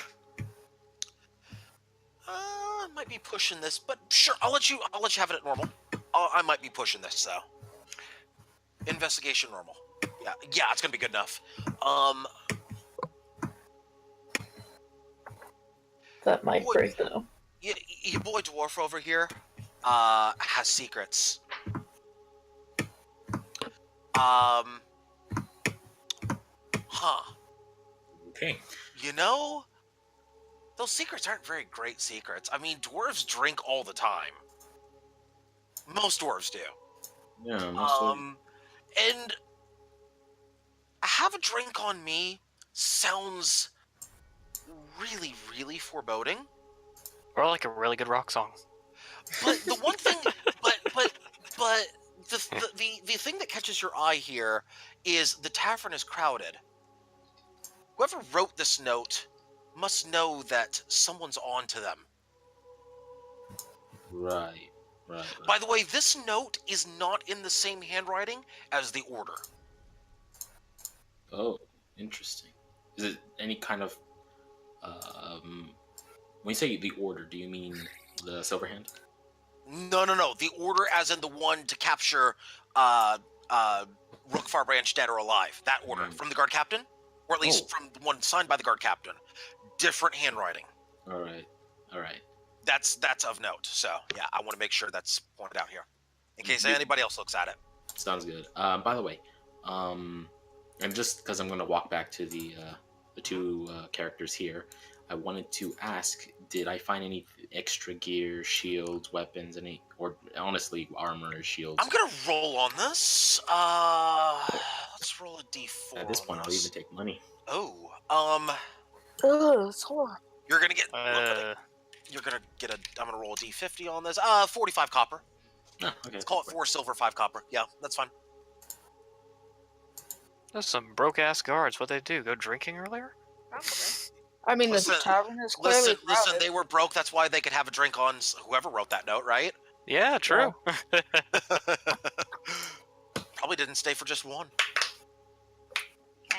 [SPEAKER 2] Might be pushing this, but sure, I'll let you have it at normal. I might be pushing this though. Investigation normal. Yeah, it's gonna be good enough.
[SPEAKER 6] That might break though.
[SPEAKER 2] Your boy dwarf over here has secrets.
[SPEAKER 8] Okay.
[SPEAKER 2] You know, those secrets aren't very great secrets. I mean, dwarves drink all the time. Most dwarves do.
[SPEAKER 8] Yeah, most of
[SPEAKER 2] And have a drink on me sounds really, really foreboding.
[SPEAKER 5] Or like a really good rock song.
[SPEAKER 2] But the one thing, but the thing that catches your eye here is the tavern is crowded. Whoever wrote this note must know that someone's on to them.
[SPEAKER 8] Right.
[SPEAKER 2] By the way, this note is not in the same handwriting as the order.
[SPEAKER 8] Oh, interesting. Is it any kind of when you say the order, do you mean the silver hand?
[SPEAKER 2] No. The order as in the one to capture Rookfar Branch dead or alive. That order from the guard captain, or at least from the one signed by the guard captain. Different handwriting.
[SPEAKER 8] All right.
[SPEAKER 2] That's of note. So yeah, I want to make sure that's pointed out here, in case anybody else looks at it.
[SPEAKER 8] Sounds good. By the way, and just because I'm going to walk back to the two characters here, I wanted to ask: did I find any extra gear, shields, weapons, or honestly, armor, shields?
[SPEAKER 2] I'm gonna roll on this. Let's roll a d4.
[SPEAKER 8] At this point, I'll even take money.
[SPEAKER 2] Oh,
[SPEAKER 9] It's horrible.
[SPEAKER 2] you're gonna get. You're gonna get a. I'm gonna roll a d50 on this. 45 copper.
[SPEAKER 8] Oh, okay.
[SPEAKER 2] Let's call it 4 silver, 5 copper. Yeah, that's fine.
[SPEAKER 5] Those some broke ass guards. What they do? Go drinking earlier?
[SPEAKER 1] Probably.
[SPEAKER 9] I mean,
[SPEAKER 2] Listen,
[SPEAKER 9] the tavern is clearly
[SPEAKER 2] Listen. They were broke. That's why they could have a drink on whoever wrote that note, right?
[SPEAKER 5] Yeah, true.
[SPEAKER 2] Probably didn't stay for just one.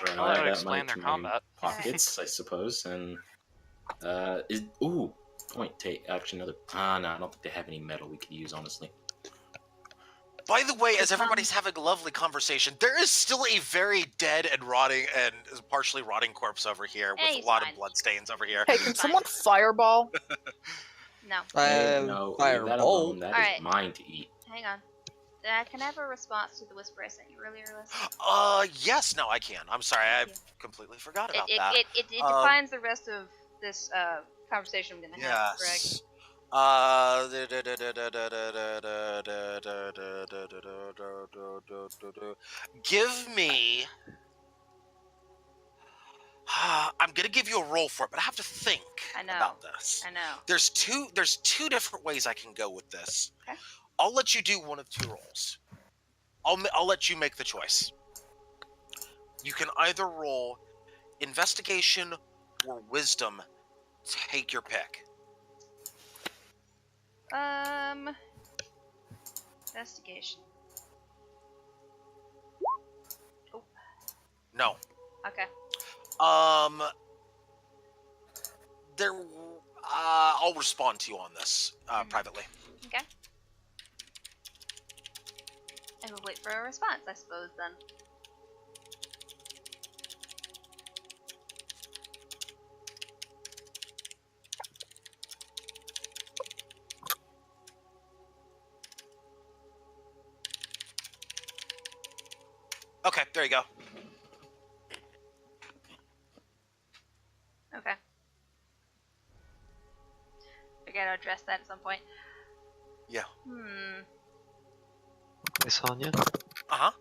[SPEAKER 8] Right,
[SPEAKER 5] Well, that would
[SPEAKER 8] I got
[SPEAKER 5] explain
[SPEAKER 8] money
[SPEAKER 5] their
[SPEAKER 8] to my
[SPEAKER 5] combat.
[SPEAKER 8] pockets, I suppose, and point take actually another. No, I don't think they have any metal we could use, honestly.
[SPEAKER 2] By the way, as everybody's having a lovely conversation, there is still a very dead and rotting and partially rotting corpse over here with a lot of blood stains over here.
[SPEAKER 9] Hey, can someone fireball?
[SPEAKER 1] No.
[SPEAKER 8] No, leave that alone. That is
[SPEAKER 1] Alright.
[SPEAKER 8] mine to eat.
[SPEAKER 1] Hang on. Can I have a response to the whisper I sent you earlier, Alyssa?
[SPEAKER 2] Yes, no, I can. I'm sorry, I completely forgot about that.
[SPEAKER 1] It defines the rest of this conversation I'm gonna have, Greg.
[SPEAKER 2] Yes. Give me. I'm gonna give you a roll for it, but I have to think about this.
[SPEAKER 1] I know.
[SPEAKER 2] There's two different ways I can go with this.
[SPEAKER 1] Okay.
[SPEAKER 2] I'll let you do one of two rolls. I'll let you make the choice. You can either roll investigation or wisdom. Take your pick.
[SPEAKER 1] Investigation. Oh.
[SPEAKER 2] No.
[SPEAKER 1] Okay.
[SPEAKER 2] I'll respond to you on this privately.
[SPEAKER 1] Okay. And we'll wait for a response, I suppose, then.
[SPEAKER 2] Okay, there you go.
[SPEAKER 1] Okay. I gotta address that at some point.
[SPEAKER 2] Yeah.
[SPEAKER 3] Hey, Sonia.
[SPEAKER 2] Uh-huh.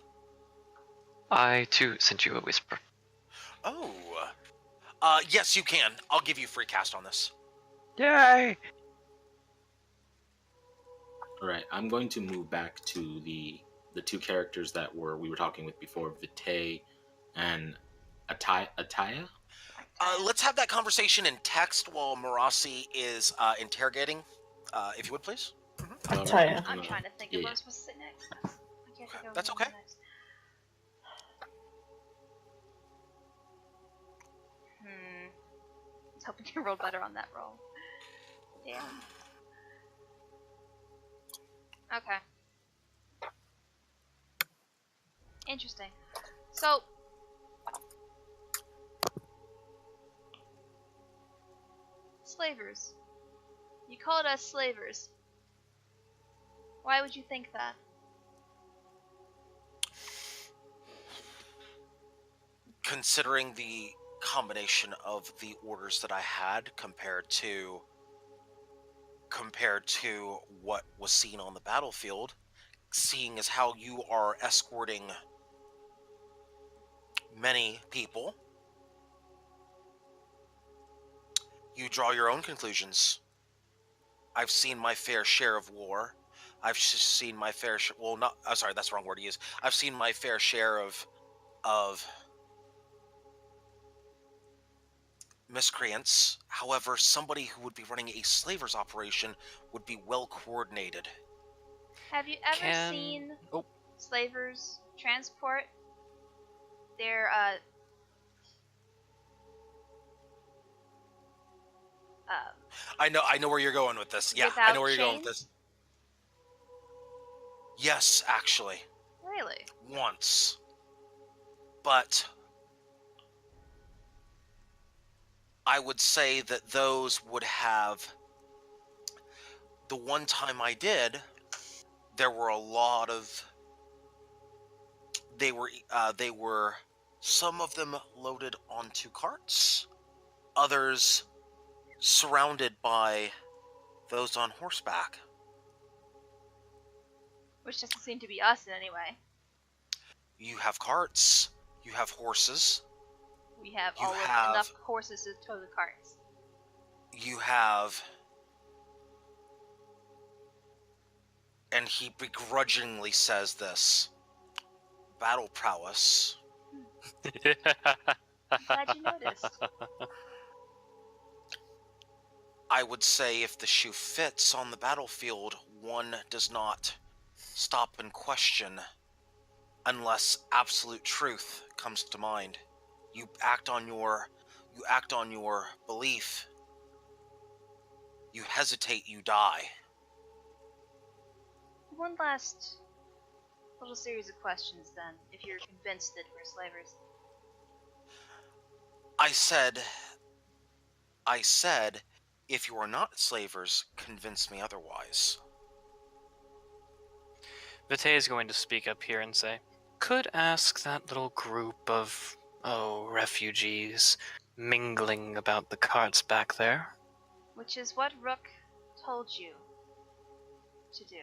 [SPEAKER 3] I, too, sent you a whisper.
[SPEAKER 2] Oh. Yes, you can. I'll give you free cast on this.
[SPEAKER 3] Yay!
[SPEAKER 8] Alright, I'm going to move back to the two characters that we were talking with before, Vitae and Ataya.
[SPEAKER 2] Let's have that conversation in text while Marasi is interrogating. If you would, please.
[SPEAKER 6] Ataya.
[SPEAKER 1] I'm trying to think of what I'm supposed to say next. I can't think of
[SPEAKER 2] That's
[SPEAKER 1] what
[SPEAKER 2] okay.
[SPEAKER 1] next. I was hoping you rolled better on that roll. Damn. Okay. Interesting. So, slavers. You called us slavers. Why would you think that?
[SPEAKER 2] Considering the combination of the orders that I had compared to what was seen on the battlefield, seeing as how you are escorting many people, you draw your own conclusions. I've seen my fair share of war. I've seen my fair share. Well, not. I'm sorry, that's the wrong word to use. I've seen my fair share of miscreants. However, somebody who would be running a slavers operation would be well coordinated.
[SPEAKER 1] Have you ever seen slavers transport their
[SPEAKER 2] I know where you're going with this. Yeah, I know where you're going with this. Yes, actually.
[SPEAKER 1] Really?
[SPEAKER 2] Once. But I would say that those would have. The one time I did, there were a lot of. They were some of them loaded onto carts, others surrounded by those on horseback.
[SPEAKER 1] Which doesn't seem to be us in any way.
[SPEAKER 2] You have carts, you have horses.
[SPEAKER 1] We have enough horses to tow the carts.
[SPEAKER 2] You have... And he begrudgingly says this. Battle prowess.
[SPEAKER 1] I'm glad you noticed.
[SPEAKER 2] I would say if the shoe fits on the battlefield, one does not stop and question unless absolute truth comes to mind. You act on your belief. You hesitate, you die.
[SPEAKER 1] One last little series of questions then, if you're convinced that we're slavers.
[SPEAKER 2] I said, if you are not slavers, convince me otherwise.
[SPEAKER 5] Vitae is going to speak up here and say, could ask that little group of, refugees mingling about the carts back there.
[SPEAKER 1] Which is what Rook told you to do.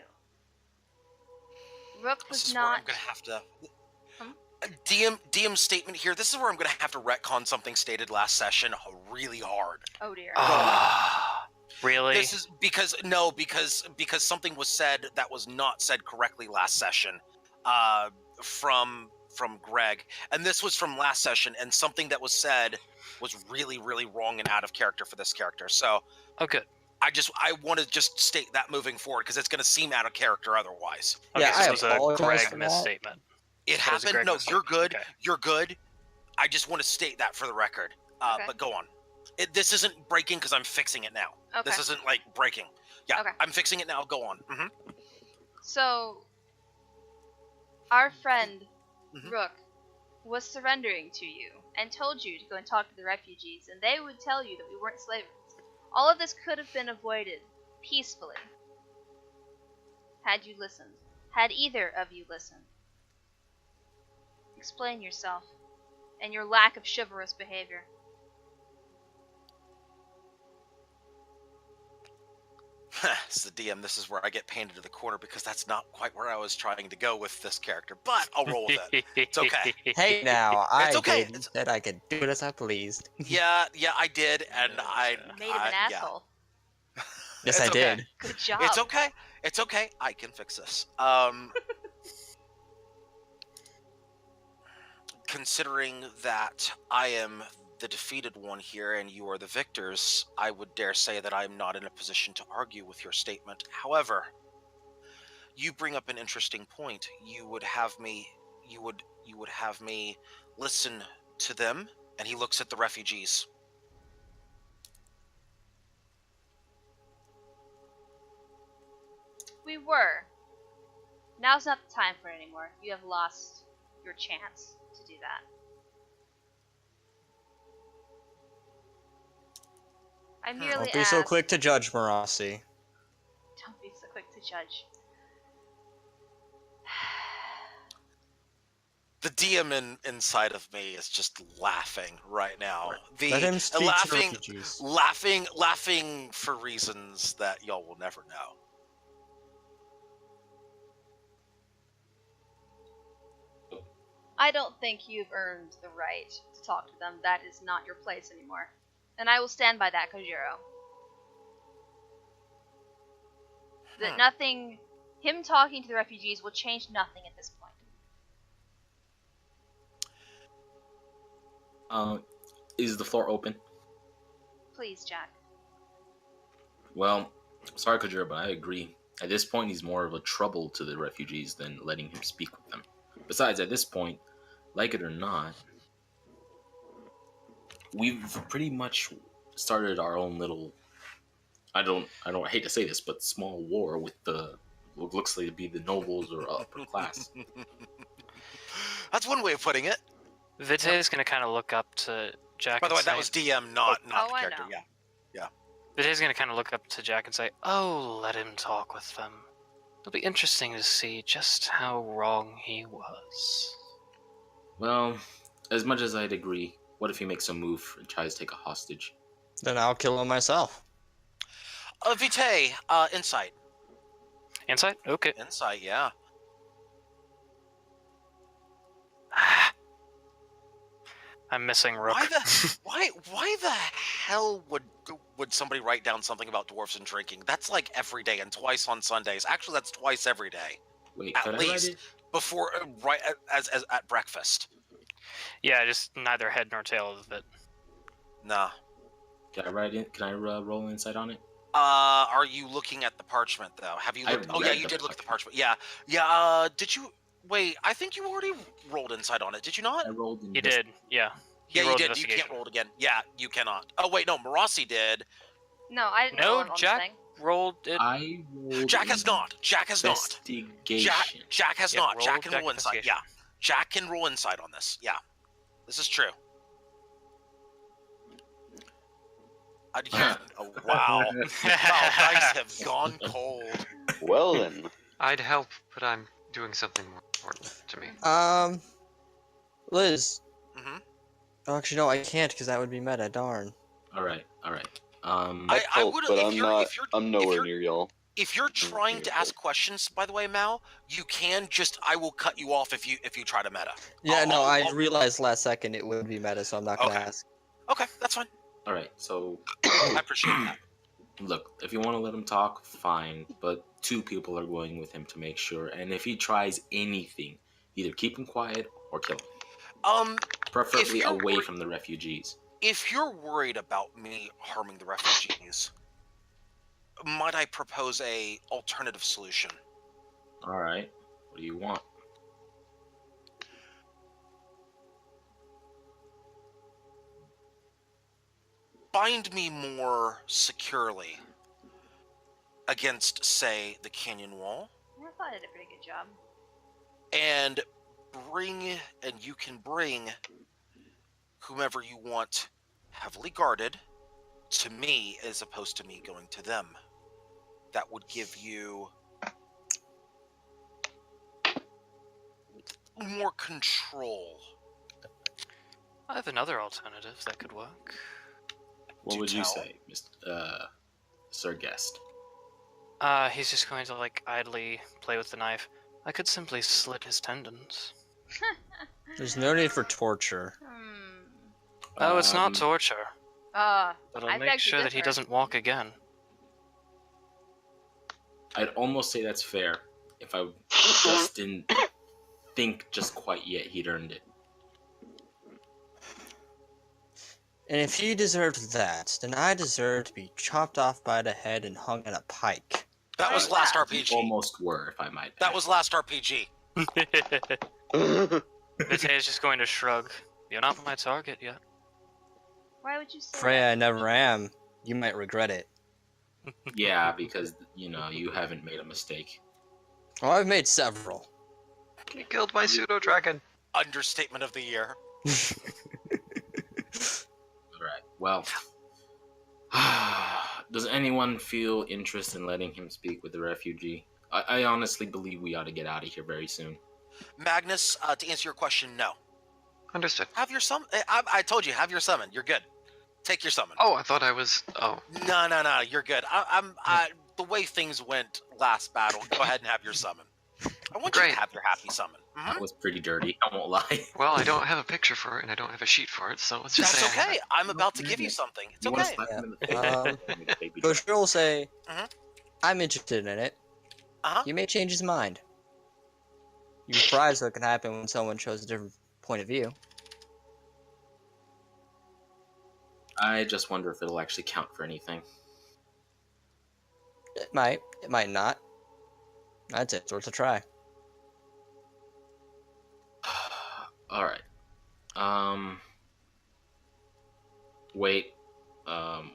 [SPEAKER 1] Rook was
[SPEAKER 2] This is
[SPEAKER 1] not...
[SPEAKER 2] where I'm going to have to... DM statement here. This is where I'm going to have to retcon something stated last session really hard.
[SPEAKER 1] Oh dear.
[SPEAKER 5] Really?
[SPEAKER 2] This is because something was said that was not said correctly last session, from Greg, and this was from last session, and something that was said was really, really wrong and out of character for this character. So,
[SPEAKER 5] good.
[SPEAKER 2] I want to just state that moving forward because it's going to seem out of character otherwise.
[SPEAKER 5] Okay,
[SPEAKER 4] Yeah,
[SPEAKER 5] so
[SPEAKER 4] I
[SPEAKER 5] it was a
[SPEAKER 4] apologize
[SPEAKER 5] Greg
[SPEAKER 4] for that.
[SPEAKER 5] misstatement.
[SPEAKER 2] It
[SPEAKER 5] So it was a
[SPEAKER 2] happened.
[SPEAKER 5] Greg
[SPEAKER 2] No,
[SPEAKER 5] mistake.
[SPEAKER 2] you're good.
[SPEAKER 5] Okay.
[SPEAKER 2] You're good. I just want to state that for the record.
[SPEAKER 1] Okay.
[SPEAKER 2] But go on. This isn't breaking because I'm fixing it now.
[SPEAKER 1] Okay.
[SPEAKER 2] This isn't like breaking. Yeah,
[SPEAKER 1] Okay.
[SPEAKER 2] I'm fixing it now. Go on.
[SPEAKER 1] So, our friend,
[SPEAKER 2] Mhm.
[SPEAKER 1] Rook, was surrendering to you and told you to go and talk to the refugees, and they would tell you that we weren't slavers. All of this could have been avoided peacefully had you listened. Had either of you listened. Explain yourself and your lack of chivalrous behavior.
[SPEAKER 2] As the DM, this is where I get painted to the corner because that's not quite where I was trying to go with this character, but I'll roll with it. It's okay.
[SPEAKER 4] Hey now,
[SPEAKER 2] It's okay.
[SPEAKER 4] said I could do it as I pleased.
[SPEAKER 2] Yeah, I did, and I
[SPEAKER 1] You made him an
[SPEAKER 2] yeah.
[SPEAKER 1] asshole.
[SPEAKER 4] Yes,
[SPEAKER 2] It's
[SPEAKER 4] I
[SPEAKER 2] okay.
[SPEAKER 4] did.
[SPEAKER 1] Good job.
[SPEAKER 2] It's okay. It's okay. I can fix this. Considering that I am the defeated one here and you are the victors, I would dare say that I'm not in a position to argue with your statement. However, you bring up an interesting point. You would have me listen to them, and he looks at the refugees.
[SPEAKER 1] We were. Now's not the time for it anymore. You have lost your chance to do that. I merely
[SPEAKER 4] Don't be so
[SPEAKER 1] asked-
[SPEAKER 4] quick to judge, Marasi.
[SPEAKER 1] Don't be so quick to judge.
[SPEAKER 2] The DM inside of me is just laughing right now.
[SPEAKER 4] Let him speak to the refugees.
[SPEAKER 2] laughing for reasons that y'all will never know.
[SPEAKER 1] I don't think you've earned the right to talk to them. That is not your place anymore. And I will stand by that, Kojiro. That nothing, him talking to the refugees will change nothing at this point.
[SPEAKER 8] Is the floor open?
[SPEAKER 1] Please, Jack.
[SPEAKER 8] Well, sorry, Kojiro, but I agree. At this point, he's more of a trouble to the refugees than letting him speak with them. Besides, at this point, like it or not, we've pretty much started our own little, I hate to say this, but small war with the what looks like to be the nobles or upper class.
[SPEAKER 2] That's one way of putting it.
[SPEAKER 5] Vitae is going to kind of look up to Jack.
[SPEAKER 2] By the
[SPEAKER 5] and
[SPEAKER 2] way, that
[SPEAKER 5] say-
[SPEAKER 2] was DM, not
[SPEAKER 1] Oh,
[SPEAKER 2] the
[SPEAKER 1] I
[SPEAKER 2] character.
[SPEAKER 1] know.
[SPEAKER 2] Yeah.
[SPEAKER 5] Vitae's going to kind of look up to Jack and say, "Oh, let him talk with them. It'll be interesting to see just how wrong he was."
[SPEAKER 8] Well, as much as I'd agree, what if he makes a move and tries to take a hostage?
[SPEAKER 4] Then I'll kill him myself.
[SPEAKER 2] Vitae, insight.
[SPEAKER 5] Insight? Okay.
[SPEAKER 2] Insight, yeah.
[SPEAKER 5] I'm missing Rook.
[SPEAKER 2] Why the hell would somebody write down something about dwarves and drinking? That's like every day and twice on Sundays. Actually, that's twice every day.
[SPEAKER 8] Wait,
[SPEAKER 2] At
[SPEAKER 8] could I write
[SPEAKER 2] least.
[SPEAKER 8] it?
[SPEAKER 2] Before, right as at breakfast.
[SPEAKER 5] Yeah, just neither head nor tail of it.
[SPEAKER 2] Nah.
[SPEAKER 8] Can I write it? Can I roll insight on it?
[SPEAKER 2] Are you looking at the parchment though? Have you
[SPEAKER 8] I
[SPEAKER 2] looked? Oh yeah,
[SPEAKER 8] read
[SPEAKER 2] you
[SPEAKER 8] the
[SPEAKER 2] did look at the parchment. Yeah. Did you? Wait, I think you already rolled insight on it. Did you not?
[SPEAKER 8] I rolled.
[SPEAKER 5] You did, yeah.
[SPEAKER 2] Yeah, you
[SPEAKER 5] rolled
[SPEAKER 2] did. You
[SPEAKER 5] investigation.
[SPEAKER 2] can't roll it again. Yeah, you cannot. Oh wait, no, Marasi did.
[SPEAKER 1] No, I didn't
[SPEAKER 5] No,
[SPEAKER 1] roll it on
[SPEAKER 5] Jack-
[SPEAKER 1] the thing.
[SPEAKER 5] rolled it.
[SPEAKER 8] I rolled
[SPEAKER 2] Jack has not. Jack has not.
[SPEAKER 8] investigation.
[SPEAKER 2] Jack has
[SPEAKER 5] Yeah,
[SPEAKER 2] not.
[SPEAKER 5] roll
[SPEAKER 2] Jack can
[SPEAKER 5] Jack
[SPEAKER 2] roll insight.
[SPEAKER 5] investigation.
[SPEAKER 2] Yeah. Jack can roll insight on this. Yeah. This is true. Oh, wow. Wow, dice have gone cold.
[SPEAKER 7] Well then.
[SPEAKER 3] I'd help, but I'm doing something more important to me.
[SPEAKER 4] Liz.
[SPEAKER 2] Mm-hmm.
[SPEAKER 4] Oh, actually, no, I can't because that would be meta. Darn.
[SPEAKER 8] All right.
[SPEAKER 2] I would,
[SPEAKER 7] but I'm
[SPEAKER 2] if
[SPEAKER 7] nowhere
[SPEAKER 2] you're,
[SPEAKER 7] near y'all.
[SPEAKER 2] If you're trying to ask questions, by the way, Mal, you can just. I will cut you off if you try to meta.
[SPEAKER 4] Yeah, I realized last second it would be meta, so I'm not gonna ask.
[SPEAKER 2] Okay, that's fine.
[SPEAKER 8] All right. So
[SPEAKER 2] I appreciate that.
[SPEAKER 8] look, if you want to let him talk, fine. But 2 people are going with him to make sure. And if he tries anything, either keep him quiet or kill him. Preferably away from the refugees.
[SPEAKER 2] If you're worried about me harming the refugees, might I propose a alternative solution?
[SPEAKER 8] All right. What do you want?
[SPEAKER 2] Bind me more securely against, say, the canyon wall,
[SPEAKER 1] I thought I did a pretty good job.
[SPEAKER 2] and you can bring whomever you want heavily guarded to me as opposed to me going to them. That would give you more control.
[SPEAKER 5] I have another alternative that could work.
[SPEAKER 8] What
[SPEAKER 2] Do
[SPEAKER 8] would you
[SPEAKER 2] tell.
[SPEAKER 8] say, Sir Guest?
[SPEAKER 5] He's just going to like idly play with the knife. I could simply slit his tendons.
[SPEAKER 4] There's no need for torture.
[SPEAKER 5] Oh, it's not torture. But I'll
[SPEAKER 1] I
[SPEAKER 5] make
[SPEAKER 1] beg to
[SPEAKER 5] sure that he
[SPEAKER 1] differ.
[SPEAKER 5] doesn't walk again.
[SPEAKER 8] I'd almost say that's fair if I just didn't think just quite yet he'd earned it.
[SPEAKER 4] And if he deserved that, then I deserve to be chopped off by the head and hung on a pike.
[SPEAKER 2] That was last
[SPEAKER 8] You
[SPEAKER 2] RPG.
[SPEAKER 8] almost were, if I might.
[SPEAKER 2] That
[SPEAKER 8] add.
[SPEAKER 2] was last RPG.
[SPEAKER 5] Vitae is just going to shrug. You're not my target yet.
[SPEAKER 1] Why would you say
[SPEAKER 4] Freya, I never am. You might regret it.
[SPEAKER 8] Yeah, because you haven't made a mistake.
[SPEAKER 4] Oh, I've made several.
[SPEAKER 3] You killed my pseudo dragon.
[SPEAKER 2] Understatement of the year.
[SPEAKER 8] Alright, well. Does anyone feel interest in letting him speak with the refugee? I honestly believe we ought to get out of here very soon.
[SPEAKER 2] Magnus, to answer your question, no.
[SPEAKER 3] Understood.
[SPEAKER 2] Have your summon. I told you, have your summon. You're good. Take your summon.
[SPEAKER 3] Oh, I thought I was. Oh.
[SPEAKER 2] No, you're good. The way things went last battle, go ahead and have your summon. I want you
[SPEAKER 3] Great.
[SPEAKER 2] to have your happy summon.
[SPEAKER 8] That was pretty dirty, I won't lie.
[SPEAKER 3] Well, I don't have a picture for it, and I don't have a sheet for it, so let's just
[SPEAKER 2] That's
[SPEAKER 3] say I have
[SPEAKER 2] okay.
[SPEAKER 3] it.
[SPEAKER 2] I'm about to give you something. It's
[SPEAKER 8] You wanna
[SPEAKER 2] okay.
[SPEAKER 8] slap him in the face? Baby
[SPEAKER 4] Gosher will say,
[SPEAKER 2] Mhm.
[SPEAKER 4] I'm interested in it.
[SPEAKER 2] Uh-huh.
[SPEAKER 4] You may change his mind. You'd be surprised what can happen when someone shows a different point of view.
[SPEAKER 8] I just wonder if it'll actually count for anything.
[SPEAKER 4] It might not. That's it, it's worth a try.
[SPEAKER 8] Alright.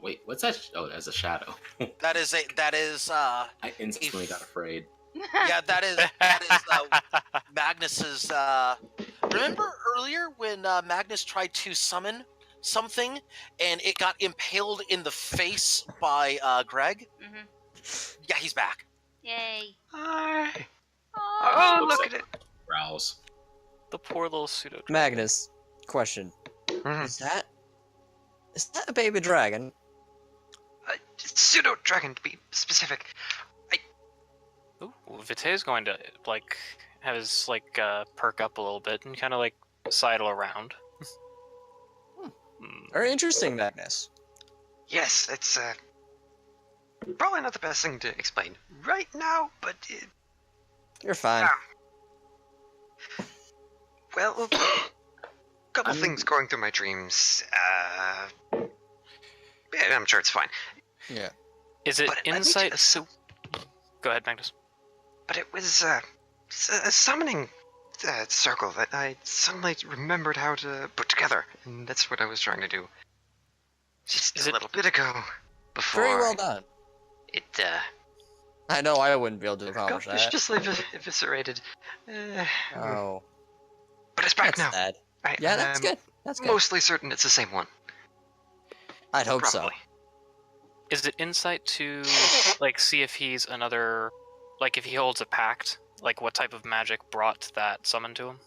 [SPEAKER 8] Wait, what's that? Oh, that's a shadow.
[SPEAKER 2] That is.
[SPEAKER 8] I instantly got afraid.
[SPEAKER 2] Yeah, that is Magnus's. Remember earlier when Magnus tried to summon something and it got impaled in the face by Greg?
[SPEAKER 1] Mm-hmm.
[SPEAKER 2] Yeah, he's back.
[SPEAKER 1] Yay.
[SPEAKER 3] Hi.
[SPEAKER 1] Oh,
[SPEAKER 3] Oh, look at it.
[SPEAKER 8] Growls.
[SPEAKER 5] The poor little pseudo dragon.
[SPEAKER 4] Magnus, question.
[SPEAKER 3] Mhm.
[SPEAKER 4] Is that a baby dragon?
[SPEAKER 3] Pseudo dragon, to be specific.
[SPEAKER 5] Ooh, Vitae's going to like have his like perk up a little bit and kind of like sidle around.
[SPEAKER 4] Very interesting, Magnus.
[SPEAKER 3] Yes, it's probably not the best thing to explain right now, but
[SPEAKER 4] You're fine.
[SPEAKER 3] well, couple things going through my dreams. Yeah, I'm sure it's fine.
[SPEAKER 4] Yeah.
[SPEAKER 5] Is it
[SPEAKER 3] But let me
[SPEAKER 5] insight?
[SPEAKER 3] just-
[SPEAKER 5] Go ahead, Magnus.
[SPEAKER 3] But it was a summoning circle that I suddenly remembered how to put together, and that's what I was trying to do. Just
[SPEAKER 5] Is
[SPEAKER 3] a
[SPEAKER 5] it-
[SPEAKER 3] little bit ago. Before.
[SPEAKER 4] Very well done. I know I wouldn't be able to accomplish
[SPEAKER 3] Goldfish
[SPEAKER 4] that.
[SPEAKER 3] just like eviscerated.
[SPEAKER 4] Oh,
[SPEAKER 3] But it's back
[SPEAKER 4] that's
[SPEAKER 3] now.
[SPEAKER 4] sad.
[SPEAKER 3] Right,
[SPEAKER 4] Yeah, that's
[SPEAKER 3] I'm
[SPEAKER 4] good. That's good.
[SPEAKER 3] mostly certain it's the same one.
[SPEAKER 4] I'd hope so.
[SPEAKER 3] Probably.
[SPEAKER 5] Is it insight to like see if he's another, like if he holds a pact, like what type of magic brought that summon to him?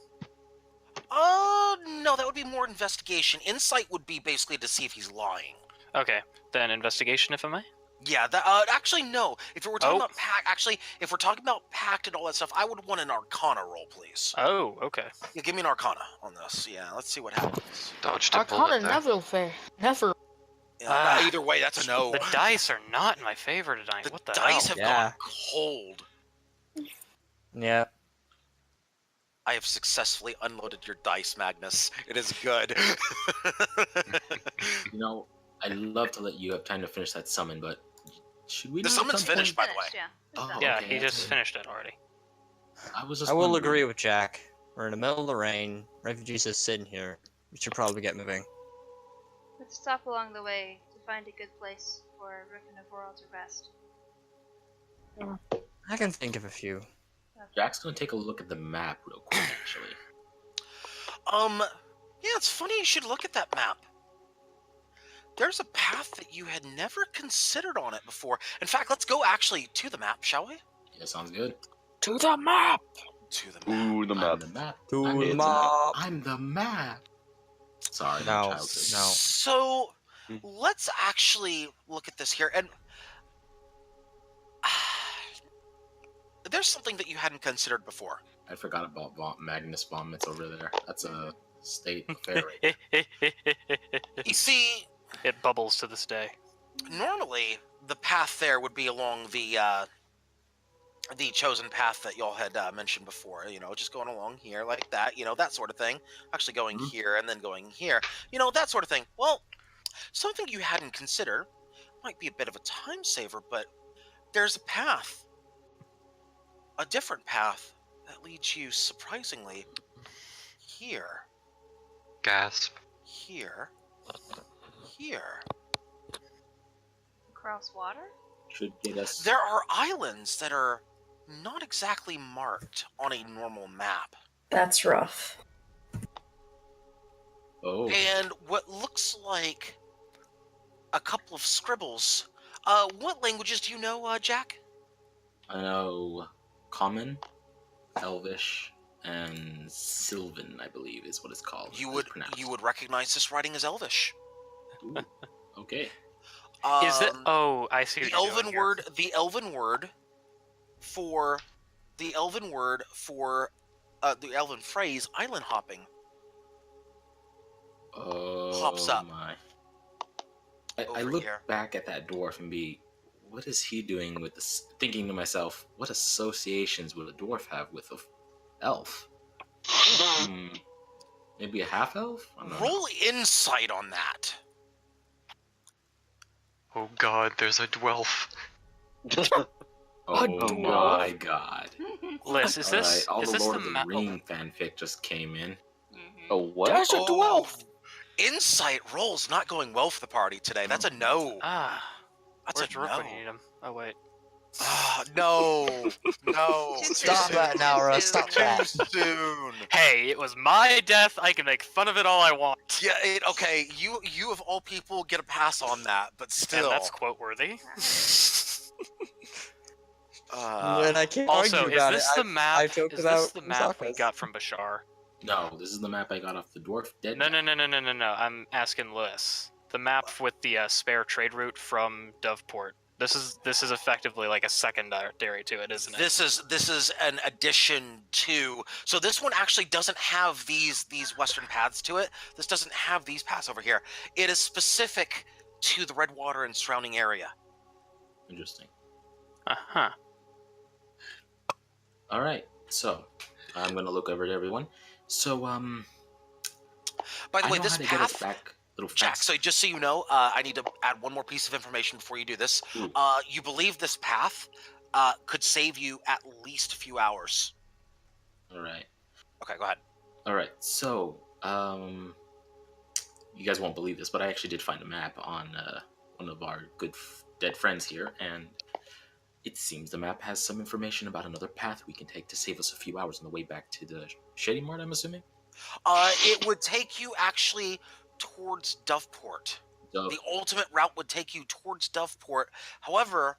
[SPEAKER 2] No, that would be more investigation. Insight would be basically to see if he's lying.
[SPEAKER 5] Okay, then investigation, if I may.
[SPEAKER 2] Yeah, that actually no. If we're talking
[SPEAKER 5] Oh.
[SPEAKER 2] about pact, actually, if we're talking about pact and all that stuff, I would want an Arcana roll, please.
[SPEAKER 5] Oh, okay.
[SPEAKER 2] Yeah, give me an Arcana on this. Yeah, let's see what happens.
[SPEAKER 3] Dodged a bullet
[SPEAKER 9] Arcana
[SPEAKER 3] there.
[SPEAKER 9] never fair. Never.
[SPEAKER 2] Yeah, either way, that's a no.
[SPEAKER 5] The dice are not in my favor tonight.
[SPEAKER 2] The
[SPEAKER 5] What the
[SPEAKER 2] dice
[SPEAKER 5] hell?
[SPEAKER 2] have
[SPEAKER 4] Yeah.
[SPEAKER 2] gone cold.
[SPEAKER 4] Yeah.
[SPEAKER 2] I have successfully unloaded your dice, Magnus. It is good.
[SPEAKER 8] You know, I'd love to let you have time to finish that summon, but should we?
[SPEAKER 2] The
[SPEAKER 8] not at
[SPEAKER 2] summon's
[SPEAKER 8] some point-
[SPEAKER 2] finished, by the way.
[SPEAKER 1] Yeah. It's
[SPEAKER 8] Oh,
[SPEAKER 1] done.
[SPEAKER 5] Yeah,
[SPEAKER 8] okay,
[SPEAKER 5] he
[SPEAKER 8] that's
[SPEAKER 5] just
[SPEAKER 8] good.
[SPEAKER 5] finished it already.
[SPEAKER 8] I was just.
[SPEAKER 4] I will
[SPEAKER 8] wondering.
[SPEAKER 4] agree with Jack. We're in the middle of the rain. Refugees just sitting here. We should probably get moving.
[SPEAKER 1] Let's stop along the way to find a good place for Rickon of World to rest.
[SPEAKER 4] I can think of a few.
[SPEAKER 8] Jack's gonna take a look at the map real quick, actually.
[SPEAKER 2] Yeah, it's funny you should look at that map. There's a path that you had never considered on it before. In fact, let's go actually to the map, shall we?
[SPEAKER 8] Yeah, sounds good.
[SPEAKER 9] To the map!
[SPEAKER 2] To the map.
[SPEAKER 7] Ooh, the
[SPEAKER 8] I'm
[SPEAKER 7] map.
[SPEAKER 8] the map.
[SPEAKER 4] To
[SPEAKER 8] I'm
[SPEAKER 4] the
[SPEAKER 8] the
[SPEAKER 4] map.
[SPEAKER 8] I'm the map. Sorry,
[SPEAKER 4] No,
[SPEAKER 8] my childhood.
[SPEAKER 4] no.
[SPEAKER 2] So, let's actually look at this here. And there's something that you hadn't considered before.
[SPEAKER 8] I forgot about Magnus vomits over there. That's a state affair. Right
[SPEAKER 2] You see,
[SPEAKER 5] It bubbles to this day.
[SPEAKER 2] normally the path there would be along the chosen path that y'all had mentioned before. You know, just going along here like that. You know, that sort of thing. Actually going here and then going here. You know, that sort of thing. Well, something you hadn't considered might be a bit of a time saver, but there's a path, a different path that leads you surprisingly here,
[SPEAKER 3] Gasp.
[SPEAKER 2] here, here.
[SPEAKER 1] Across water?
[SPEAKER 8] Should get us.
[SPEAKER 2] There are islands that are not exactly marked on a normal map.
[SPEAKER 6] That's rough.
[SPEAKER 8] Oh,
[SPEAKER 2] And what looks like a couple of scribbles. What languages do you know, Jack?
[SPEAKER 8] I know Common, Elvish, and Sylvan, I believe, is what it's called.
[SPEAKER 2] You
[SPEAKER 8] It's
[SPEAKER 2] would
[SPEAKER 8] pronounced.
[SPEAKER 2] recognize this writing as Elvish.
[SPEAKER 8] Ooh, okay.
[SPEAKER 5] Is it?
[SPEAKER 2] Um,
[SPEAKER 5] Oh, I see.
[SPEAKER 2] the
[SPEAKER 5] What you're doing
[SPEAKER 2] elven
[SPEAKER 5] here.
[SPEAKER 2] word? The elven word for the elven phrase island hopping.
[SPEAKER 8] Oh
[SPEAKER 2] Pops up.
[SPEAKER 8] my! I
[SPEAKER 2] Over
[SPEAKER 8] look
[SPEAKER 2] here.
[SPEAKER 8] back at that dwarf and be, what is he doing with this? Thinking to myself, what associations would a dwarf have with a elf? Maybe a half elf? I don't know.
[SPEAKER 2] Roll insight on that.
[SPEAKER 3] Oh god, there's a dwelf.
[SPEAKER 8] Oh
[SPEAKER 9] dwarf.
[SPEAKER 8] my god!
[SPEAKER 5] Liz, is this
[SPEAKER 8] All
[SPEAKER 5] is
[SPEAKER 8] the
[SPEAKER 5] this
[SPEAKER 8] Lord
[SPEAKER 5] the
[SPEAKER 8] of the
[SPEAKER 5] map?
[SPEAKER 8] Ring fanfic just came in.
[SPEAKER 7] A what?
[SPEAKER 9] There's a dwarf!
[SPEAKER 2] Insight rolls not going well for the party today. That's a no.
[SPEAKER 5] Ah,
[SPEAKER 2] That's
[SPEAKER 5] where's
[SPEAKER 2] a
[SPEAKER 5] Rook
[SPEAKER 2] no.
[SPEAKER 5] when you need him? Oh wait.
[SPEAKER 2] Ah, no. No.
[SPEAKER 1] Too
[SPEAKER 2] Too
[SPEAKER 4] Stop
[SPEAKER 2] soon.
[SPEAKER 4] that now, Russ.
[SPEAKER 1] Too
[SPEAKER 4] Stop that.
[SPEAKER 2] Soon.
[SPEAKER 5] Hey, it was my death. I can make fun of it all I want.
[SPEAKER 2] Yeah, okay, you of all people get a pass on that, but
[SPEAKER 5] And
[SPEAKER 2] still.
[SPEAKER 5] that's quote worthy.
[SPEAKER 4] And I can't
[SPEAKER 5] Also,
[SPEAKER 4] argue
[SPEAKER 5] is
[SPEAKER 4] about
[SPEAKER 5] this
[SPEAKER 4] it.
[SPEAKER 5] the map?
[SPEAKER 4] I've joked
[SPEAKER 5] Is this
[SPEAKER 4] about
[SPEAKER 5] the map we
[SPEAKER 4] Musaka's.
[SPEAKER 5] got from Bashar?
[SPEAKER 8] No, this is the map I got off the dwarf dead.
[SPEAKER 5] No.
[SPEAKER 8] guy.
[SPEAKER 5] I'm asking Lewis. The map with the spare trade route from Doveport. This is effectively like a secondary to it, isn't it?
[SPEAKER 2] This is an addition to. So this one actually doesn't have these western paths to it. This doesn't have these paths over here. It is specific to the Redwater and surrounding area.
[SPEAKER 8] Interesting.
[SPEAKER 5] Uh-huh.
[SPEAKER 8] All right, so I'm gonna look over at everyone. So
[SPEAKER 2] By the
[SPEAKER 8] I
[SPEAKER 2] way,
[SPEAKER 8] know
[SPEAKER 2] this
[SPEAKER 8] how to get us
[SPEAKER 2] path,
[SPEAKER 8] back a little
[SPEAKER 2] Jack.
[SPEAKER 8] fast.
[SPEAKER 2] So just so you know, I need to add one more piece of information before you do this.
[SPEAKER 8] Ooh.
[SPEAKER 2] You believe this path could save you at least a few hours.
[SPEAKER 8] All right.
[SPEAKER 2] Okay, go ahead.
[SPEAKER 8] All right. So you guys won't believe this, but I actually did find a map on one of our good dead friends here, and It seems the map has some information about another path we can take to save us a few hours on the way back to the Shady Mart, I'm assuming?
[SPEAKER 2] It would take you actually towards Doveport.
[SPEAKER 8] Dove.
[SPEAKER 2] The ultimate route would take you towards Doveport. However,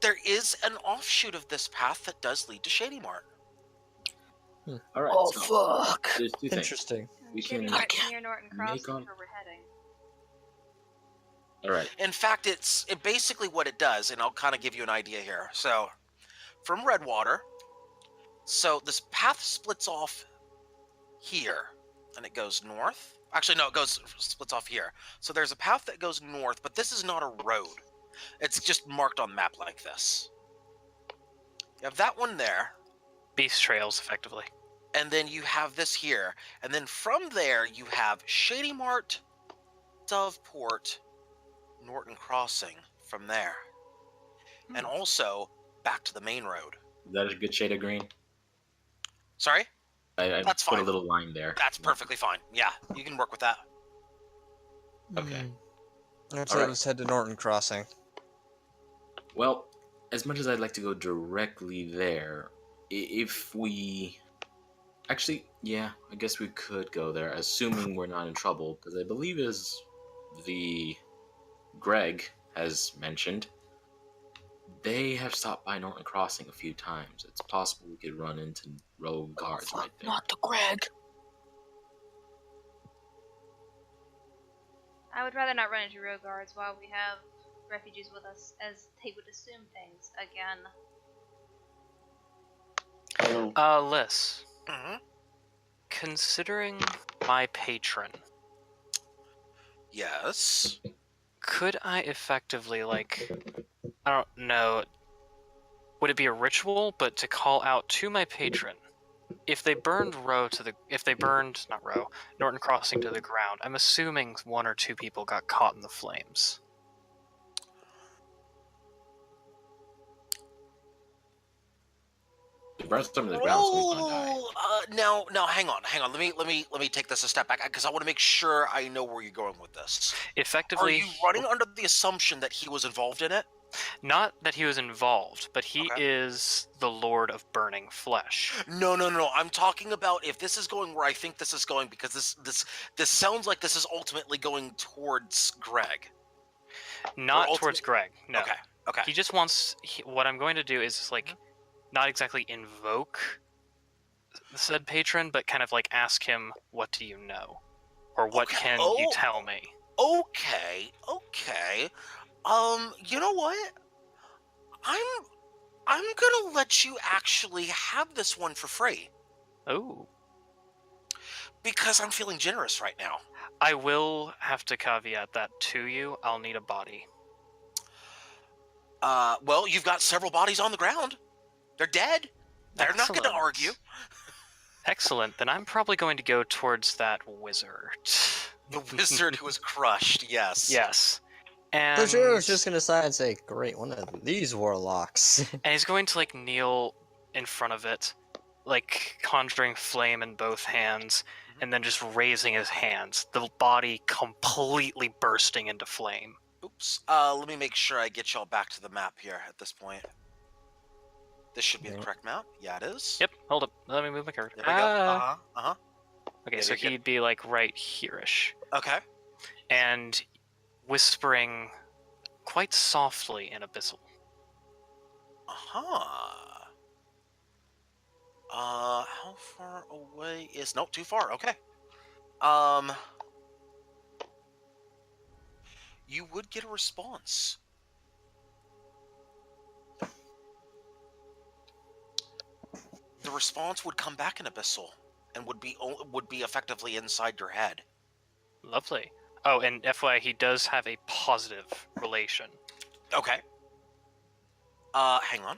[SPEAKER 2] there is an offshoot of this path that does lead to Shady Mart.
[SPEAKER 8] All right.
[SPEAKER 9] Oh,
[SPEAKER 8] so
[SPEAKER 9] fuck.
[SPEAKER 8] There's two things.
[SPEAKER 4] Interesting.
[SPEAKER 8] We
[SPEAKER 1] Shady
[SPEAKER 8] can
[SPEAKER 1] Mart's near Norton
[SPEAKER 8] make
[SPEAKER 1] Crossing,
[SPEAKER 8] on-
[SPEAKER 1] where we're heading.
[SPEAKER 8] All right.
[SPEAKER 2] In fact, it basically what it does, and I'll kind of give you an idea here. So, from Redwater, so this path splits off here, and it goes north. Actually, no, splits off here. So there's a path that goes north, but this is not a road. It's just marked on the map like this. You have that one there,
[SPEAKER 5] Beast trails, effectively.
[SPEAKER 2] and then you have this here, and then from there you have Shady Mart, Doveport, Norton Crossing from there, and also back to the main road.
[SPEAKER 8] Is that a good shade of green?
[SPEAKER 2] Sorry?
[SPEAKER 8] I
[SPEAKER 2] That's
[SPEAKER 8] put
[SPEAKER 2] fine.
[SPEAKER 8] a little line there.
[SPEAKER 2] That's perfectly fine. Yeah, you can work with that.
[SPEAKER 8] Okay.
[SPEAKER 4] Let's
[SPEAKER 8] All right.
[SPEAKER 4] let's head to Norton Crossing.
[SPEAKER 8] Well, as much as I'd like to go directly there, if we... Actually, yeah, I guess we could go there, assuming we're not in trouble, because I believe as the Greg has mentioned, they have stopped by Norton Crossing a few times. It's possible we could run into rogue guards right there.
[SPEAKER 9] Not the Greg.
[SPEAKER 1] I would rather not run into road guards while we have refugees with us, as they would assume things again.
[SPEAKER 5] Liz,
[SPEAKER 2] Mm-hmm.
[SPEAKER 5] considering my patron,
[SPEAKER 2] Yes.
[SPEAKER 5] could I effectively, like, I don't know, would it be a ritual, but to call out to my patron, if they burned Norton Crossing to the ground, I'm assuming 1 or 2 people got caught in the flames.
[SPEAKER 8] If burn some to the ground, someone's gonna die.
[SPEAKER 2] Now, hang on. Let me take this a step back because I want to make sure I know where you're going with this. Are
[SPEAKER 5] Effectively,
[SPEAKER 2] you running under the assumption that he was involved in it?
[SPEAKER 5] not that he was involved, but he
[SPEAKER 2] Okay.
[SPEAKER 5] is the Lord of Burning Flesh.
[SPEAKER 2] No. I'm talking about if this is going where I think this is going, because this sounds like this is ultimately going towards Greg.
[SPEAKER 5] Not
[SPEAKER 2] ultimate-
[SPEAKER 5] towards Greg, no.
[SPEAKER 2] Okay.
[SPEAKER 5] He just wants. What I'm going to do is like, not exactly invoke said patron, but kind of like ask him, "What do you know?" Or "What
[SPEAKER 2] Okay.
[SPEAKER 5] can
[SPEAKER 2] Oh.
[SPEAKER 5] you tell me?"
[SPEAKER 2] Okay. You know what? I'm gonna let you actually have this one for free
[SPEAKER 5] Oh,
[SPEAKER 2] because I'm feeling generous right now.
[SPEAKER 5] I will have to caveat that to you. I'll need a body.
[SPEAKER 2] Well, you've got several bodies on the ground. They're dead. They're not going to
[SPEAKER 5] Excellent.
[SPEAKER 2] argue.
[SPEAKER 5] Excellent. Then I'm probably going to go towards that wizard.
[SPEAKER 2] The wizard who was crushed. Yes.
[SPEAKER 5] Yes. And
[SPEAKER 4] The juror was just gonna sigh and say, "Great, one of these warlocks."
[SPEAKER 5] and he's going to like kneel in front of it, like conjuring flame in both hands, and then just raising his hands, the body completely bursting into flame.
[SPEAKER 2] Oops. Let me make sure I get y'all back to the map here at this point. This should be the
[SPEAKER 4] Yeah.
[SPEAKER 2] correct map. Yeah, it is.
[SPEAKER 5] Yep, hold up. Let me move my card.
[SPEAKER 2] There we go.
[SPEAKER 5] Okay,
[SPEAKER 2] Yeah,
[SPEAKER 5] so
[SPEAKER 2] you're good.
[SPEAKER 5] he'd be like right here-ish.
[SPEAKER 2] Okay.
[SPEAKER 5] And whispering quite softly in Abyssal.
[SPEAKER 2] How far away is... Nope, too far. Okay. You would get a response. The response would come back in Abyssal and would be effectively inside your head.
[SPEAKER 5] Lovely. Oh, and FYI, he does have a positive relation.
[SPEAKER 2] Okay. Hang on.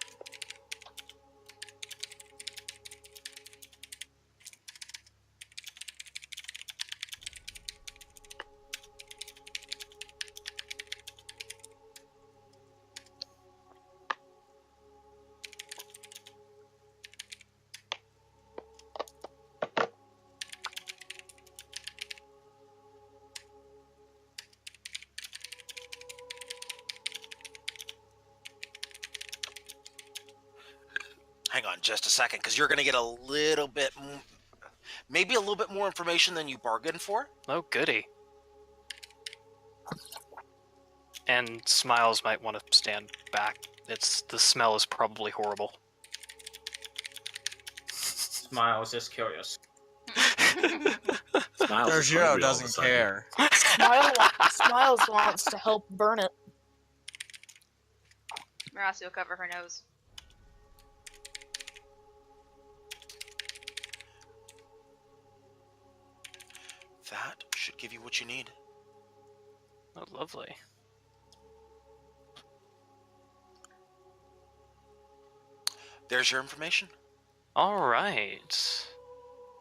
[SPEAKER 2] hang on just a second, because you're going to get a little bit, maybe a little bit more information than you bargained for.
[SPEAKER 5] Oh, goody. And Smiles might want to stand back. The smell is probably horrible.
[SPEAKER 10] Smiles is curious.
[SPEAKER 8] Smiles is
[SPEAKER 4] Sergio
[SPEAKER 8] hungry all of a
[SPEAKER 4] doesn't
[SPEAKER 8] sudden.
[SPEAKER 4] care.
[SPEAKER 9] Smiles wants to help burn it.
[SPEAKER 1] Marasi will cover her nose.
[SPEAKER 2] That should give you what you need.
[SPEAKER 5] Oh, lovely.
[SPEAKER 2] There's your information.
[SPEAKER 5] Alright.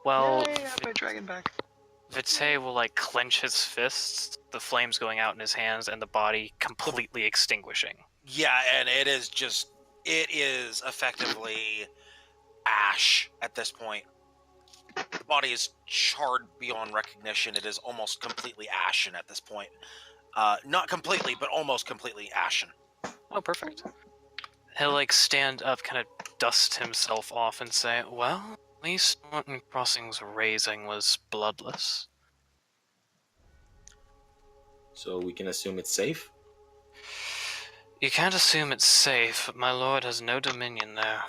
[SPEAKER 5] Well,
[SPEAKER 3] Yay, I have my dragon back.
[SPEAKER 5] Vitae will, like, clench his fists, the flames going out in his hands, and the body completely extinguishing.
[SPEAKER 2] Yeah, and it is effectively ash at this point. The body is charred beyond recognition. It is almost completely ashen at this point. Not completely, but almost completely ashen.
[SPEAKER 5] Oh, perfect. He'll, like, stand up, kind of dust himself off and say, well, at least Norton Crossing's raising was bloodless.
[SPEAKER 8] So we can assume it's safe?
[SPEAKER 5] You can't assume it's safe, but my lord has no dominion there.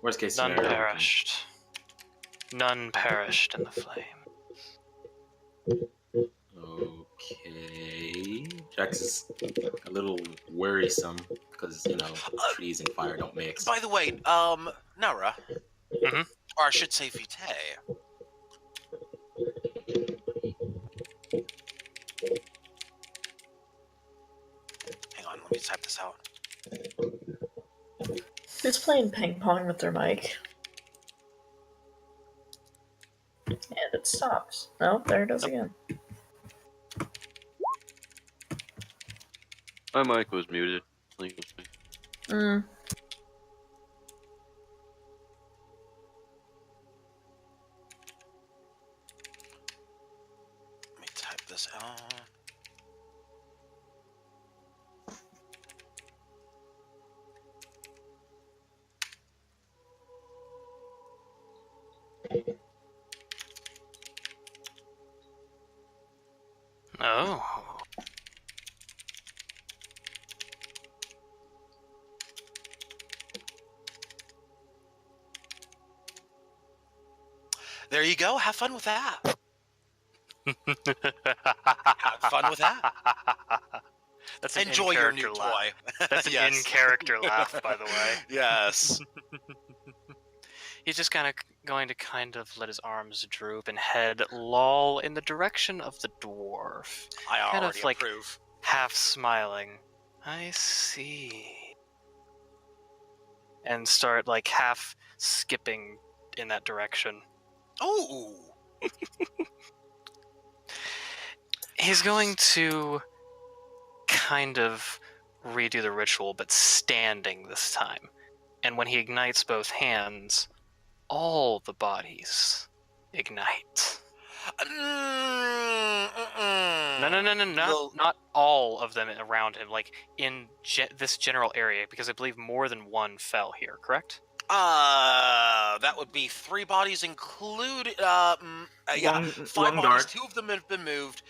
[SPEAKER 8] Worst case
[SPEAKER 5] None
[SPEAKER 8] scenario.
[SPEAKER 5] perished. None perished in the flame.
[SPEAKER 8] Okay. Jax is a little worrisome because, trees and fire don't mix.
[SPEAKER 2] By the way, Nara,
[SPEAKER 5] Mhm.
[SPEAKER 2] or I should say Vitae. Hang on, let me type this out.
[SPEAKER 6] Who's playing ping pong with their mic? And it stops. Oh, there it is again.
[SPEAKER 7] My mic was muted.
[SPEAKER 6] Mm.
[SPEAKER 2] Let me type this out.
[SPEAKER 5] Oh.
[SPEAKER 2] There you go. Have fun with that. Have fun with that.
[SPEAKER 5] That's an
[SPEAKER 2] Enjoy your new
[SPEAKER 5] in-character laugh.
[SPEAKER 2] toy.
[SPEAKER 5] That's an
[SPEAKER 2] Yes.
[SPEAKER 5] in-character laugh, by the way.
[SPEAKER 2] Yes.
[SPEAKER 5] He's just going to kind of let his arms droop and head loll in the direction of the dwarf.
[SPEAKER 2] I
[SPEAKER 5] Kind
[SPEAKER 2] already
[SPEAKER 5] of like
[SPEAKER 2] approve.
[SPEAKER 5] half smiling. I see. And start like half skipping in that direction.
[SPEAKER 2] Oh.
[SPEAKER 5] He's going to kind of redo the ritual, but standing this time. And when he ignites both hands, all the bodies ignite. No, not all of them around him, like in this general area, because I believe more than one fell here, correct?
[SPEAKER 2] That would be 3 bodies included. Yeah, 5
[SPEAKER 10] one
[SPEAKER 2] bodies.
[SPEAKER 10] guard.
[SPEAKER 2] 2 of them have been moved.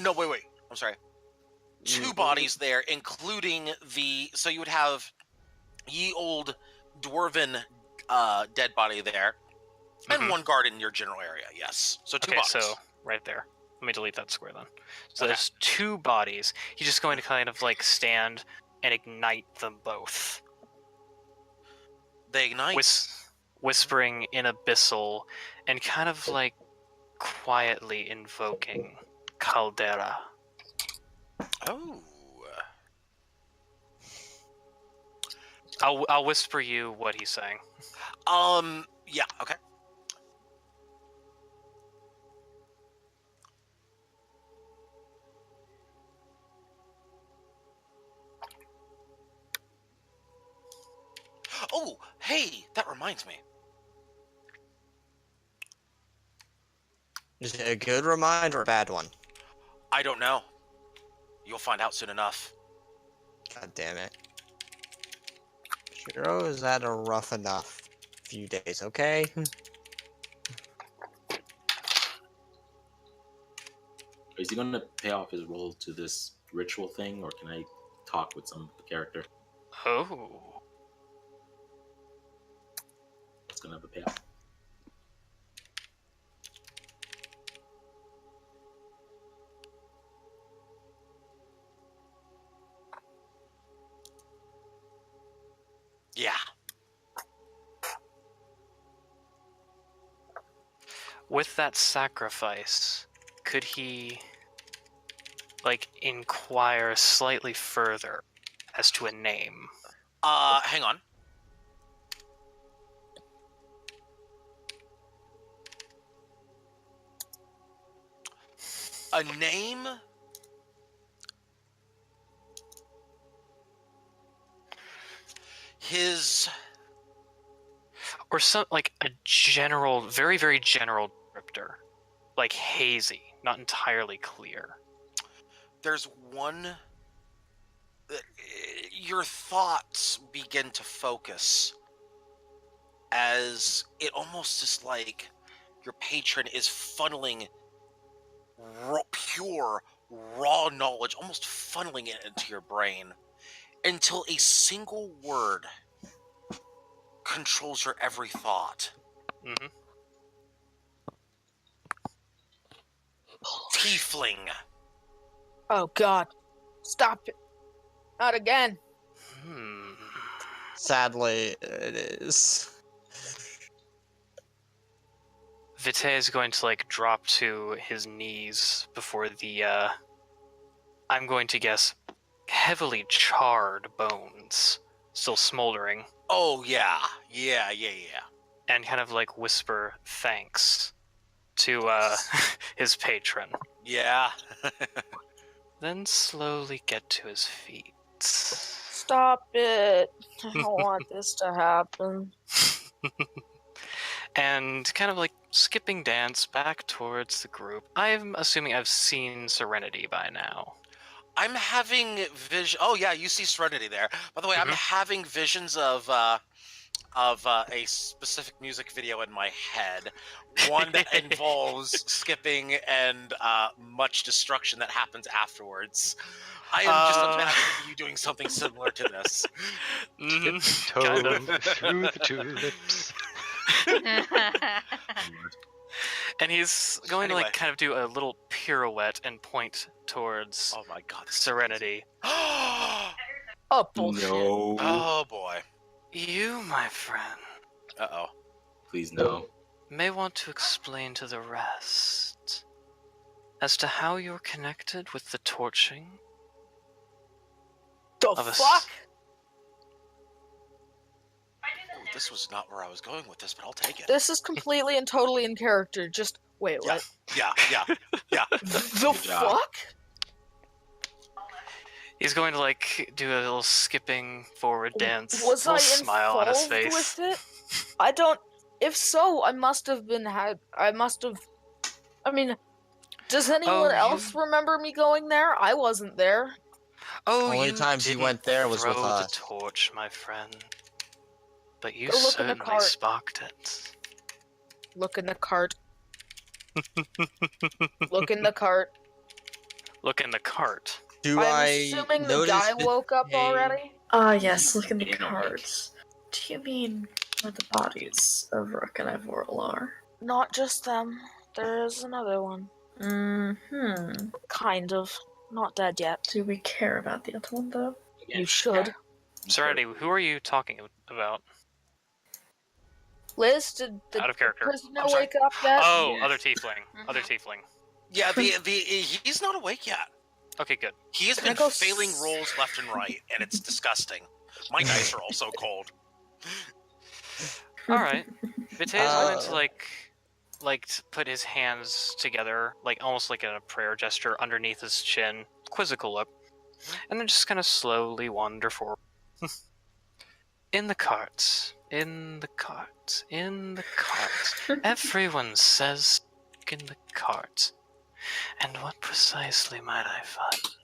[SPEAKER 2] No, wait. I'm sorry. 2 bodies there, including so you would have ye old dwarven dead body there, and 1 guard in your general area. Yes, so 2 bodies.
[SPEAKER 5] So right there. Let me delete that square then. So
[SPEAKER 2] Okay.
[SPEAKER 5] there's 2 bodies. He's just going to kind of like stand and ignite them both.
[SPEAKER 2] They ignite.
[SPEAKER 5] Whispering in abyssal and kind of like quietly invoking Caldera.
[SPEAKER 2] Oh.
[SPEAKER 5] I'll whisper you what he's saying.
[SPEAKER 2] Yeah. Okay. Oh, hey, that reminds me.
[SPEAKER 4] Is it a good reminder or a bad one?
[SPEAKER 2] I don't know. You'll find out soon enough.
[SPEAKER 4] God damn it. Shiro has had a rough enough few days, okay?
[SPEAKER 8] Is he gonna pay off his role to this ritual thing, or can I talk with some character?
[SPEAKER 5] Oh.
[SPEAKER 8] It's gonna have a payoff.
[SPEAKER 2] Yeah.
[SPEAKER 5] With that sacrifice, could he, like, inquire slightly further as to a name?
[SPEAKER 2] Hang on. A name? His...
[SPEAKER 5] Or some, like, a general, very, very general descriptor. Like, hazy, not entirely clear.
[SPEAKER 2] There's one... Your thoughts begin to focus as it almost is like your patron is funneling pure, raw knowledge, almost funneling it into your brain until a single word controls your every thought.
[SPEAKER 5] Mm-hmm.
[SPEAKER 2] Tiefling.
[SPEAKER 9] Oh God! Stop it! Not again!
[SPEAKER 4] Sadly, it is.
[SPEAKER 5] Vitae is going to, like, drop to his knees before the, I'm going to guess, heavily charred bones, still smoldering,
[SPEAKER 2] Oh, yeah. Yeah.
[SPEAKER 5] and kind of, like, whisper thanks to, his patron.
[SPEAKER 2] Yeah.
[SPEAKER 5] Then slowly get to his feet.
[SPEAKER 9] Stop it! I don't want this to happen.
[SPEAKER 5] And kind of, like, skipping dance back towards the group. I'm assuming I've seen Serenity by now.
[SPEAKER 2] I'm having vision. Oh yeah, you see Serenity there. By the way, I'm having visions of a specific music video in my head. One that involves skipping and much destruction that happens afterwards. I am just imagining you doing something similar to this.
[SPEAKER 5] Kind of.
[SPEAKER 3] Through the tulips.
[SPEAKER 5] And he's going to,
[SPEAKER 2] Anyway.
[SPEAKER 5] like, kind of do a little pirouette and point towards
[SPEAKER 2] Oh my god.
[SPEAKER 5] Serenity.
[SPEAKER 2] Oh
[SPEAKER 9] Oh bullshit!
[SPEAKER 8] No.
[SPEAKER 2] boy.
[SPEAKER 5] You, my friend,
[SPEAKER 2] Uh-oh.
[SPEAKER 8] Please no.
[SPEAKER 5] may want to explain to the rest as to how you're connected with the torching
[SPEAKER 9] The
[SPEAKER 5] of a
[SPEAKER 9] fuck?
[SPEAKER 2] Ooh, this was not where I was going with this, but I'll take it.
[SPEAKER 9] This is completely and totally in character. Just wait,
[SPEAKER 2] Yeah.
[SPEAKER 9] what?
[SPEAKER 2] Yeah.
[SPEAKER 9] The
[SPEAKER 8] Good job.
[SPEAKER 9] fuck?
[SPEAKER 5] He's going to, like, do a little skipping forward dance.
[SPEAKER 9] Was
[SPEAKER 5] a
[SPEAKER 9] I
[SPEAKER 5] little smile on his
[SPEAKER 9] involved
[SPEAKER 5] face.
[SPEAKER 9] with it? I don't. If so, I must have been had. I must have. I mean, does anyone else remember me going there? I wasn't there.
[SPEAKER 5] Oh,
[SPEAKER 4] Only
[SPEAKER 5] you
[SPEAKER 4] times you
[SPEAKER 5] didn't
[SPEAKER 4] went there was with
[SPEAKER 5] throw
[SPEAKER 4] us.
[SPEAKER 5] the torch, my friend. But you
[SPEAKER 9] Go look in the
[SPEAKER 5] certainly
[SPEAKER 9] cart.
[SPEAKER 5] sparked it.
[SPEAKER 9] Look in the cart. Look in the cart.
[SPEAKER 5] Look in the cart.
[SPEAKER 4] Do
[SPEAKER 9] I'm
[SPEAKER 4] I
[SPEAKER 9] assuming the
[SPEAKER 4] notice
[SPEAKER 9] guy woke up
[SPEAKER 4] Vitae-
[SPEAKER 9] already.
[SPEAKER 6] Yes, look in the
[SPEAKER 8] Yeah, no,
[SPEAKER 6] cards. Do you mean where the bodies of Rook and Ivorl are?
[SPEAKER 9] Not just them. There is another one.
[SPEAKER 6] Mm-hmm.
[SPEAKER 9] Kind of. Not dead yet.
[SPEAKER 6] Do we care about the other one, though?
[SPEAKER 9] You should.
[SPEAKER 5] Serenity, who are you talking about?
[SPEAKER 9] Liz, did the
[SPEAKER 5] Out of character.
[SPEAKER 9] prisoner
[SPEAKER 2] I'm sorry?
[SPEAKER 9] wake up yet?
[SPEAKER 5] Oh,
[SPEAKER 6] Yeah.
[SPEAKER 5] other tiefling. Other tiefling.
[SPEAKER 2] Yeah, he's not awake yet.
[SPEAKER 5] Okay, good.
[SPEAKER 2] He has
[SPEAKER 9] Can I
[SPEAKER 2] been
[SPEAKER 9] go
[SPEAKER 2] failing rolls left and right, and it's disgusting. My dice are also cold.
[SPEAKER 5] All right. Vitae is going to,
[SPEAKER 4] Uh,
[SPEAKER 5] put his hands together, like almost like in a prayer gesture underneath his chin, quizzical look, and then just kind of slowly wander forward. In the carts, in the carts, in the carts. Everyone says in the carts. And what precisely might I find?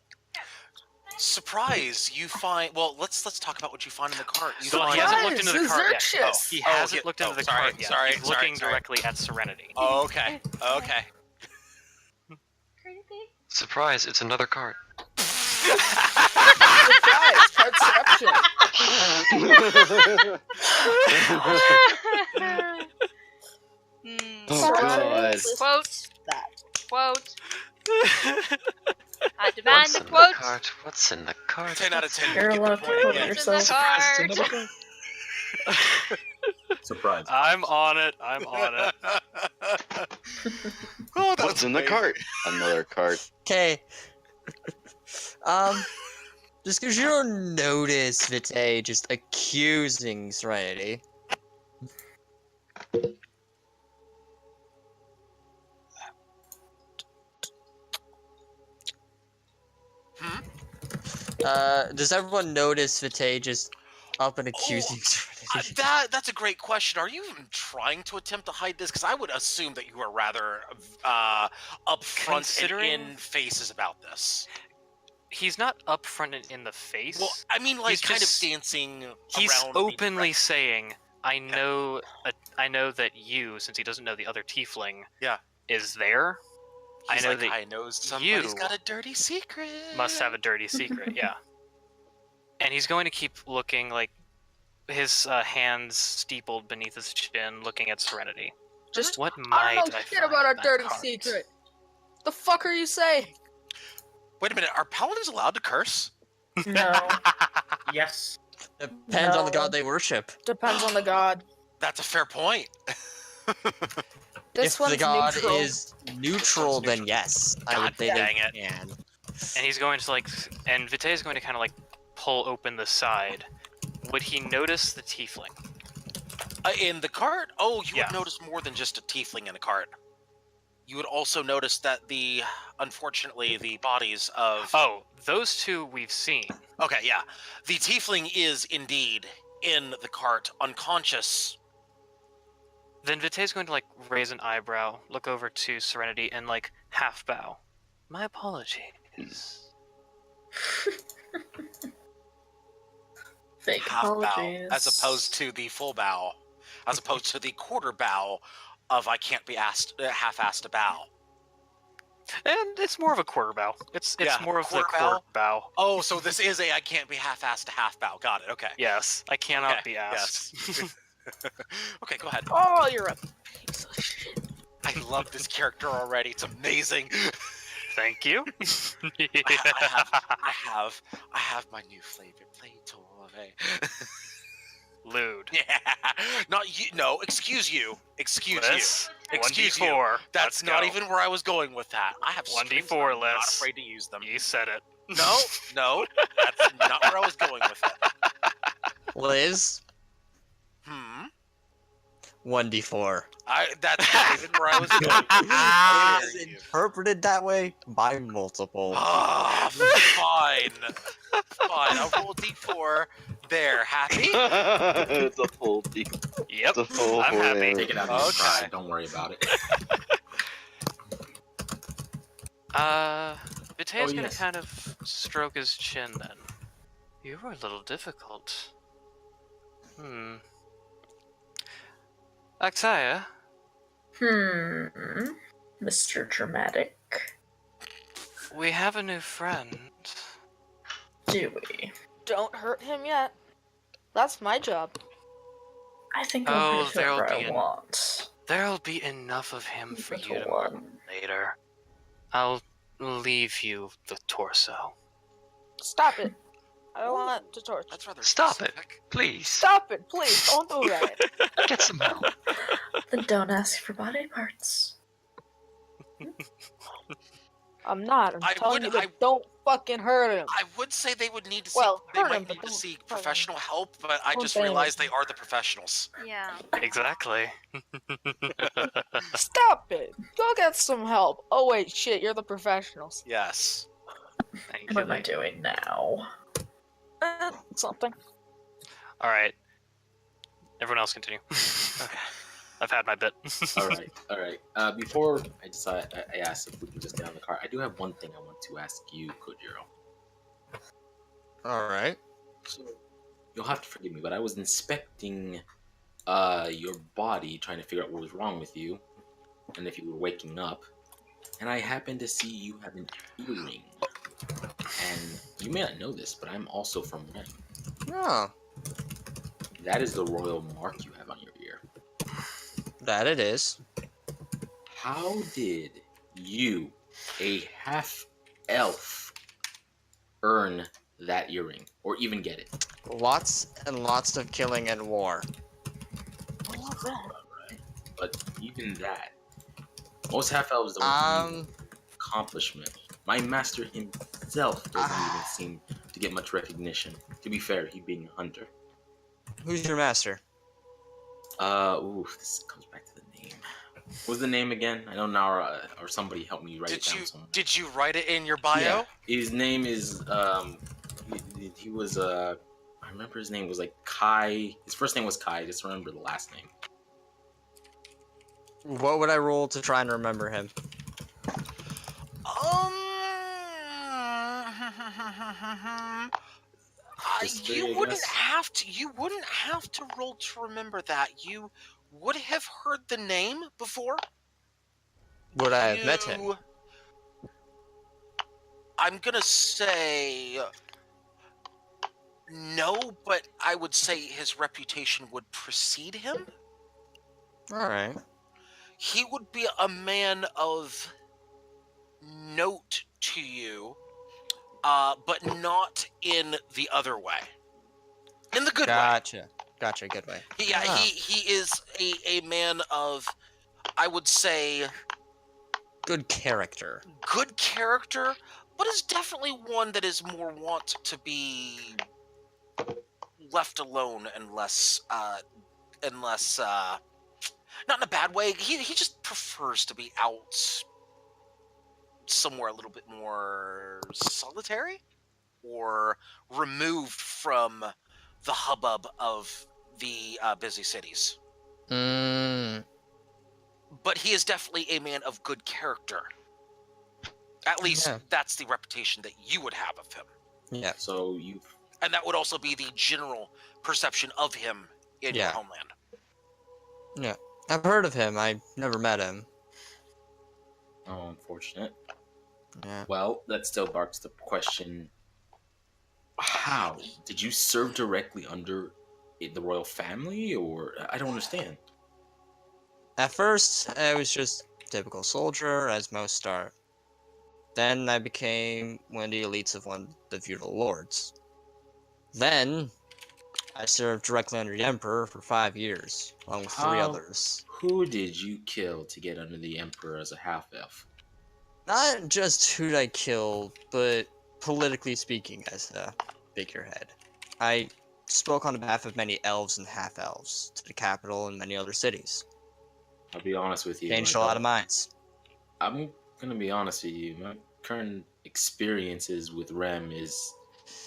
[SPEAKER 2] Surprise! You find. Well, let's talk about what you find in the cart. You
[SPEAKER 5] So
[SPEAKER 2] find.
[SPEAKER 5] he hasn't looked into the cart yet.
[SPEAKER 9] Xerxes!
[SPEAKER 5] He hasn't looked into the
[SPEAKER 2] sorry,
[SPEAKER 5] cart yet.
[SPEAKER 2] sorry,
[SPEAKER 5] He's
[SPEAKER 2] sorry,
[SPEAKER 5] looking
[SPEAKER 2] sorry.
[SPEAKER 5] directly at Serenity.
[SPEAKER 2] Oh, okay. Okay.
[SPEAKER 1] Creepy.
[SPEAKER 3] Surprise, it's another cart.
[SPEAKER 9] Surprise! Cartception!
[SPEAKER 7] Oh god.
[SPEAKER 1] Quote.
[SPEAKER 9] That.
[SPEAKER 1] Quote. I demand
[SPEAKER 3] What's
[SPEAKER 1] the
[SPEAKER 3] in the
[SPEAKER 1] quote.
[SPEAKER 3] cart? What's in the cart?
[SPEAKER 2] 10 out of 10.
[SPEAKER 6] You're
[SPEAKER 2] Get the
[SPEAKER 6] allowed to
[SPEAKER 2] point
[SPEAKER 6] quote
[SPEAKER 2] again.
[SPEAKER 1] What's in the
[SPEAKER 6] yourself.
[SPEAKER 1] cart?
[SPEAKER 8] Surprise.
[SPEAKER 5] I'm on it. I'm on it.
[SPEAKER 2] Oh, that
[SPEAKER 7] What's
[SPEAKER 2] was
[SPEAKER 7] in the
[SPEAKER 2] amazing.
[SPEAKER 7] cart? Another cart.
[SPEAKER 4] Okay. Just because you don't notice Vitae just accusing Serenity. Does everyone notice Vitae just up and accusing Serenity?
[SPEAKER 2] That's a great question. Are you even trying to attempt to hide this? Because I would assume that you are rather upfront
[SPEAKER 5] Considering-
[SPEAKER 2] and in faces about this.
[SPEAKER 5] He's not upfront and in the face.
[SPEAKER 2] Well, I mean, like,
[SPEAKER 5] He's
[SPEAKER 2] kind
[SPEAKER 5] just-
[SPEAKER 2] of dancing
[SPEAKER 5] He's
[SPEAKER 2] around. being
[SPEAKER 5] openly
[SPEAKER 2] direct.
[SPEAKER 5] saying, "I know that you," since he doesn't know the other tiefling,
[SPEAKER 2] Yeah.
[SPEAKER 5] is there. I
[SPEAKER 2] He's
[SPEAKER 5] know
[SPEAKER 2] like,
[SPEAKER 5] that
[SPEAKER 2] I know somebody's
[SPEAKER 5] you
[SPEAKER 2] got a dirty secret.
[SPEAKER 5] must have a dirty secret. Yeah. And he's going to keep looking, like his hands steepled beneath his chin, looking at Serenity.
[SPEAKER 9] Just,
[SPEAKER 5] What
[SPEAKER 9] I
[SPEAKER 5] might
[SPEAKER 9] don't know shit
[SPEAKER 5] find
[SPEAKER 9] about
[SPEAKER 5] in
[SPEAKER 9] our
[SPEAKER 5] that
[SPEAKER 9] dirty
[SPEAKER 5] cart?
[SPEAKER 9] secret. The fuck are you saying?
[SPEAKER 2] Wait a minute. Are paladins allowed to curse?
[SPEAKER 6] No.
[SPEAKER 10] Yes.
[SPEAKER 4] Depends on the
[SPEAKER 6] No.
[SPEAKER 4] god they worship.
[SPEAKER 9] Depends on the god.
[SPEAKER 2] That's a fair point.
[SPEAKER 9] This
[SPEAKER 4] If
[SPEAKER 9] one's
[SPEAKER 4] the god
[SPEAKER 9] neutral.
[SPEAKER 4] is neutral, then yes, I
[SPEAKER 2] God
[SPEAKER 4] would say
[SPEAKER 2] dang
[SPEAKER 4] they
[SPEAKER 2] it.
[SPEAKER 4] can.
[SPEAKER 5] And he's going to and Vitae is going to kind of pull open the side. Would he notice the tiefling?
[SPEAKER 2] In the cart? Oh, you
[SPEAKER 5] Yeah.
[SPEAKER 2] would notice more than just a tiefling in a cart. You would also notice that unfortunately, the bodies of...
[SPEAKER 5] Oh, those two we've seen.
[SPEAKER 2] Okay, yeah. The tiefling is indeed in the cart, unconscious.
[SPEAKER 5] Then Vitae's going to raise an eyebrow, look over to Serenity, and half bow. My apologies.
[SPEAKER 6] Fake
[SPEAKER 2] Half
[SPEAKER 6] apologies.
[SPEAKER 2] bow, as opposed to the full bow, as opposed to the quarter bow of I can't be asked half-assed to bow.
[SPEAKER 5] And it's more of a quarter bow. It's
[SPEAKER 2] Yeah,
[SPEAKER 5] more of the
[SPEAKER 2] quarter
[SPEAKER 5] quarter bow.
[SPEAKER 2] Oh, so this is a I can't be half-assed to half bow. Got it. Okay.
[SPEAKER 5] Yes, I cannot
[SPEAKER 2] Okay,
[SPEAKER 5] be asked.
[SPEAKER 2] yes. Okay, go ahead.
[SPEAKER 9] Oh, you're a piece of shit.
[SPEAKER 2] I love this character already. It's amazing.
[SPEAKER 5] Thank you.
[SPEAKER 2] I have my new favorite play tool. Okay.
[SPEAKER 5] Lewd.
[SPEAKER 2] Yeah. Not you. No. Excuse you. Excuse
[SPEAKER 5] Liz,
[SPEAKER 2] you. Excuse you.
[SPEAKER 5] 1d4.
[SPEAKER 2] That's
[SPEAKER 5] Let's
[SPEAKER 2] not
[SPEAKER 5] go.
[SPEAKER 2] even where I was going with that. I have
[SPEAKER 5] 1d4,
[SPEAKER 2] strings, and I'm not
[SPEAKER 5] Liz.
[SPEAKER 2] afraid to use them.
[SPEAKER 5] You said it.
[SPEAKER 2] No, that's not where I was going with it.
[SPEAKER 4] Liz, 1d4.
[SPEAKER 2] That's not even where I was going.
[SPEAKER 4] It is
[SPEAKER 2] Dare you.
[SPEAKER 4] interpreted that way by multiple.
[SPEAKER 2] Ah, fine. Fine. I'll roll d4. There. Happy?
[SPEAKER 7] It's a full deep.
[SPEAKER 5] Yep.
[SPEAKER 7] It's a full
[SPEAKER 5] I'm happy.
[SPEAKER 7] damage.
[SPEAKER 8] Take it out of your
[SPEAKER 2] Okay.
[SPEAKER 8] stride. Don't worry about it.
[SPEAKER 5] Vitae's
[SPEAKER 8] Oh,
[SPEAKER 5] gonna
[SPEAKER 8] yes.
[SPEAKER 5] kind of stroke his chin then. You were a little difficult. Axaya,
[SPEAKER 6] Mr. Dramatic.
[SPEAKER 5] we have a new friend.
[SPEAKER 6] Do we?
[SPEAKER 9] Don't hurt him yet. That's my job.
[SPEAKER 6] I think
[SPEAKER 5] Oh,
[SPEAKER 6] I'll hurt
[SPEAKER 5] there'll
[SPEAKER 6] whoever
[SPEAKER 5] be
[SPEAKER 6] I
[SPEAKER 5] an-
[SPEAKER 6] want.
[SPEAKER 5] There'll be enough of him for you
[SPEAKER 6] Little
[SPEAKER 5] to
[SPEAKER 6] one.
[SPEAKER 5] murder later. I'll leave you the torso.
[SPEAKER 9] Stop it. I don't want to torture.
[SPEAKER 2] That's rather
[SPEAKER 3] Stop it,
[SPEAKER 2] specific.
[SPEAKER 3] please.
[SPEAKER 9] Stop it, please. Don't do that.
[SPEAKER 3] Get some help.
[SPEAKER 6] Then don't ask for body parts.
[SPEAKER 9] I'm not. I'm
[SPEAKER 2] I
[SPEAKER 9] telling
[SPEAKER 2] would-
[SPEAKER 9] you that don't fucking hurt him.
[SPEAKER 2] I would say they would need to seek,
[SPEAKER 9] Well,
[SPEAKER 2] they
[SPEAKER 9] hurt
[SPEAKER 2] might
[SPEAKER 9] him, but
[SPEAKER 2] need to
[SPEAKER 9] don't
[SPEAKER 2] seek
[SPEAKER 9] hurt him.
[SPEAKER 2] professional help, but I
[SPEAKER 9] Don't
[SPEAKER 2] just
[SPEAKER 9] damage
[SPEAKER 2] realized they
[SPEAKER 9] him.
[SPEAKER 2] are the professionals.
[SPEAKER 1] Yeah.
[SPEAKER 5] Exactly.
[SPEAKER 9] Stop it. Go get some help. Oh wait, shit. You're the professionals.
[SPEAKER 2] Yes.
[SPEAKER 5] Thank you.
[SPEAKER 6] What am I doing now?
[SPEAKER 9] Something.
[SPEAKER 5] All right. Everyone else continue. I've had my bit.
[SPEAKER 8] all right. Before I decide, I asked if we can just get on the car. I do have one thing I want to ask you, Kojiro.
[SPEAKER 4] All right.
[SPEAKER 8] So you'll have to forgive me, but I was inspecting your body, trying to figure out what was wrong with you, and if you were waking up. And I happened to see you have an earring. And you may not know this, but I'm also from Rem.
[SPEAKER 4] Oh,
[SPEAKER 8] That is the royal mark you have on your ear.
[SPEAKER 4] that it is.
[SPEAKER 8] How did you, a half elf, earn that earring, or even get it?
[SPEAKER 4] Lots and lots of killing and war.
[SPEAKER 9] I love that.
[SPEAKER 8] Alright. But even that, most half elves don't seem accomplishment. My master himself doesn't even seem to get much recognition. To be fair, he being a hunter.
[SPEAKER 4] Who's your master?
[SPEAKER 8] This comes back to the name. What was the name again? I know Nara or somebody helped me write it down somewhere.
[SPEAKER 2] Did you write it in your bio?
[SPEAKER 8] Yeah, his name is he was I remember his name was like Kai. His first name was Kai. I just remember the last name.
[SPEAKER 4] What would I roll to try and remember him?
[SPEAKER 2] You wouldn't have to. You wouldn't have to roll to remember that. You would have heard the name before.
[SPEAKER 4] Would I have met him?
[SPEAKER 2] I'm gonna say no, but I would say his reputation would precede him.
[SPEAKER 4] All right.
[SPEAKER 2] He would be a man of note to you, but not in the other way. In the good way.
[SPEAKER 4] Gotcha, good way.
[SPEAKER 2] He is a man of, I would say,
[SPEAKER 4] good character.
[SPEAKER 2] Good character, but is definitely one that is more wont to be left alone and less, not in a bad way. He just prefers to be out somewhere a little bit more solitary or removed from the hubbub of the busy cities. But he is definitely a man of good character. At least that's the reputation that you would have of him.
[SPEAKER 4] Yeah.
[SPEAKER 8] So
[SPEAKER 2] and that would also be the general perception of him in your homeland.
[SPEAKER 4] Yeah. I've heard of him. I never met him.
[SPEAKER 8] Oh, unfortunate.
[SPEAKER 4] Yeah.
[SPEAKER 8] Well, that still barks the question: how did you serve directly under the royal family, or I don't understand.
[SPEAKER 4] At first, I was just a typical soldier, as most start. Then I became one of the elites of one of the feudal lords. Then I served directly under the emperor for 5 years, along with 3 others.
[SPEAKER 8] Who did you kill to get under the emperor as a half-elf?
[SPEAKER 4] Not just who I killed, but politically speaking as a figurehead. I spoke on behalf of many elves and half-elves to the capital and many other cities.
[SPEAKER 8] I'll be honest with you.
[SPEAKER 4] Changed a lot of minds.
[SPEAKER 8] I'm gonna be honest with you. My current experiences with Rem is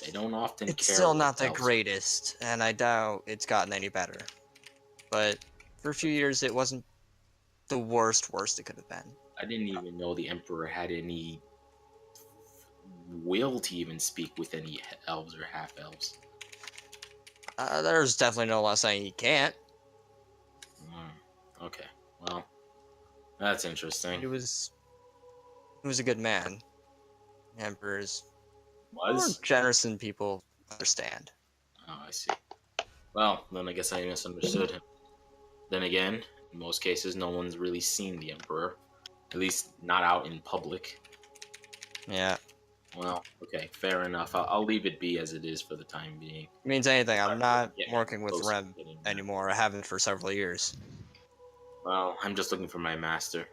[SPEAKER 8] they don't often
[SPEAKER 4] It's
[SPEAKER 8] care.
[SPEAKER 4] still not the greatest, and I doubt it's gotten any better. But for a few years, it wasn't the worst it could have been.
[SPEAKER 8] I didn't even know the Emperor had any will to even speak with any elves or half-elves.
[SPEAKER 4] There's definitely no law saying he can't.
[SPEAKER 8] Okay, well, that's interesting.
[SPEAKER 4] He was a good man. Emperors
[SPEAKER 8] was
[SPEAKER 4] more generous than people understand.
[SPEAKER 8] Oh, I see. Well, then I guess I misunderstood him. Then again, in most cases, no one's really seen the Emperor. At least not out in public.
[SPEAKER 4] Yeah.
[SPEAKER 8] Well, okay, fair enough. I'll leave it be as it is for the time being.
[SPEAKER 4] Means anything, I'm not working with Rem anymore. I haven't for several years.
[SPEAKER 8] Well, I'm just looking for my master.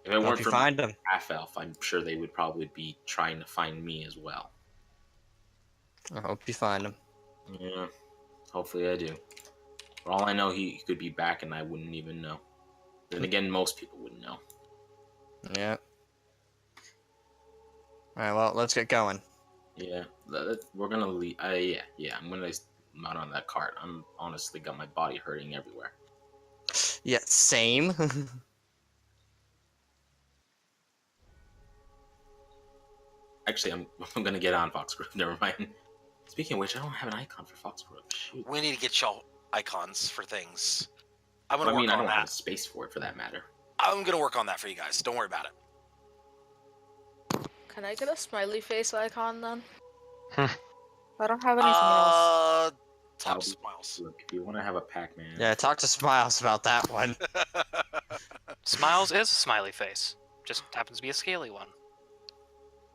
[SPEAKER 8] If it weren't for half-elf, I'm sure they would probably be trying to find me as well.
[SPEAKER 4] I hope you find him.
[SPEAKER 8] Yeah, hopefully I do. For all I know, he could be back and I wouldn't even know. Then again, most people wouldn't know.
[SPEAKER 4] Yeah. Alright, well, let's get going.
[SPEAKER 8] Yeah, we're gonna leave. Yeah, I'm gonna mount on that cart. I'm honestly got my body hurting everywhere.
[SPEAKER 4] Yeah, same.
[SPEAKER 8] Actually, I'm gonna get on Foxgrove. Never mind. Speaking of which, I don't have an icon for Foxborough. Shoot.
[SPEAKER 2] We need to get y'all icons for things. I'm
[SPEAKER 8] I
[SPEAKER 2] gonna
[SPEAKER 8] mean,
[SPEAKER 2] work
[SPEAKER 8] I
[SPEAKER 2] on
[SPEAKER 8] don't have
[SPEAKER 2] that.
[SPEAKER 8] space for it, for that matter.
[SPEAKER 2] I'm gonna work on that for you guys. Don't worry about it.
[SPEAKER 9] Can I get a smiley face icon then?
[SPEAKER 3] Hmm.
[SPEAKER 9] I don't have anything else.
[SPEAKER 2] Top
[SPEAKER 8] I'll-
[SPEAKER 2] Smiles.
[SPEAKER 8] Look, if you want to have a Pac-Man,
[SPEAKER 4] Yeah, talk to Smiles about that one.
[SPEAKER 5] Smiles is a smiley face. Just happens to be a scaly one.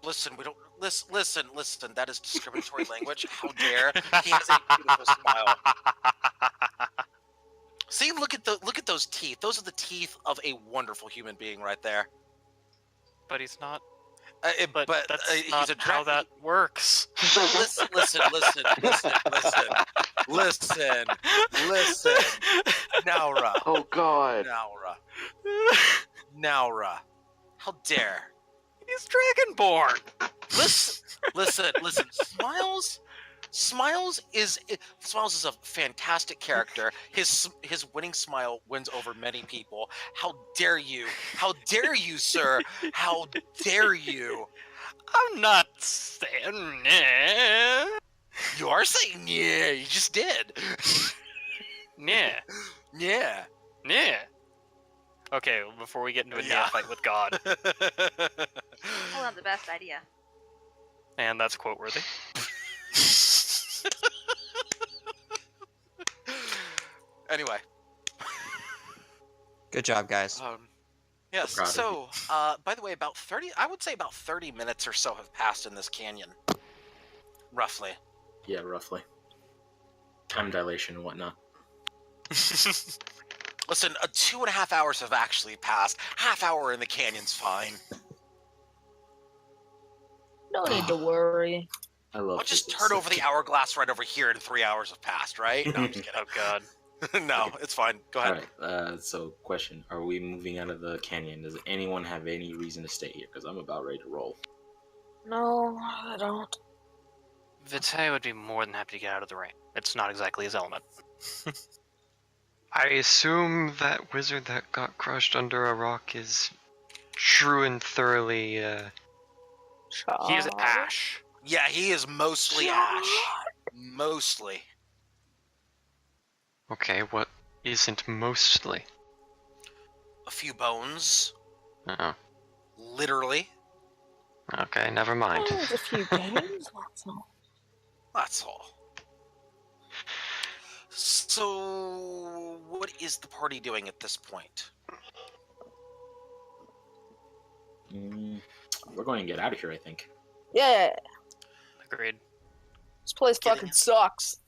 [SPEAKER 2] Listen, we don't listen. That is discriminatory language. How dare he has a beautiful smile. See, look at those teeth. Those are the teeth of a wonderful human being right there.
[SPEAKER 5] But he's not.
[SPEAKER 2] But
[SPEAKER 5] That's
[SPEAKER 2] he's
[SPEAKER 5] not
[SPEAKER 2] a
[SPEAKER 5] how that works.
[SPEAKER 2] listen. Naura.
[SPEAKER 7] Oh God.
[SPEAKER 2] Naura. How dare.
[SPEAKER 5] He's Dragonborn.
[SPEAKER 2] Listen. Smiles is a fantastic character. His winning smile wins over many people. How dare you? How dare you, sir? How dare you?
[SPEAKER 5] I'm not saying yeah.
[SPEAKER 2] You are saying yeah. You just did.
[SPEAKER 5] Yeah.
[SPEAKER 2] Yeah.
[SPEAKER 5] Yeah. Okay, before we get into a
[SPEAKER 2] Yeah.
[SPEAKER 5] fight with God,
[SPEAKER 1] Still not the best idea.
[SPEAKER 5] and that's quote worthy.
[SPEAKER 2] Anyway.
[SPEAKER 4] Good job, guys.
[SPEAKER 2] Yes.
[SPEAKER 8] Proud of
[SPEAKER 2] So, by the way, I would say about 30 minutes or so have passed in this canyon, roughly.
[SPEAKER 8] yeah, roughly. Time dilation and whatnot.
[SPEAKER 2] Listen, 2.5 hours have actually passed. Half hour in the canyon's fine.
[SPEAKER 9] No need to worry.
[SPEAKER 8] I love.
[SPEAKER 2] I'll just
[SPEAKER 8] physics.
[SPEAKER 2] turn over the hourglass right over here, and 3 hours have passed, right? No, I'm just
[SPEAKER 5] Oh God.
[SPEAKER 2] kidding. No, it's fine. Go
[SPEAKER 8] All
[SPEAKER 2] ahead.
[SPEAKER 8] right. So, question: are we moving out of the canyon? Does anyone have any reason to stay here? Because I'm about ready to roll.
[SPEAKER 9] No, I don't.
[SPEAKER 5] Vitae would be more than happy to get out of the rain. It's not exactly his element.
[SPEAKER 3] I assume that wizard that got crushed under a rock is true and thoroughly.
[SPEAKER 5] He is ash.
[SPEAKER 2] Yeah, he is mostly ash. Mostly.
[SPEAKER 3] Okay, what isn't mostly?
[SPEAKER 2] A few bones.
[SPEAKER 3] Oh,
[SPEAKER 2] Literally.
[SPEAKER 3] okay, never mind.
[SPEAKER 9] Oh, there's a few games. That's all.
[SPEAKER 2] That's all. So, what is the party doing at this point?
[SPEAKER 8] We're going to get out of here, I think.
[SPEAKER 9] Yeah,
[SPEAKER 5] Agreed.
[SPEAKER 9] this place
[SPEAKER 2] Get
[SPEAKER 9] fucking
[SPEAKER 2] in.
[SPEAKER 9] sucks.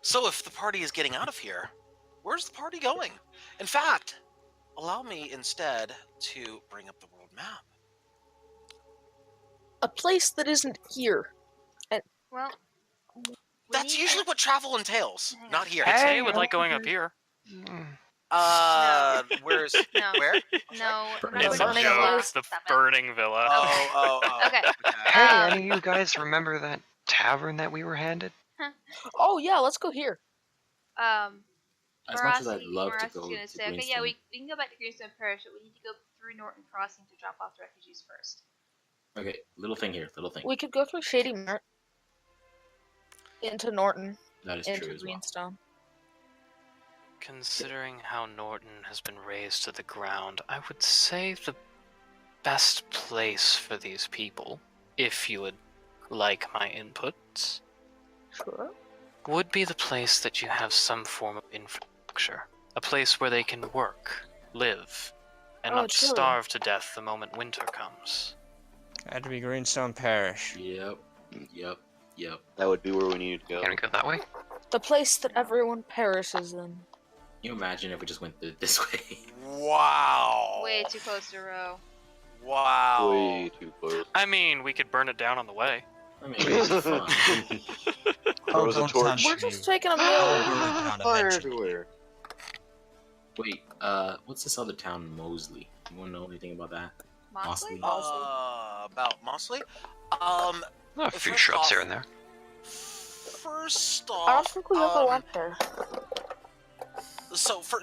[SPEAKER 2] So, if the party is getting out of here, where's the party going? In fact, allow me instead to bring up the world map.
[SPEAKER 9] A place that isn't here.
[SPEAKER 1] Well, we
[SPEAKER 2] That's
[SPEAKER 1] need-
[SPEAKER 2] usually what travel entails.
[SPEAKER 1] Hang on.
[SPEAKER 2] Not here.
[SPEAKER 5] Vitae would like going up here.
[SPEAKER 2] Where's
[SPEAKER 1] No.
[SPEAKER 2] where?
[SPEAKER 1] No, we're not
[SPEAKER 5] It's
[SPEAKER 1] going
[SPEAKER 5] a
[SPEAKER 1] to
[SPEAKER 9] Burning
[SPEAKER 5] joke.
[SPEAKER 9] villa.
[SPEAKER 5] The
[SPEAKER 1] Stop it.
[SPEAKER 5] burning villa.
[SPEAKER 2] Oh.
[SPEAKER 1] Okay.
[SPEAKER 3] Hey,
[SPEAKER 1] Um,
[SPEAKER 3] any of you guys remember that tavern that we were handed?
[SPEAKER 9] Oh yeah, let's go here.
[SPEAKER 8] As much as I'd
[SPEAKER 1] Marasi's
[SPEAKER 8] love to
[SPEAKER 1] gonna
[SPEAKER 8] go to
[SPEAKER 1] say, okay, yeah,
[SPEAKER 8] Greenstone,
[SPEAKER 1] we can go back to Greenstone Parish, but we need to go through Norton Crossing to drop off the refugees first.
[SPEAKER 8] Okay, little thing here, little thing.
[SPEAKER 9] We could go through Shady Mart into Norton,
[SPEAKER 8] That is true
[SPEAKER 9] into
[SPEAKER 8] as well.
[SPEAKER 9] Greenstone.
[SPEAKER 5] Considering how Norton has been razed to the ground, I would say the best place for these people, if you would like my inputs,
[SPEAKER 9] Sure.
[SPEAKER 5] would be the place that you have some form of infrastructure. A place where they can work, live, and
[SPEAKER 9] Oh,
[SPEAKER 5] not
[SPEAKER 9] true.
[SPEAKER 5] starve to death the moment winter comes.
[SPEAKER 4] Had to be Greenstone Parish.
[SPEAKER 8] Yep.
[SPEAKER 7] That would be where we needed to go.
[SPEAKER 3] Can we go that way?
[SPEAKER 9] The place that everyone perishes in.
[SPEAKER 8] Can you imagine if we just went this way?
[SPEAKER 2] Wow.
[SPEAKER 1] Way too close to row.
[SPEAKER 2] Wow.
[SPEAKER 7] Way too close.
[SPEAKER 5] I mean, we could burn it down on the way.
[SPEAKER 8] I mean, it's fun.
[SPEAKER 7] Throw us a
[SPEAKER 4] don't
[SPEAKER 7] torch.
[SPEAKER 4] tempt
[SPEAKER 9] We're
[SPEAKER 4] me.
[SPEAKER 9] just taking a meal.
[SPEAKER 4] I'll burn it down
[SPEAKER 7] Fire
[SPEAKER 4] eventually.
[SPEAKER 7] everywhere.
[SPEAKER 8] Wait, what's this other town, Mosley? You want to know anything about that?
[SPEAKER 1] Moxley?
[SPEAKER 2] About Mosley?
[SPEAKER 3] Oh, a few
[SPEAKER 2] First
[SPEAKER 3] shrubs
[SPEAKER 2] off-
[SPEAKER 3] here and there.
[SPEAKER 2] First
[SPEAKER 9] I don't
[SPEAKER 2] off,
[SPEAKER 9] think we ever went there.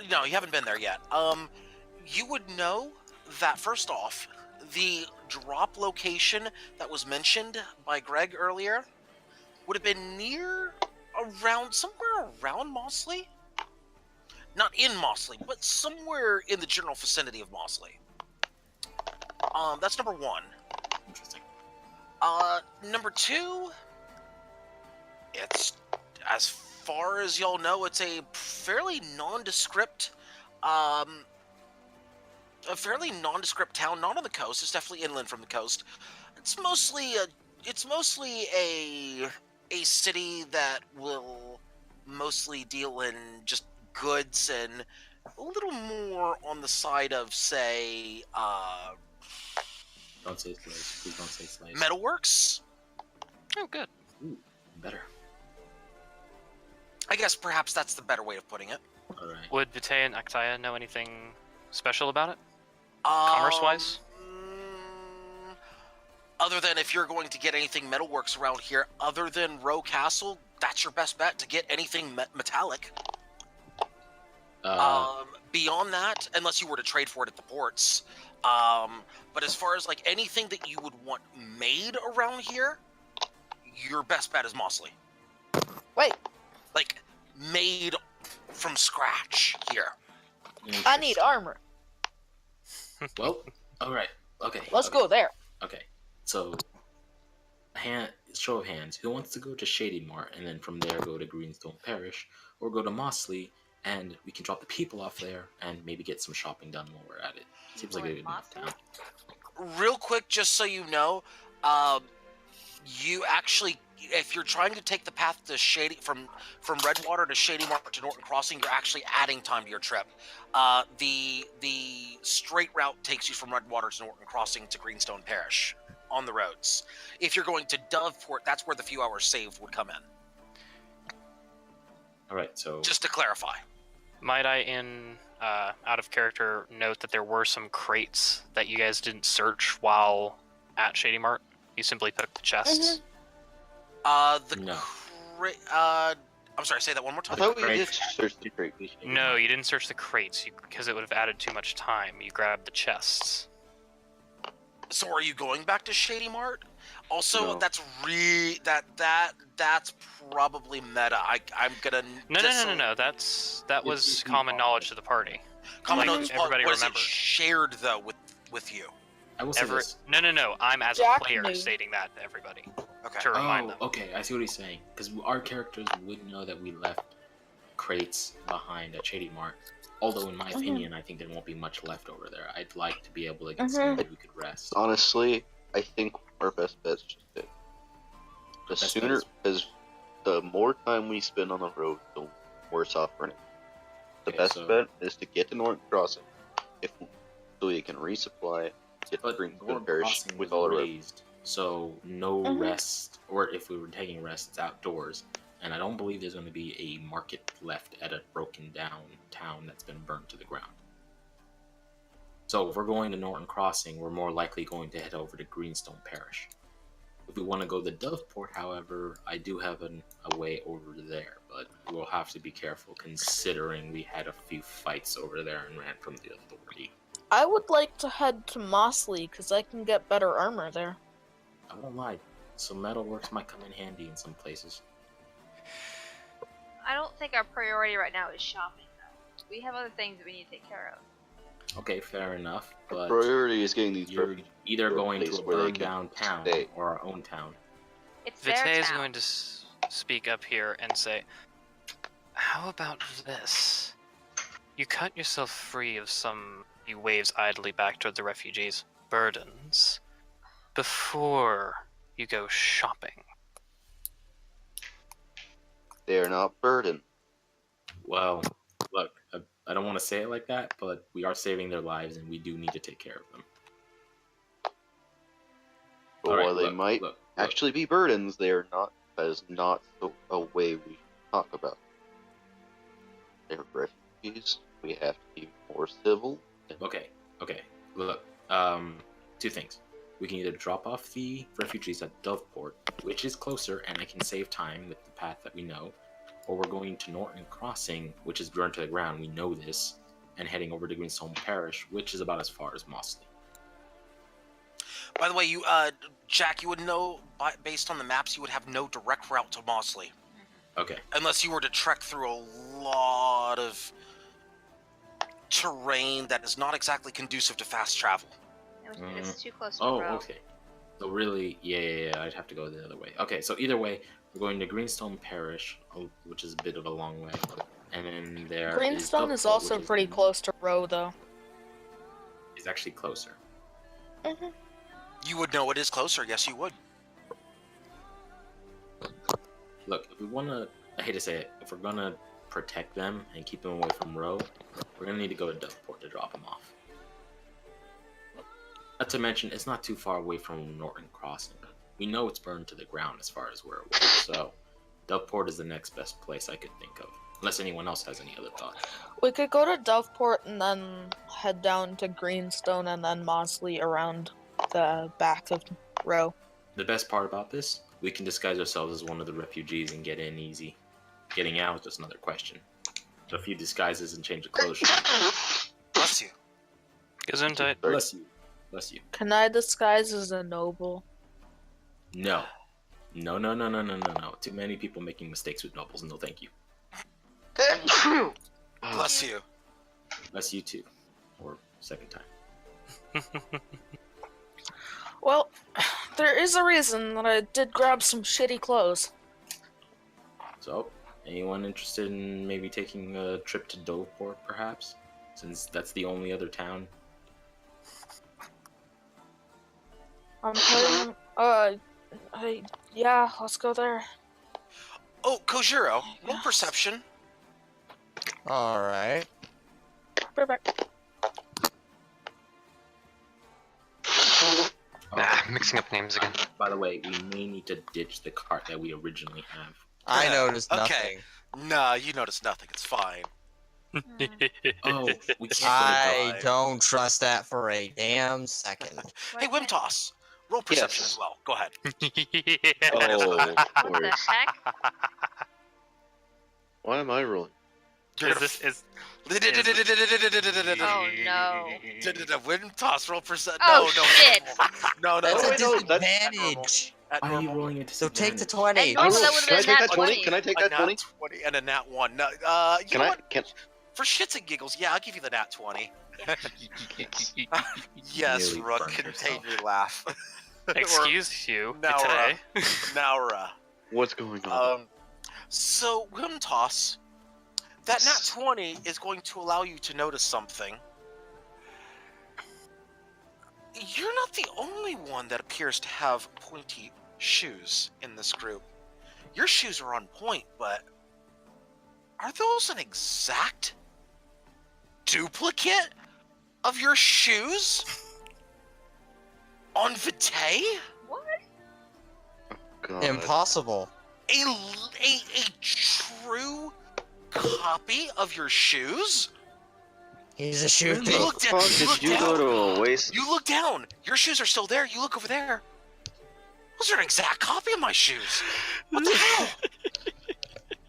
[SPEAKER 2] no, you haven't been there yet. You would know that first off, the drop location that was mentioned by Greg earlier would have been somewhere around Mossley. Not in Mossley, but somewhere in the general vicinity of Mossley. That's number one.
[SPEAKER 8] Interesting.
[SPEAKER 2] Number two, it's, as far as y'all know, it's a fairly nondescript town, not on the coast. It's definitely inland from the coast. It's mostly a city that will mostly deal in just goods and a little more on the side of, say,
[SPEAKER 8] Don't say slaves. Please don't say slaves.
[SPEAKER 2] metalworks.
[SPEAKER 5] Oh, good.
[SPEAKER 8] Ooh, better.
[SPEAKER 2] I guess perhaps that's the better way of putting it.
[SPEAKER 8] All right.
[SPEAKER 5] Would Vitae and Actaia know anything special about it? Commerce-wise?
[SPEAKER 2] Other than if you're going to get anything metalworks around here, other than Row Castle, that's your best bet to get anything metallic. Beyond that, unless you were to trade for it at the ports. But as far as like anything that you would want made around here, your best bet is Mossley.
[SPEAKER 9] Wait,
[SPEAKER 2] Like, made from scratch here.
[SPEAKER 9] I need armor.
[SPEAKER 8] Well, all right. Okay.
[SPEAKER 9] Let's go there.
[SPEAKER 8] Okay. So, show of hands. Who wants to go to Shady Mart and then from there go to Greenstone Parish, or go to Mossley and we can drop the people off there and maybe get some shopping done while we're at it. Seems like a good town.
[SPEAKER 2] Real quick, just so you know, you actually, if you're trying to take the path to Shady from Redwater to Shady Mart to Norton Crossing, you're actually adding time to your trip. The straight route takes you from Redwater to Norton Crossing to Greenstone Parish on the roads. If you're going to Doveport, that's where the few hours saved would come in.
[SPEAKER 8] All right. So
[SPEAKER 2] Just to clarify.
[SPEAKER 5] Might I, out of character, note that there were some crates that you guys didn't search while at Shady Mart? You simply picked the chests?
[SPEAKER 8] No.
[SPEAKER 2] I'm sorry, say that one more
[SPEAKER 7] I
[SPEAKER 2] time.
[SPEAKER 7] thought we did search the crate.
[SPEAKER 5] No, you didn't search the crates because it would have added too much time. You grabbed the chests.
[SPEAKER 2] So are you going back to Shady Mart? Also,
[SPEAKER 7] No.
[SPEAKER 2] that's that's probably meta. I'm gonna
[SPEAKER 5] No. That was common knowledge to the party.
[SPEAKER 2] Common
[SPEAKER 5] Like,
[SPEAKER 2] knowledge.
[SPEAKER 5] everybody
[SPEAKER 2] What is it
[SPEAKER 5] remembered.
[SPEAKER 2] shared though with you?
[SPEAKER 8] I will say this.
[SPEAKER 5] No. I'm as
[SPEAKER 9] Jack
[SPEAKER 5] a player
[SPEAKER 9] knew.
[SPEAKER 5] stating that to everybody
[SPEAKER 2] Okay.
[SPEAKER 5] to remind them.
[SPEAKER 8] Okay. I see what he's saying. Because our characters would know that we left crates behind at Shady Mart. Although, in my opinion, I think there won't be much left over there. I'd like to be able to get somewhere we could rest.
[SPEAKER 7] Honestly, I think our best bet's just it. The
[SPEAKER 8] Best
[SPEAKER 7] sooner,
[SPEAKER 8] bet
[SPEAKER 7] because the more time we spend on the road, the worse off we're in. The
[SPEAKER 8] Okay,
[SPEAKER 7] best
[SPEAKER 8] so-
[SPEAKER 7] bet is to get to Norton Crossing, so you can resupply, get
[SPEAKER 8] But
[SPEAKER 7] Greenstone
[SPEAKER 8] Norton
[SPEAKER 7] Parish
[SPEAKER 8] Crossing
[SPEAKER 7] with
[SPEAKER 8] was
[SPEAKER 7] all our
[SPEAKER 8] raised, so no rest, or if we were taking rest, it's outdoors. And I don't believe there's going to be a market left at a broken down town that's been burnt to the ground. So if we're going to Norton Crossing, we're more likely going to head over to Greenstone Parish. If we want to go to Doveport, however, I do have a way over there, but we'll have to be careful considering we had a few fights over there and ran from the authority.
[SPEAKER 9] I would like to head to Mossley because I can get better armor there.
[SPEAKER 8] I won't lie, some metalworks might come in handy in some places.
[SPEAKER 1] I don't think our priority right now is shopping, though. We have other things that we need to take care of.
[SPEAKER 8] Okay, fair enough, but
[SPEAKER 7] priority is getting these
[SPEAKER 8] you're
[SPEAKER 7] refugees
[SPEAKER 8] either
[SPEAKER 7] to a
[SPEAKER 8] going to
[SPEAKER 7] place
[SPEAKER 8] a
[SPEAKER 7] where they
[SPEAKER 8] burned
[SPEAKER 7] can
[SPEAKER 8] down town
[SPEAKER 7] stay.
[SPEAKER 8] or our own town.
[SPEAKER 1] It's their
[SPEAKER 5] Vitae is
[SPEAKER 1] town.
[SPEAKER 5] going to speak up here and say, how about this? You cut yourself free of some few waves idly back toward the refugees' burdens before you go shopping.
[SPEAKER 7] They are not burdened.
[SPEAKER 8] Well, look, I don't want to say it like that, but we are saving their lives and we do need to take care of them.
[SPEAKER 7] But
[SPEAKER 8] Alright,
[SPEAKER 7] while they
[SPEAKER 8] look,
[SPEAKER 7] might
[SPEAKER 8] look.
[SPEAKER 7] actually be burdens, they are not. That is not a way we talk about. They're refugees. We have to be more civil.
[SPEAKER 8] Okay. Look, two things. We can either drop off the refugees at Doveport, which is closer and I can save time with the path that we know, or we're going to Norton Crossing, which is burned to the ground, we know this, and heading over to Greenstone Parish, which is about as far as Mossley.
[SPEAKER 2] By the way, you, Jack, you would know, based on the maps, you would have no direct route to Mosley.
[SPEAKER 8] Okay.
[SPEAKER 2] Unless you were to trek through a lot of terrain that is not exactly conducive to fast travel.
[SPEAKER 1] It's too close to
[SPEAKER 8] Oh,
[SPEAKER 1] Row.
[SPEAKER 8] okay. So really, yeah, I'd have to go the other way. Okay, so either way, we're going to Greenstone Parish, which is a bit of a long way, and then there
[SPEAKER 9] Greenstone is
[SPEAKER 8] Dovecot,
[SPEAKER 9] also
[SPEAKER 8] which
[SPEAKER 9] pretty close to Row, though.
[SPEAKER 8] It's actually closer.
[SPEAKER 2] You would know it is closer. Yes, you would.
[SPEAKER 8] Look, if we want to, I hate to say it, if we're gonna protect them and keep them away from Row, we're gonna need to go to Doveport to drop them off. Not to mention, it's not too far away from Norton Crossing. We know it's burned to the ground as far as we're aware, so Doveport is the next best place I could think of. Unless anyone else has any other thoughts.
[SPEAKER 9] We could go to Doveport and then head down to Greenstone and then Mosley around the back of Row.
[SPEAKER 8] The best part about this, we can disguise ourselves as one of the refugees and get in easy. Getting out is just another question. So a few disguises and change of clothes.
[SPEAKER 2] Bless you.
[SPEAKER 5] Gesundheit.
[SPEAKER 8] Bless you. Bless you.
[SPEAKER 9] Can I disguise as a noble?
[SPEAKER 8] No. No. Too many people making mistakes with nobles. No, thank you.
[SPEAKER 2] Bless you.
[SPEAKER 8] Bless you too. Or second time.
[SPEAKER 9] Well, there is a reason that I did grab some shitty clothes.
[SPEAKER 8] So, anyone interested in maybe taking a trip to Doveport, perhaps? Since that's the only other town.
[SPEAKER 9] I'm putting, yeah, let's go there.
[SPEAKER 2] Oh, Kojiro, roll perception.
[SPEAKER 4] Alright.
[SPEAKER 9] Perfect.
[SPEAKER 3] Mixing up names again.
[SPEAKER 8] By the way, we may need to ditch the cart that we originally have.
[SPEAKER 4] I
[SPEAKER 2] Yeah,
[SPEAKER 4] noticed
[SPEAKER 2] okay.
[SPEAKER 4] nothing.
[SPEAKER 2] Nah, you noticed nothing. It's fine.
[SPEAKER 8] Oh, we can't
[SPEAKER 4] I
[SPEAKER 2] die.
[SPEAKER 4] don't trust that for a damn second.
[SPEAKER 2] Hey, Wimtoss, roll perception
[SPEAKER 7] Yes.
[SPEAKER 2] as well. Go ahead.
[SPEAKER 7] Oh, of
[SPEAKER 1] What the
[SPEAKER 7] course.
[SPEAKER 1] heck?
[SPEAKER 7] Why am I rolling?
[SPEAKER 2] You're
[SPEAKER 5] Is
[SPEAKER 2] gonna
[SPEAKER 5] this
[SPEAKER 1] Oh no.
[SPEAKER 2] Wimtoss, roll percent.
[SPEAKER 1] Oh,
[SPEAKER 2] No,
[SPEAKER 1] shit.
[SPEAKER 2] no.
[SPEAKER 4] That's
[SPEAKER 7] wait,
[SPEAKER 4] a
[SPEAKER 7] no, that's
[SPEAKER 4] disadvantage.
[SPEAKER 2] At
[SPEAKER 8] Why are you
[SPEAKER 2] normal.
[SPEAKER 8] rolling it to
[SPEAKER 4] So take the
[SPEAKER 8] disadvantage?
[SPEAKER 4] 20.
[SPEAKER 1] And normal,
[SPEAKER 7] I
[SPEAKER 1] that
[SPEAKER 7] roll-
[SPEAKER 1] would've
[SPEAKER 7] Can I
[SPEAKER 1] been
[SPEAKER 7] take
[SPEAKER 1] a
[SPEAKER 7] that
[SPEAKER 1] nat
[SPEAKER 7] 20?
[SPEAKER 1] 20.
[SPEAKER 7] Can I take
[SPEAKER 2] A
[SPEAKER 7] that
[SPEAKER 2] nat
[SPEAKER 7] 20?
[SPEAKER 2] 20 and a nat 1. No, you
[SPEAKER 7] Can
[SPEAKER 2] know
[SPEAKER 7] I?
[SPEAKER 2] what?
[SPEAKER 7] Can
[SPEAKER 2] For shits and giggles, yeah, I'll give you the nat 20. Yes,
[SPEAKER 8] Nearly
[SPEAKER 2] Rook,
[SPEAKER 8] burned
[SPEAKER 2] contain
[SPEAKER 8] yourself.
[SPEAKER 2] your laugh.
[SPEAKER 5] Excuse you.
[SPEAKER 2] Now,
[SPEAKER 5] Today.
[SPEAKER 2] Naura.
[SPEAKER 7] What's going on?
[SPEAKER 2] So, Wimtoss, that nat 20 is going to allow you to notice something. You're not the only one that appears to have pointy shoes in this group. Your shoes are on point, but are those an exact duplicate of your shoes on Vitae?
[SPEAKER 1] What?
[SPEAKER 7] God.
[SPEAKER 4] Impossible.
[SPEAKER 2] A true copy of your shoes?
[SPEAKER 4] He's a shoe
[SPEAKER 7] Where the
[SPEAKER 4] thief.
[SPEAKER 2] Look down-
[SPEAKER 7] fuck
[SPEAKER 2] look
[SPEAKER 7] did you
[SPEAKER 2] down.
[SPEAKER 7] go to a waste?
[SPEAKER 2] You look down. Your shoes are still there. You look over there. Those are an exact copy of my shoes. What the hell?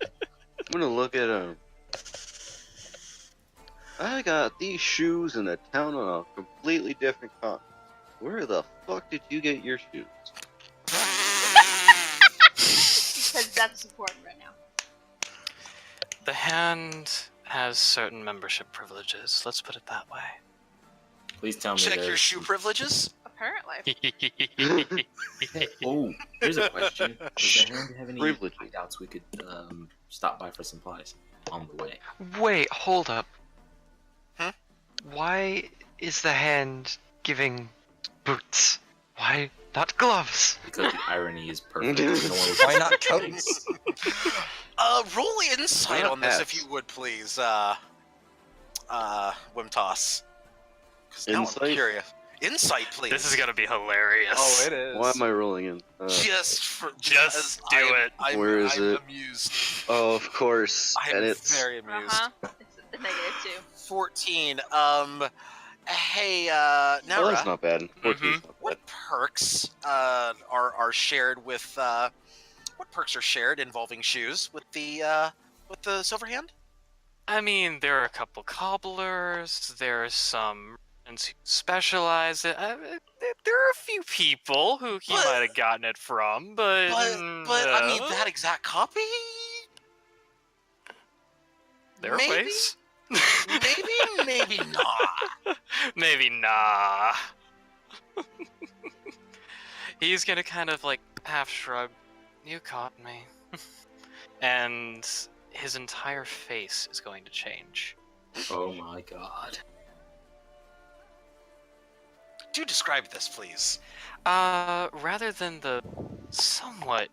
[SPEAKER 7] I'm gonna look at them. I got these shoes in a town on a completely different continent. Where the fuck did you get your shoes?
[SPEAKER 1] Because that's important right now.
[SPEAKER 5] The hand has certain membership privileges. Let's put it that way.
[SPEAKER 8] Please tell me
[SPEAKER 2] Check
[SPEAKER 8] there's...
[SPEAKER 2] your shoe privileges.
[SPEAKER 1] Apparently.
[SPEAKER 8] Oh, here's a question. Does the hand have any
[SPEAKER 7] Privileges.
[SPEAKER 8] hideouts we could stop by for supplies on the way?
[SPEAKER 3] Wait, hold up.
[SPEAKER 2] Huh?
[SPEAKER 3] Why is the hand giving boots? Why not gloves?
[SPEAKER 8] Because the irony is perfect. No one would-
[SPEAKER 4] Why not coats?
[SPEAKER 2] Roll insight
[SPEAKER 7] Why not
[SPEAKER 2] on this, if
[SPEAKER 7] hats?
[SPEAKER 2] you would, please, Wimtoss. Because now I'm
[SPEAKER 7] Insight?
[SPEAKER 2] curious. Insight, please.
[SPEAKER 5] This is gonna be hilarious.
[SPEAKER 2] Oh, it is.
[SPEAKER 7] Why am I rolling in?
[SPEAKER 5] Just
[SPEAKER 2] because
[SPEAKER 5] do
[SPEAKER 2] I'm-
[SPEAKER 5] it.
[SPEAKER 2] I'm,
[SPEAKER 7] Where is
[SPEAKER 2] I'm
[SPEAKER 7] it?
[SPEAKER 2] amused.
[SPEAKER 7] Oh, of course.
[SPEAKER 2] I'm
[SPEAKER 7] And it's
[SPEAKER 2] very amused.
[SPEAKER 1] It's a negative
[SPEAKER 2] 14. Hey,
[SPEAKER 7] oh,
[SPEAKER 2] Naura,
[SPEAKER 7] that's not bad. 14's not bad.
[SPEAKER 2] what perks are shared with what perks are shared involving shoes with the silver hand?
[SPEAKER 5] I mean, there are a couple cobblers. There are some merchants who specialize. There are a few people who he
[SPEAKER 2] But-
[SPEAKER 5] might have gotten it from, but
[SPEAKER 2] I mean, that exact copy?
[SPEAKER 5] there are
[SPEAKER 2] maybe?
[SPEAKER 5] ways.
[SPEAKER 2] Maybe not.
[SPEAKER 5] Maybe nah. He's gonna kind of like half shrug. You caught me. And his entire face is going to change.
[SPEAKER 8] Oh my god.
[SPEAKER 2] Do describe this, please.
[SPEAKER 5] Rather than the somewhat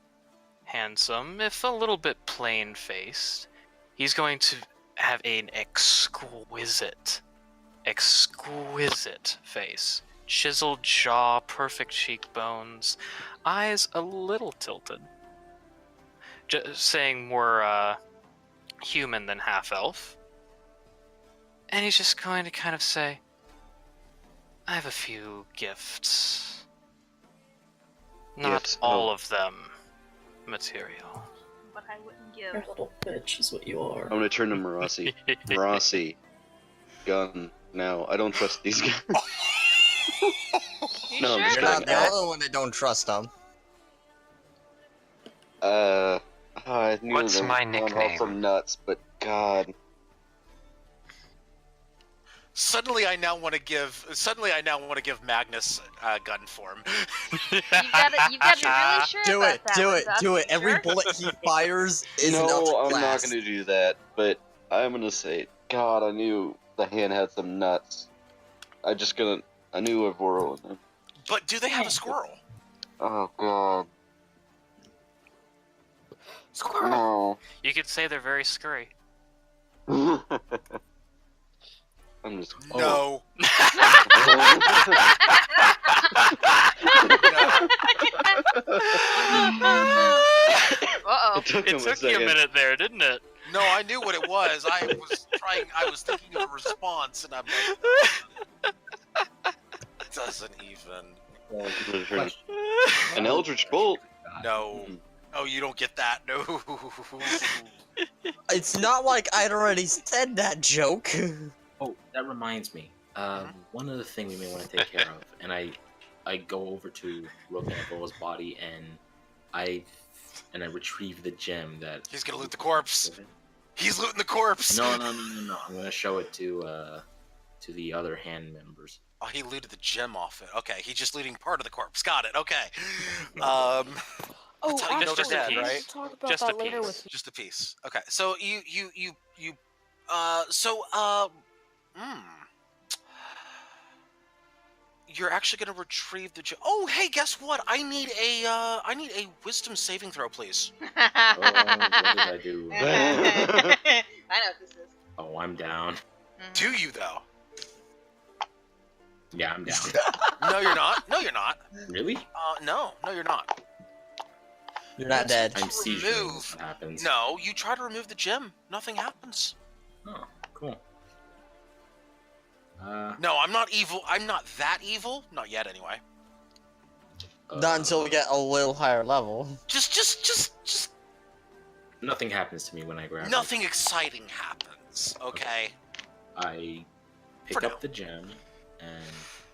[SPEAKER 5] handsome, if a little bit plain-faced, he's going to have an exquisite face. Chiseled jaw, perfect cheekbones, eyes a little tilted. Just saying more, human than half-elf. And he's just going to kind of say, I have a few gifts. Not
[SPEAKER 7] Gifts?
[SPEAKER 5] all
[SPEAKER 7] Oh.
[SPEAKER 5] of them material.
[SPEAKER 1] But I wouldn't
[SPEAKER 6] You're
[SPEAKER 1] give.
[SPEAKER 6] a little bitch, is what you are.
[SPEAKER 7] I'm gonna turn to Marasi. Marasi, gun now. I don't trust these guys.
[SPEAKER 1] You
[SPEAKER 7] No, I'm
[SPEAKER 1] sure
[SPEAKER 7] just
[SPEAKER 4] You're
[SPEAKER 1] about
[SPEAKER 4] not the
[SPEAKER 1] that?
[SPEAKER 4] only one that don't trust them.
[SPEAKER 7] I knew
[SPEAKER 3] What's
[SPEAKER 7] they were
[SPEAKER 3] my
[SPEAKER 7] going off
[SPEAKER 3] nickname?
[SPEAKER 7] some nuts, but God.
[SPEAKER 2] Suddenly, I now want to give Magnus gun form.
[SPEAKER 1] You gotta be really sure
[SPEAKER 4] Do
[SPEAKER 1] about
[SPEAKER 4] it,
[SPEAKER 1] that.
[SPEAKER 4] do it,
[SPEAKER 1] Wizak.
[SPEAKER 4] do it.
[SPEAKER 1] You
[SPEAKER 4] Every
[SPEAKER 1] sure?
[SPEAKER 4] bullet he fires is enough
[SPEAKER 7] No,
[SPEAKER 4] to
[SPEAKER 7] I'm not
[SPEAKER 4] blast.
[SPEAKER 7] gonna do that. But I'm gonna say, God, I knew the hand had some nuts. I knew a Voro in them.
[SPEAKER 2] But do they have a squirrel?
[SPEAKER 7] Oh God.
[SPEAKER 9] Squirrel.
[SPEAKER 7] No.
[SPEAKER 5] You could say they're very scurry.
[SPEAKER 7] I'm just.
[SPEAKER 2] No.
[SPEAKER 1] Uh-oh.
[SPEAKER 7] It took
[SPEAKER 5] It
[SPEAKER 7] him
[SPEAKER 5] took you a
[SPEAKER 7] second.
[SPEAKER 5] minute there, didn't it?
[SPEAKER 2] No, I knew what it was. I was thinking of a response, and I'm like, it doesn't even.
[SPEAKER 7] An Eldritch Bolt.
[SPEAKER 2] No. Oh, you don't get that. No.
[SPEAKER 4] It's not like I'd already said that joke.
[SPEAKER 8] Oh, that reminds me. One other thing we may want to take care of, and I go over to Rook and Evo's body, and I retrieve the gem that.
[SPEAKER 2] He's gonna loot the corpse. He's looting the corpse.
[SPEAKER 8] No. I'm gonna show it to the other hand members.
[SPEAKER 2] Oh, he looted the gem off it. Okay, he's just looting part of the corpse. Got it. Okay.
[SPEAKER 9] Oh,
[SPEAKER 2] That's how you know
[SPEAKER 9] actually,
[SPEAKER 2] they're dead,
[SPEAKER 9] we'll
[SPEAKER 2] right?
[SPEAKER 9] talk about
[SPEAKER 5] Just a
[SPEAKER 9] that later
[SPEAKER 5] piece.
[SPEAKER 9] with you.
[SPEAKER 2] Just a piece. Okay, so you're actually gonna retrieve the gem. Oh, hey, guess what? I need a wisdom saving throw, please.
[SPEAKER 8] Oh, what did I do?
[SPEAKER 1] I know what this is.
[SPEAKER 8] Oh, I'm down.
[SPEAKER 2] Do you though?
[SPEAKER 8] Yeah, I'm down.
[SPEAKER 2] No, you're not. No, you're not.
[SPEAKER 8] Really?
[SPEAKER 2] No, you're not.
[SPEAKER 4] You're not dead.
[SPEAKER 8] I'm seizuring.
[SPEAKER 2] Remove.
[SPEAKER 8] What happens?
[SPEAKER 2] No, you try to remove the gem. Nothing happens.
[SPEAKER 8] Oh, cool.
[SPEAKER 2] No, I'm not evil. I'm not that evil. Not yet, anyway.
[SPEAKER 4] Not until we get a little higher level.
[SPEAKER 2] Just.
[SPEAKER 8] Nothing happens to me when I grab it.
[SPEAKER 2] Nothing exciting happens. Okay.
[SPEAKER 8] I pick
[SPEAKER 2] For now.
[SPEAKER 8] up the gem and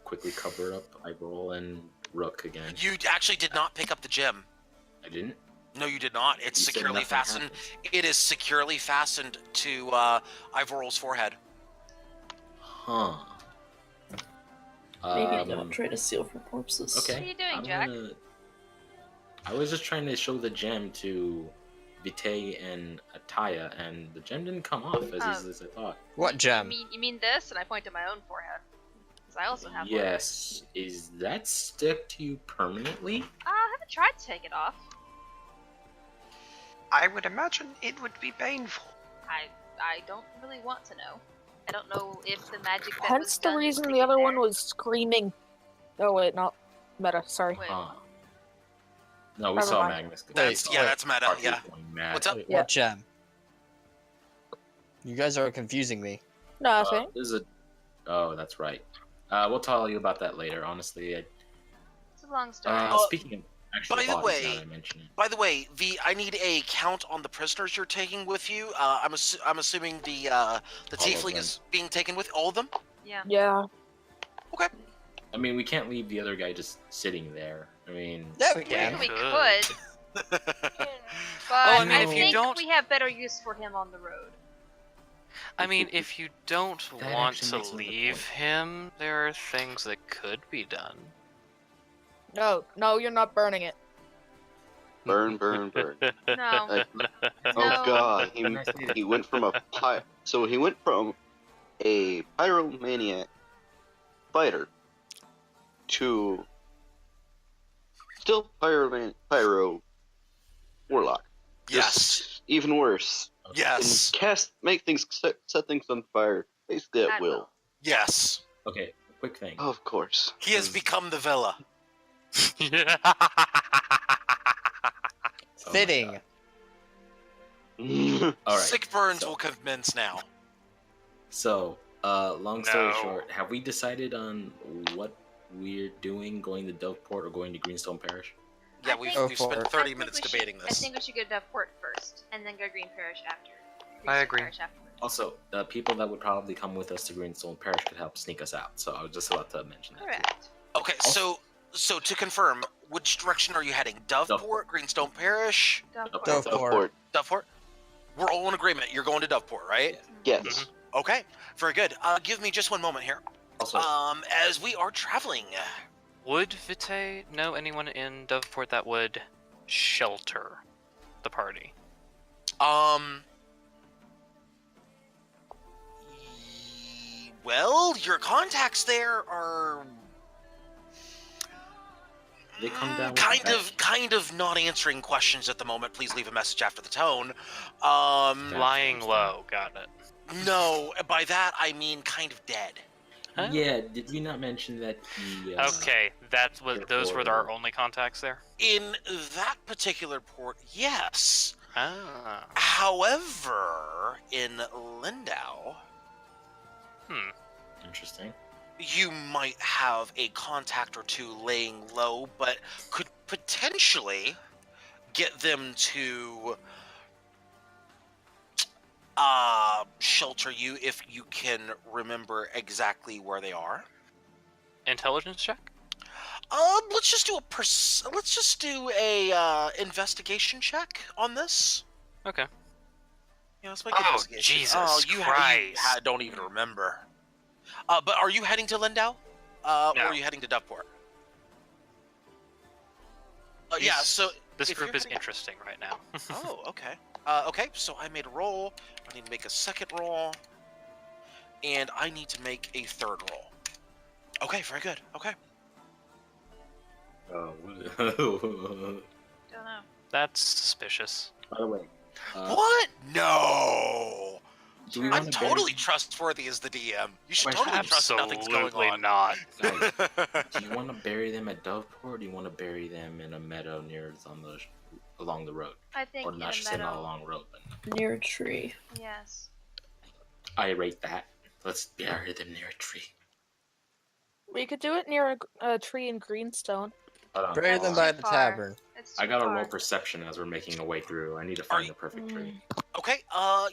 [SPEAKER 8] quickly cover it up. I roll and Rook again.
[SPEAKER 2] You actually did not pick up the gem.
[SPEAKER 8] I didn't.
[SPEAKER 2] No, you did not. It's
[SPEAKER 8] You said
[SPEAKER 2] securely
[SPEAKER 8] nothing
[SPEAKER 2] fastened.
[SPEAKER 8] happens.
[SPEAKER 2] It is securely fastened to Ivoral's forehead.
[SPEAKER 8] Huh.
[SPEAKER 6] Maybe don't try to steal from corpses.
[SPEAKER 8] Okay.
[SPEAKER 1] What are you doing,
[SPEAKER 8] I'm
[SPEAKER 1] Jack?
[SPEAKER 8] I was just trying to show the gem to Vitae and Ataya, and the gem didn't come off as easily as I thought.
[SPEAKER 4] What gem?
[SPEAKER 1] You mean this? And I point to my own forehead. Because I also have one.
[SPEAKER 8] Yes. Is that stick to you permanently?
[SPEAKER 1] I haven't tried to take it off.
[SPEAKER 3] I would imagine it would be painful.
[SPEAKER 1] I don't really want to know. I don't know if the magic that was
[SPEAKER 9] Hence the
[SPEAKER 1] done
[SPEAKER 9] reason
[SPEAKER 1] to
[SPEAKER 9] the
[SPEAKER 1] take
[SPEAKER 9] other
[SPEAKER 1] it
[SPEAKER 9] one
[SPEAKER 1] there-
[SPEAKER 9] was screaming. Oh wait, not meta. Sorry.
[SPEAKER 1] Wait,
[SPEAKER 8] Huh. No, we
[SPEAKER 9] Never
[SPEAKER 8] saw
[SPEAKER 9] mind.
[SPEAKER 8] Magnus go.
[SPEAKER 2] That's
[SPEAKER 4] Wait.
[SPEAKER 2] that's meta.
[SPEAKER 8] Parker's
[SPEAKER 2] Yeah.
[SPEAKER 8] going mad.
[SPEAKER 2] What's up?
[SPEAKER 9] Yeah.
[SPEAKER 4] What gem? You guys are confusing me.
[SPEAKER 9] Nothing.
[SPEAKER 8] This is a. Oh, that's right. We'll tell you about that later. Honestly,
[SPEAKER 1] it's a long story.
[SPEAKER 8] speaking of actual
[SPEAKER 2] by the
[SPEAKER 8] bodies,
[SPEAKER 2] way-
[SPEAKER 8] now that I mention it.
[SPEAKER 2] By the way, I need a count on the prisoners you're taking with you. I'm assuming the
[SPEAKER 8] All of
[SPEAKER 2] tiefling
[SPEAKER 8] them.
[SPEAKER 2] is being taken with all of them.
[SPEAKER 1] yeah.
[SPEAKER 9] Yeah.
[SPEAKER 8] I mean, we can't leave the other guy just sitting there. I mean,
[SPEAKER 4] Yeah, we can.
[SPEAKER 1] We
[SPEAKER 5] Could.
[SPEAKER 1] could, but
[SPEAKER 5] I mean,
[SPEAKER 1] I
[SPEAKER 5] if you
[SPEAKER 1] think
[SPEAKER 5] don't-
[SPEAKER 1] we have better use for him on the road.
[SPEAKER 5] I mean, if you don't
[SPEAKER 8] That
[SPEAKER 5] want
[SPEAKER 8] actually
[SPEAKER 5] to
[SPEAKER 8] makes another
[SPEAKER 5] leave
[SPEAKER 8] point.
[SPEAKER 5] him, there are things that could be done.
[SPEAKER 9] No, you're not burning it.
[SPEAKER 7] Burn, burn, burn.
[SPEAKER 1] No.
[SPEAKER 7] Oh
[SPEAKER 1] No.
[SPEAKER 7] God, he went from he went from a pyromaniac fighter to still pyro warlock.
[SPEAKER 2] Yes.
[SPEAKER 7] Just even worse.
[SPEAKER 2] Yes.
[SPEAKER 7] Make things set things on fire basically at
[SPEAKER 1] At
[SPEAKER 7] will.
[SPEAKER 1] will.
[SPEAKER 2] Yes.
[SPEAKER 8] okay, quick thing.
[SPEAKER 7] Of course.
[SPEAKER 2] He has become the Villa.
[SPEAKER 8] Oh my
[SPEAKER 4] Fitting.
[SPEAKER 8] God. All right.
[SPEAKER 2] Sick burns
[SPEAKER 8] so-
[SPEAKER 2] will commence now.
[SPEAKER 8] So, long story
[SPEAKER 5] No.
[SPEAKER 8] short, have we decided on what we're doing, going to Doveport or going to Greenstone Parish?
[SPEAKER 2] Yeah,
[SPEAKER 1] I
[SPEAKER 2] we've,
[SPEAKER 1] think-
[SPEAKER 2] we've spent
[SPEAKER 4] Go for it.
[SPEAKER 2] 30
[SPEAKER 1] I think
[SPEAKER 2] minutes
[SPEAKER 1] we should-
[SPEAKER 2] debating
[SPEAKER 1] I
[SPEAKER 2] this.
[SPEAKER 1] think we should go to Port first, and then go Green Parish after.
[SPEAKER 5] I agree.
[SPEAKER 1] Parish afterward.
[SPEAKER 8] Also, the people that would probably come with us to Greenstone Parish could help sneak us out. So I was just about to mention that. Too.
[SPEAKER 1] Correct.
[SPEAKER 2] Okay, so to confirm, which direction are you heading? Doveport, Greenstone Parish,
[SPEAKER 4] Doveport.
[SPEAKER 2] Doveport? We're all in agreement. You're going to Doveport, right?
[SPEAKER 7] Yes.
[SPEAKER 2] Okay, very good. Give me just one moment here.
[SPEAKER 8] Also,
[SPEAKER 2] As we are traveling.
[SPEAKER 5] Would Vitae know anyone in Doveport that would shelter the party?
[SPEAKER 2] Well, your contacts there are
[SPEAKER 8] they come down with
[SPEAKER 2] kind of not answering questions at the moment. Please leave a message after the tone.
[SPEAKER 5] Lying low, got it.
[SPEAKER 2] No, by that I mean kind of dead.
[SPEAKER 5] Huh?
[SPEAKER 8] Yeah, did we not mention that he...
[SPEAKER 5] Okay, that's what. Those were our only contacts there.
[SPEAKER 2] In that particular port, yes.
[SPEAKER 5] Ah.
[SPEAKER 2] However, in Lindau,
[SPEAKER 8] Interesting.
[SPEAKER 2] you might have a contact or two laying low, but could potentially get them to shelter you if you can remember exactly where they are.
[SPEAKER 5] Intelligence check.
[SPEAKER 2] Let's just do a investigation check on this.
[SPEAKER 5] Okay.
[SPEAKER 2] Yeah, let's make
[SPEAKER 5] Oh,
[SPEAKER 2] investigation.
[SPEAKER 5] Jesus
[SPEAKER 2] you
[SPEAKER 5] Christ.
[SPEAKER 2] don't even remember. But are you heading to Lindau? Or
[SPEAKER 5] No.
[SPEAKER 2] are you heading to Doveport? Yeah, so
[SPEAKER 5] This
[SPEAKER 2] if
[SPEAKER 5] group
[SPEAKER 2] you're
[SPEAKER 5] is
[SPEAKER 2] heading-
[SPEAKER 5] interesting right now.
[SPEAKER 2] Oh, okay. Okay, so I made a roll. I need to make a second roll. And I need to make a third roll. Okay, very good. Okay.
[SPEAKER 8] Oh.
[SPEAKER 1] Don't know.
[SPEAKER 5] That's suspicious.
[SPEAKER 8] By the way,
[SPEAKER 2] What? No!
[SPEAKER 8] do we
[SPEAKER 2] I'm
[SPEAKER 8] want to
[SPEAKER 2] totally trustworthy as the DM. You should
[SPEAKER 8] Question.
[SPEAKER 2] totally trust nothing's going
[SPEAKER 5] Absolutely
[SPEAKER 2] on.
[SPEAKER 5] not.
[SPEAKER 8] Guys, do you want to bury them at Doveport, or do you want to bury them in a meadow along the road,
[SPEAKER 1] I think
[SPEAKER 8] or
[SPEAKER 1] in
[SPEAKER 8] not
[SPEAKER 1] a
[SPEAKER 8] just not
[SPEAKER 1] meadow.
[SPEAKER 8] along the road? But
[SPEAKER 6] Near a tree.
[SPEAKER 1] Yes.
[SPEAKER 8] I rate that. Let's bury them near a tree.
[SPEAKER 9] We could do it near a tree in Greenstone.
[SPEAKER 8] Hold on.
[SPEAKER 4] Bury them
[SPEAKER 1] Too
[SPEAKER 4] by the
[SPEAKER 1] far.
[SPEAKER 4] tavern.
[SPEAKER 1] It's
[SPEAKER 8] I
[SPEAKER 1] too
[SPEAKER 8] gotta
[SPEAKER 1] far.
[SPEAKER 8] roll perception as we're making our way through. I need to
[SPEAKER 2] Are
[SPEAKER 8] find
[SPEAKER 2] you-
[SPEAKER 8] the perfect tree.
[SPEAKER 2] Okay,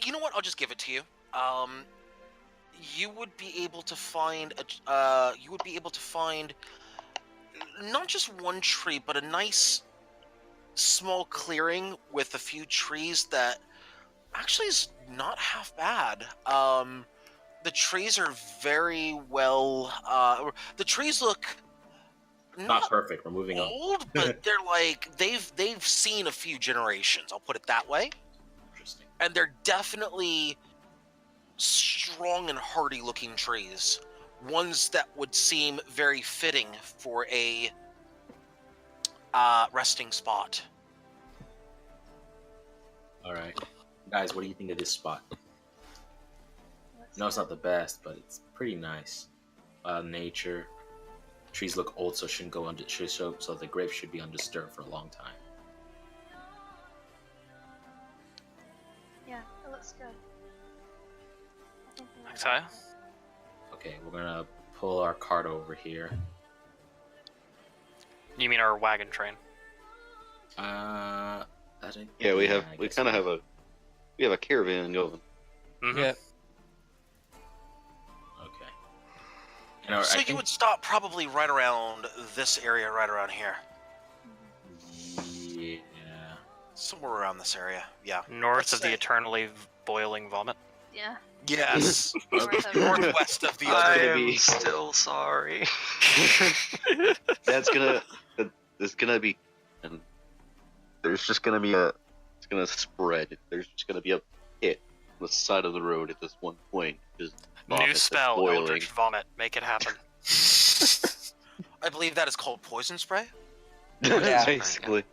[SPEAKER 2] you know what? I'll just give it to you. You would be able to find not just one tree, but a nice small clearing with a few trees that actually is not half bad. The trees are very well. The trees look
[SPEAKER 8] Not perfect. We're moving on.
[SPEAKER 2] old, but they're like they've seen a few generations. I'll put it that way.
[SPEAKER 8] Interesting.
[SPEAKER 2] And they're definitely strong and hardy looking trees. Ones that would seem very fitting for a resting spot.
[SPEAKER 8] All right, guys, what do you think of this spot?
[SPEAKER 1] Let's
[SPEAKER 8] No, it's
[SPEAKER 1] see.
[SPEAKER 8] not the best, but it's pretty nice. Nature. Trees look old, so shouldn't go so the grapes should be undisturbed for a long time.
[SPEAKER 1] Yeah, it looks good. I think we like
[SPEAKER 5] Exile?
[SPEAKER 1] that.
[SPEAKER 8] Okay, we're gonna pull our cart over here.
[SPEAKER 5] You mean our wagon train?
[SPEAKER 8] I think.
[SPEAKER 7] Yeah, we
[SPEAKER 8] I
[SPEAKER 7] we
[SPEAKER 8] guess
[SPEAKER 7] kind of
[SPEAKER 8] so.
[SPEAKER 7] have a caravan going.
[SPEAKER 5] Mm-hmm.
[SPEAKER 4] Yep.
[SPEAKER 8] Okay. You know,
[SPEAKER 2] So
[SPEAKER 8] I
[SPEAKER 2] you
[SPEAKER 8] think-
[SPEAKER 2] would stop probably right around this area, right around here.
[SPEAKER 8] Yeah.
[SPEAKER 2] Somewhere around this area, yeah.
[SPEAKER 5] North
[SPEAKER 2] Let's
[SPEAKER 5] of the
[SPEAKER 2] say-
[SPEAKER 5] eternally boiling vomit.
[SPEAKER 1] Yeah.
[SPEAKER 2] Yes.
[SPEAKER 1] North of-
[SPEAKER 2] Northwest of the
[SPEAKER 7] That's
[SPEAKER 2] other.
[SPEAKER 7] gonna
[SPEAKER 3] I am
[SPEAKER 7] be-
[SPEAKER 3] still sorry.
[SPEAKER 7] That's gonna be, and there's just gonna be it's gonna spread. There's just gonna be a pit on the side of the road at this one point. Just
[SPEAKER 5] New
[SPEAKER 7] vomit that's
[SPEAKER 5] spell,
[SPEAKER 7] boiling.
[SPEAKER 5] Eldritch Vomit. Make it happen.
[SPEAKER 2] I believe that is called poison spray.
[SPEAKER 4] Yeah.
[SPEAKER 7] Basically.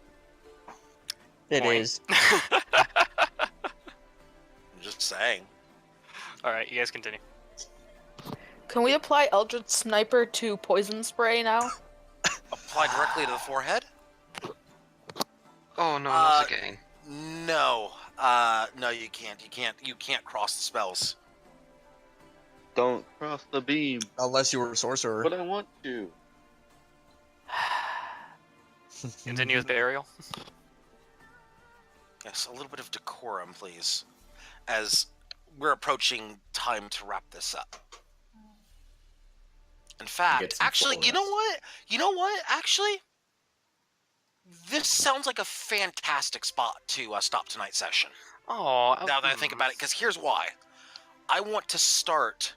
[SPEAKER 4] It
[SPEAKER 5] Point.
[SPEAKER 4] is.
[SPEAKER 2] I'm just saying.
[SPEAKER 5] Alright, you guys continue.
[SPEAKER 9] Can we apply Eldritch Sniper to poison spray now?
[SPEAKER 2] Apply directly to the forehead?
[SPEAKER 3] Oh no, not again.
[SPEAKER 2] No. No, you can't. You can't cross the spells.
[SPEAKER 7] Don't cross the beam.
[SPEAKER 4] Unless you were a sorcerer.
[SPEAKER 7] But I want to.
[SPEAKER 5] Continue with burial.
[SPEAKER 2] Yes, a little bit of decorum, please. As we're approaching time to wrap this up. In
[SPEAKER 8] Get
[SPEAKER 2] fact,
[SPEAKER 8] some
[SPEAKER 2] actually,
[SPEAKER 8] full
[SPEAKER 2] you know
[SPEAKER 8] rest.
[SPEAKER 2] what? You know what? Actually, this sounds like a fantastic spot to stop tonight's session.
[SPEAKER 5] Oh,
[SPEAKER 2] Now that I think about it, because here's why. I want to start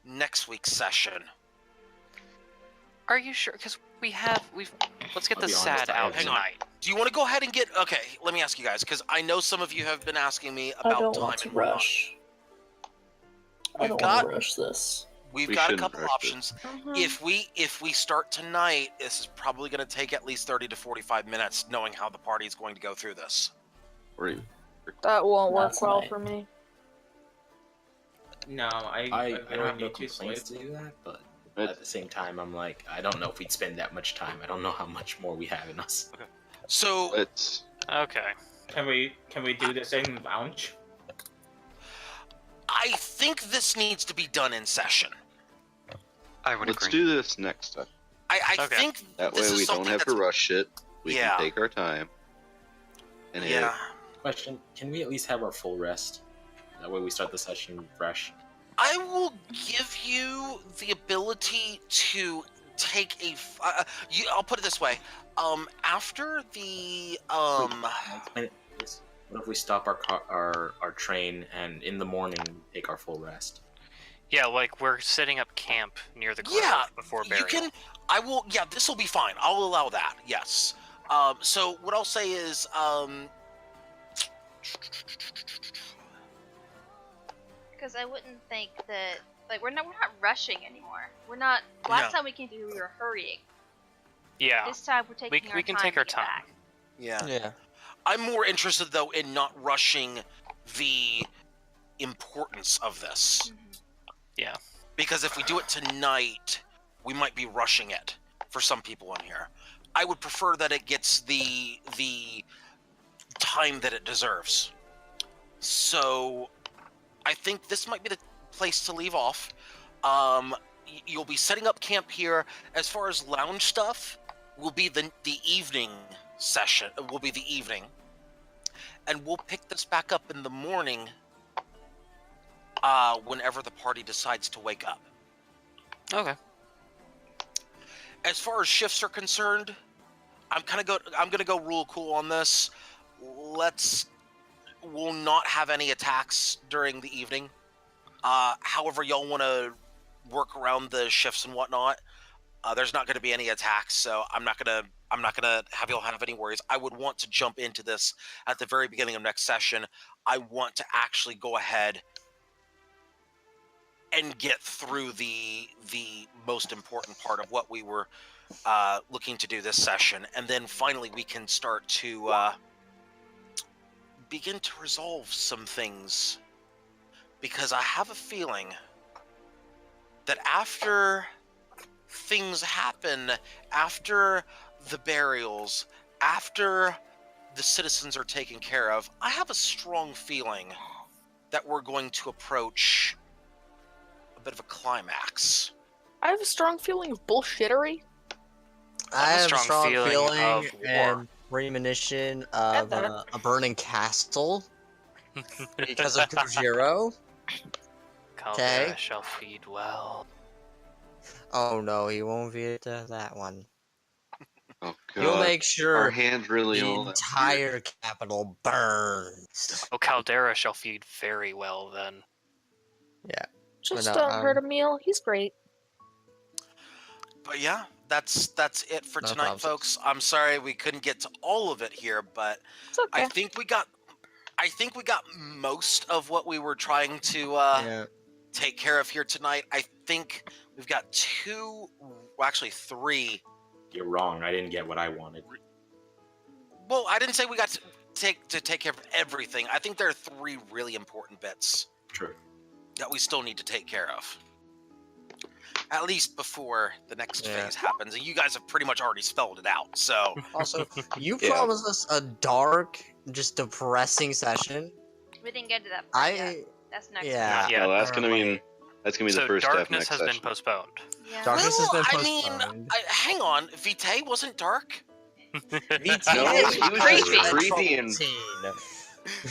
[SPEAKER 2] next week's session.
[SPEAKER 5] Are you sure? Because we've. Let's get
[SPEAKER 8] I'll
[SPEAKER 5] the
[SPEAKER 8] be honest,
[SPEAKER 5] sad
[SPEAKER 8] I
[SPEAKER 5] out
[SPEAKER 8] haven't-
[SPEAKER 5] tonight.
[SPEAKER 2] Do you want to go ahead and get... Okay, let me ask you guys, because I know some of you have been asking me
[SPEAKER 6] I
[SPEAKER 2] about
[SPEAKER 6] don't
[SPEAKER 2] time
[SPEAKER 6] want to
[SPEAKER 2] and whatnot.
[SPEAKER 6] rush. I
[SPEAKER 2] We've
[SPEAKER 6] don't
[SPEAKER 2] got-
[SPEAKER 6] want to rush this.
[SPEAKER 2] We've
[SPEAKER 7] We
[SPEAKER 2] got a
[SPEAKER 7] shouldn't
[SPEAKER 2] couple
[SPEAKER 7] rush
[SPEAKER 2] options. If we start tonight, this is probably going to take at least 30 to 45 minutes, knowing how the party is going to go through this.
[SPEAKER 7] Or you-
[SPEAKER 9] That won't work
[SPEAKER 6] That's
[SPEAKER 9] well
[SPEAKER 6] fine.
[SPEAKER 9] for me.
[SPEAKER 10] No, I
[SPEAKER 8] I don't
[SPEAKER 10] really
[SPEAKER 8] have no
[SPEAKER 10] need to
[SPEAKER 8] complaints
[SPEAKER 10] sleep.
[SPEAKER 8] to do that, but
[SPEAKER 7] It's-
[SPEAKER 8] at the same time, I'm like, I don't know if we'd spend that much time. I don't know how much more we have in us.
[SPEAKER 2] So,
[SPEAKER 7] Let's
[SPEAKER 5] Okay.
[SPEAKER 10] Can we do this in lounge?
[SPEAKER 2] I think this needs to be done in session.
[SPEAKER 3] I would
[SPEAKER 7] let's
[SPEAKER 3] agree.
[SPEAKER 7] do this next time.
[SPEAKER 2] I
[SPEAKER 5] Okay.
[SPEAKER 2] think
[SPEAKER 7] That
[SPEAKER 2] this
[SPEAKER 7] way
[SPEAKER 2] is
[SPEAKER 7] we don't
[SPEAKER 2] something
[SPEAKER 7] have to
[SPEAKER 2] that's-
[SPEAKER 7] rush it. We
[SPEAKER 2] Yeah.
[SPEAKER 7] can take our time. And
[SPEAKER 2] Yeah.
[SPEAKER 8] Question: can we at least have our full rest? That way we start the session fresh.
[SPEAKER 2] I will give you the ability to take a. I'll put it this way. After the
[SPEAKER 8] Can I explain it like this? What if we stop our train and in the morning take our full rest?
[SPEAKER 5] Yeah, like we're setting up camp near the grove
[SPEAKER 2] Yeah,
[SPEAKER 5] before
[SPEAKER 2] you
[SPEAKER 5] burial.
[SPEAKER 2] can. I will. Yeah, this will be fine. I'll allow that. Yes. So what I'll say is,
[SPEAKER 1] Because I wouldn't think that we're not rushing anymore. We're not. Last
[SPEAKER 2] No.
[SPEAKER 1] time we came through, we were hurrying.
[SPEAKER 5] Yeah.
[SPEAKER 1] This time we're taking our
[SPEAKER 5] we can
[SPEAKER 1] time
[SPEAKER 5] take
[SPEAKER 1] to
[SPEAKER 5] our
[SPEAKER 1] get
[SPEAKER 5] time.
[SPEAKER 1] back.
[SPEAKER 2] yeah.
[SPEAKER 4] Yeah.
[SPEAKER 2] I'm more interested though in not rushing the importance of this.
[SPEAKER 5] Yeah.
[SPEAKER 2] Because if we do it tonight, we might be rushing it for some people in here. I would prefer that it gets the time that it deserves. So I think this might be the place to leave off. You'll be setting up camp here. As far as lounge stuff, will be the evening session. Will be the evening, and we'll pick this back up in the morning. Whenever the party decides to wake up.
[SPEAKER 5] Okay.
[SPEAKER 2] As far as shifts are concerned, I'm gonna go rule cool on this. We'll not have any attacks during the evening. However, y'all want to work around the shifts and whatnot. There's not going to be any attacks, so I'm not gonna have y'all have any worries. I would want to jump into this at the very beginning of next session. I want to actually go ahead and get through the most important part of what we were looking to do this session, and then finally we can start to begin to resolve some things, because I have a feeling that after things happen, after the burials, after the citizens are taken care of, I have a strong feeling that we're going to approach a bit of a climax.
[SPEAKER 9] I have a strong feeling of bullshittery.
[SPEAKER 4] I have a strong
[SPEAKER 5] feeling
[SPEAKER 4] feeling
[SPEAKER 5] of war.
[SPEAKER 4] and premonition of
[SPEAKER 9] that.
[SPEAKER 4] a burning castle because of Kujiro.
[SPEAKER 5] Caldera
[SPEAKER 4] Okay.
[SPEAKER 5] shall feed well.
[SPEAKER 4] Oh no, he won't veto that one.
[SPEAKER 7] Oh
[SPEAKER 4] He'll
[SPEAKER 7] god.
[SPEAKER 4] make
[SPEAKER 7] Our
[SPEAKER 4] sure
[SPEAKER 7] hand's really
[SPEAKER 4] the
[SPEAKER 7] all that
[SPEAKER 4] entire capital burns.
[SPEAKER 5] Oh, Caldera shall feed very well then.
[SPEAKER 4] Yeah.
[SPEAKER 9] Just
[SPEAKER 4] no,
[SPEAKER 9] hurt a meal. He's great.
[SPEAKER 2] But yeah, that's it for
[SPEAKER 4] No
[SPEAKER 2] tonight,
[SPEAKER 4] problem.
[SPEAKER 2] folks. I'm sorry we couldn't get to all of it here, but
[SPEAKER 9] It's okay.
[SPEAKER 2] I think we got most of what we were trying to
[SPEAKER 4] Yeah.
[SPEAKER 2] take care of here tonight. I think we've got three.
[SPEAKER 8] You're wrong. I didn't get what I wanted.
[SPEAKER 2] Well, I didn't say we got to take care of everything. I think there are 3 really important bits
[SPEAKER 8] True.
[SPEAKER 2] that we still need to take care of. At least before the next phase happens. And you guys have pretty much already spelled it out, so...
[SPEAKER 4] Also, you
[SPEAKER 7] Yeah.
[SPEAKER 4] promised us a dark, just depressing session.
[SPEAKER 1] We didn't get to that part yet. That's next
[SPEAKER 4] Yeah.
[SPEAKER 1] week.
[SPEAKER 5] Yeah.
[SPEAKER 7] No, that's gonna be
[SPEAKER 5] So
[SPEAKER 7] the first step
[SPEAKER 5] darkness
[SPEAKER 7] next
[SPEAKER 5] has
[SPEAKER 7] session.
[SPEAKER 5] been postponed.
[SPEAKER 1] Yeah.
[SPEAKER 4] Darkness has been
[SPEAKER 2] I
[SPEAKER 4] postponed.
[SPEAKER 2] mean, hang on. Vitae wasn't dark?
[SPEAKER 4] VT
[SPEAKER 7] No,
[SPEAKER 4] is
[SPEAKER 7] he was
[SPEAKER 1] creepy.
[SPEAKER 7] just creepy
[SPEAKER 4] troubled
[SPEAKER 7] and
[SPEAKER 4] teen.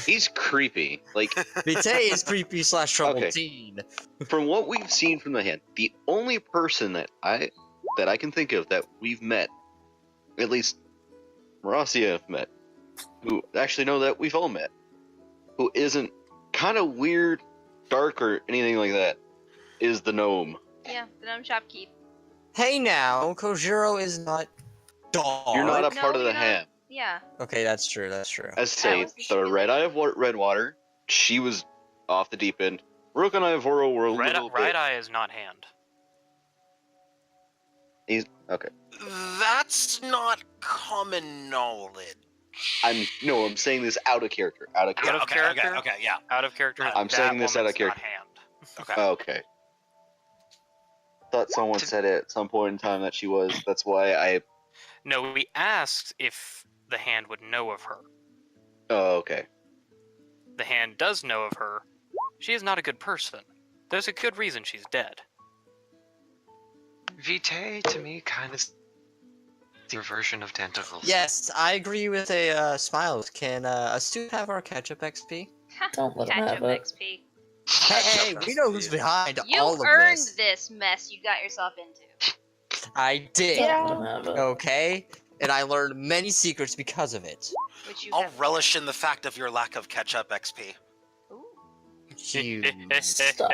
[SPEAKER 7] he's creepy. Like
[SPEAKER 4] Vitae is creepy / troubled
[SPEAKER 7] Okay.
[SPEAKER 4] teen.
[SPEAKER 7] from what we've seen from the hand, the only person that I can think of that we've met, at least Marassia have met, who actually know that we've all met, who isn't kind of weird, dark, or anything like that, is the gnome.
[SPEAKER 1] Yeah, the gnome shopkeep.
[SPEAKER 4] Hey now, Kojiro is not dark.
[SPEAKER 7] You're not a
[SPEAKER 1] No,
[SPEAKER 7] part of the
[SPEAKER 1] you're not.
[SPEAKER 7] hand.
[SPEAKER 1] Yeah.
[SPEAKER 4] Okay, that's true. That's true.
[SPEAKER 7] As say,
[SPEAKER 1] was the
[SPEAKER 7] the
[SPEAKER 1] stipulation.
[SPEAKER 7] Red Eye of Redwater, she was off the deep end. Rook and Ivoro were a little
[SPEAKER 5] Red
[SPEAKER 7] bit.
[SPEAKER 5] Eye is not hand.
[SPEAKER 7] He's okay.
[SPEAKER 2] That's not common knowledge.
[SPEAKER 7] I'm saying this out of character. Out of
[SPEAKER 5] Out
[SPEAKER 7] character.
[SPEAKER 5] of
[SPEAKER 2] okay,
[SPEAKER 5] character?
[SPEAKER 2] okay, yeah.
[SPEAKER 5] Out of character.
[SPEAKER 7] I'm
[SPEAKER 5] that
[SPEAKER 7] saying this out
[SPEAKER 5] woman's
[SPEAKER 7] of character.
[SPEAKER 5] Not hand.
[SPEAKER 2] Okay.
[SPEAKER 7] Okay. Thought someone said it at some point in time that she was. That's why I.
[SPEAKER 5] No, we asked if the hand would know of her.
[SPEAKER 7] Oh, okay.
[SPEAKER 5] The hand does know of her. She is not a good person. There's a good reason she's dead.
[SPEAKER 3] Vitae, to me, kind of your version of tentacles.
[SPEAKER 4] Yes, I agree with a Smiles. Can a student have our catch-up XP?
[SPEAKER 6] Don't let him
[SPEAKER 1] Catch
[SPEAKER 6] have
[SPEAKER 1] up
[SPEAKER 6] it.
[SPEAKER 1] XP.
[SPEAKER 4] Hey, we know who's behind
[SPEAKER 1] You
[SPEAKER 4] all of
[SPEAKER 1] earned
[SPEAKER 4] this.
[SPEAKER 1] this mess you got yourself into.
[SPEAKER 4] I did.
[SPEAKER 6] Don't
[SPEAKER 9] Yeah.
[SPEAKER 6] let him have it.
[SPEAKER 4] Okay, and I learned many secrets because of it.
[SPEAKER 1] Which you
[SPEAKER 2] I'll
[SPEAKER 1] have.
[SPEAKER 2] relish in the fact of your lack of catch-up XP.
[SPEAKER 1] Ooh.
[SPEAKER 4] You.
[SPEAKER 6] Stop.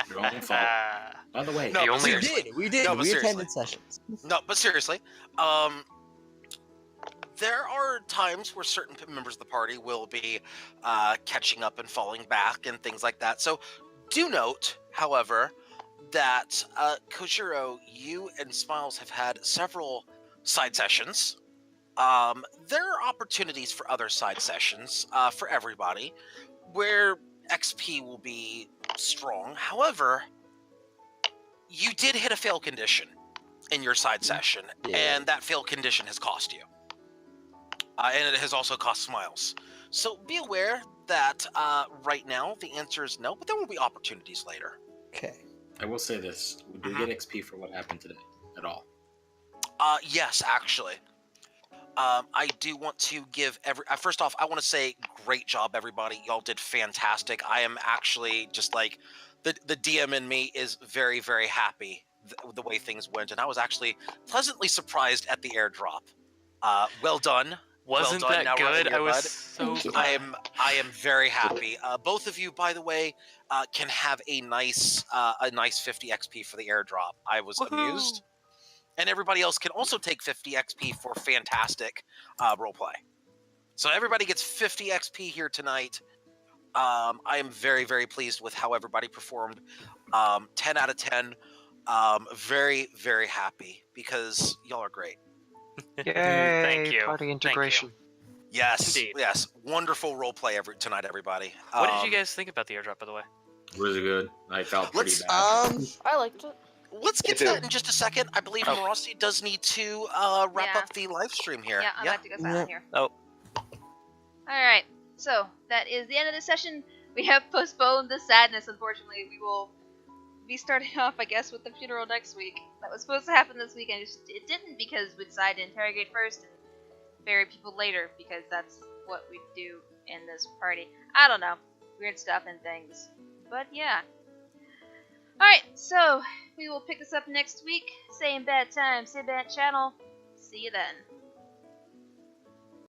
[SPEAKER 8] Your own fault. By the way,
[SPEAKER 2] No,
[SPEAKER 3] The
[SPEAKER 2] but
[SPEAKER 3] only-
[SPEAKER 2] seriously.
[SPEAKER 4] We did.
[SPEAKER 2] No, but
[SPEAKER 4] we
[SPEAKER 2] seriously.
[SPEAKER 4] attended sessions.
[SPEAKER 2] No, but seriously, there are times where certain members of the party will be catching up and falling back and things like that. So do note, however, that Kojiro, you and Smiles have had several side sessions. There are opportunities for other side sessions for everybody where XP will be strong. However, you did hit a fail condition in your side session, and that fail condition has cost you. And it has also cost Smiles. So be aware that right now the answer is no, but there will be opportunities later.
[SPEAKER 4] Okay.
[SPEAKER 8] I will say this: do we get XP for what happened today at all?
[SPEAKER 2] Yes, actually. I do want to give first off, I want to say great job, everybody. Y'all did fantastic. I am actually just like the DM in me is very, very happy the way things went, and I was actually pleasantly surprised at the airdrop. Well done.
[SPEAKER 5] Wasn't
[SPEAKER 2] well done.
[SPEAKER 5] that
[SPEAKER 2] Now we're in
[SPEAKER 5] good?
[SPEAKER 2] your
[SPEAKER 5] I was
[SPEAKER 2] bud.
[SPEAKER 5] so
[SPEAKER 2] I am very happy. Both of you, by the way, can have a nice 50 XP for the airdrop. I was amused. And everybody else can also take 50 XP for fantastic roleplay. So everybody gets 50 XP here tonight. I am very, very pleased with how everybody performed. 10 out of 10. Very, very happy because y'all are great.
[SPEAKER 3] Yay!
[SPEAKER 5] Thank you.
[SPEAKER 3] Party
[SPEAKER 5] Thank you.
[SPEAKER 3] integration.
[SPEAKER 2] Yes,
[SPEAKER 5] Indeed.
[SPEAKER 2] yes. Wonderful roleplay tonight, everybody.
[SPEAKER 5] What did you guys think about the airdrop, by the way?
[SPEAKER 8] Really good. I felt pretty
[SPEAKER 2] Let's,
[SPEAKER 8] bad.
[SPEAKER 9] I liked it.
[SPEAKER 2] Let's get to
[SPEAKER 7] Me too.
[SPEAKER 2] that in just a second. I believe Marassi does need to wrap
[SPEAKER 1] Yeah.
[SPEAKER 2] up the live stream here.
[SPEAKER 1] Yeah, I'm about to go silent here.
[SPEAKER 5] Oh.
[SPEAKER 1] Alright, so that is the end of the session. We have postponed the sadness, unfortunately. We will be starting off, I guess, with the funeral next week. That was supposed to happen this week, and it didn't because we decided to interrogate first and bury people later, because that's what we do in this party. I don't know. Weird stuff and things. But yeah. Alright, so we will pick this up next week. Same bad time, same bad channel. See you then.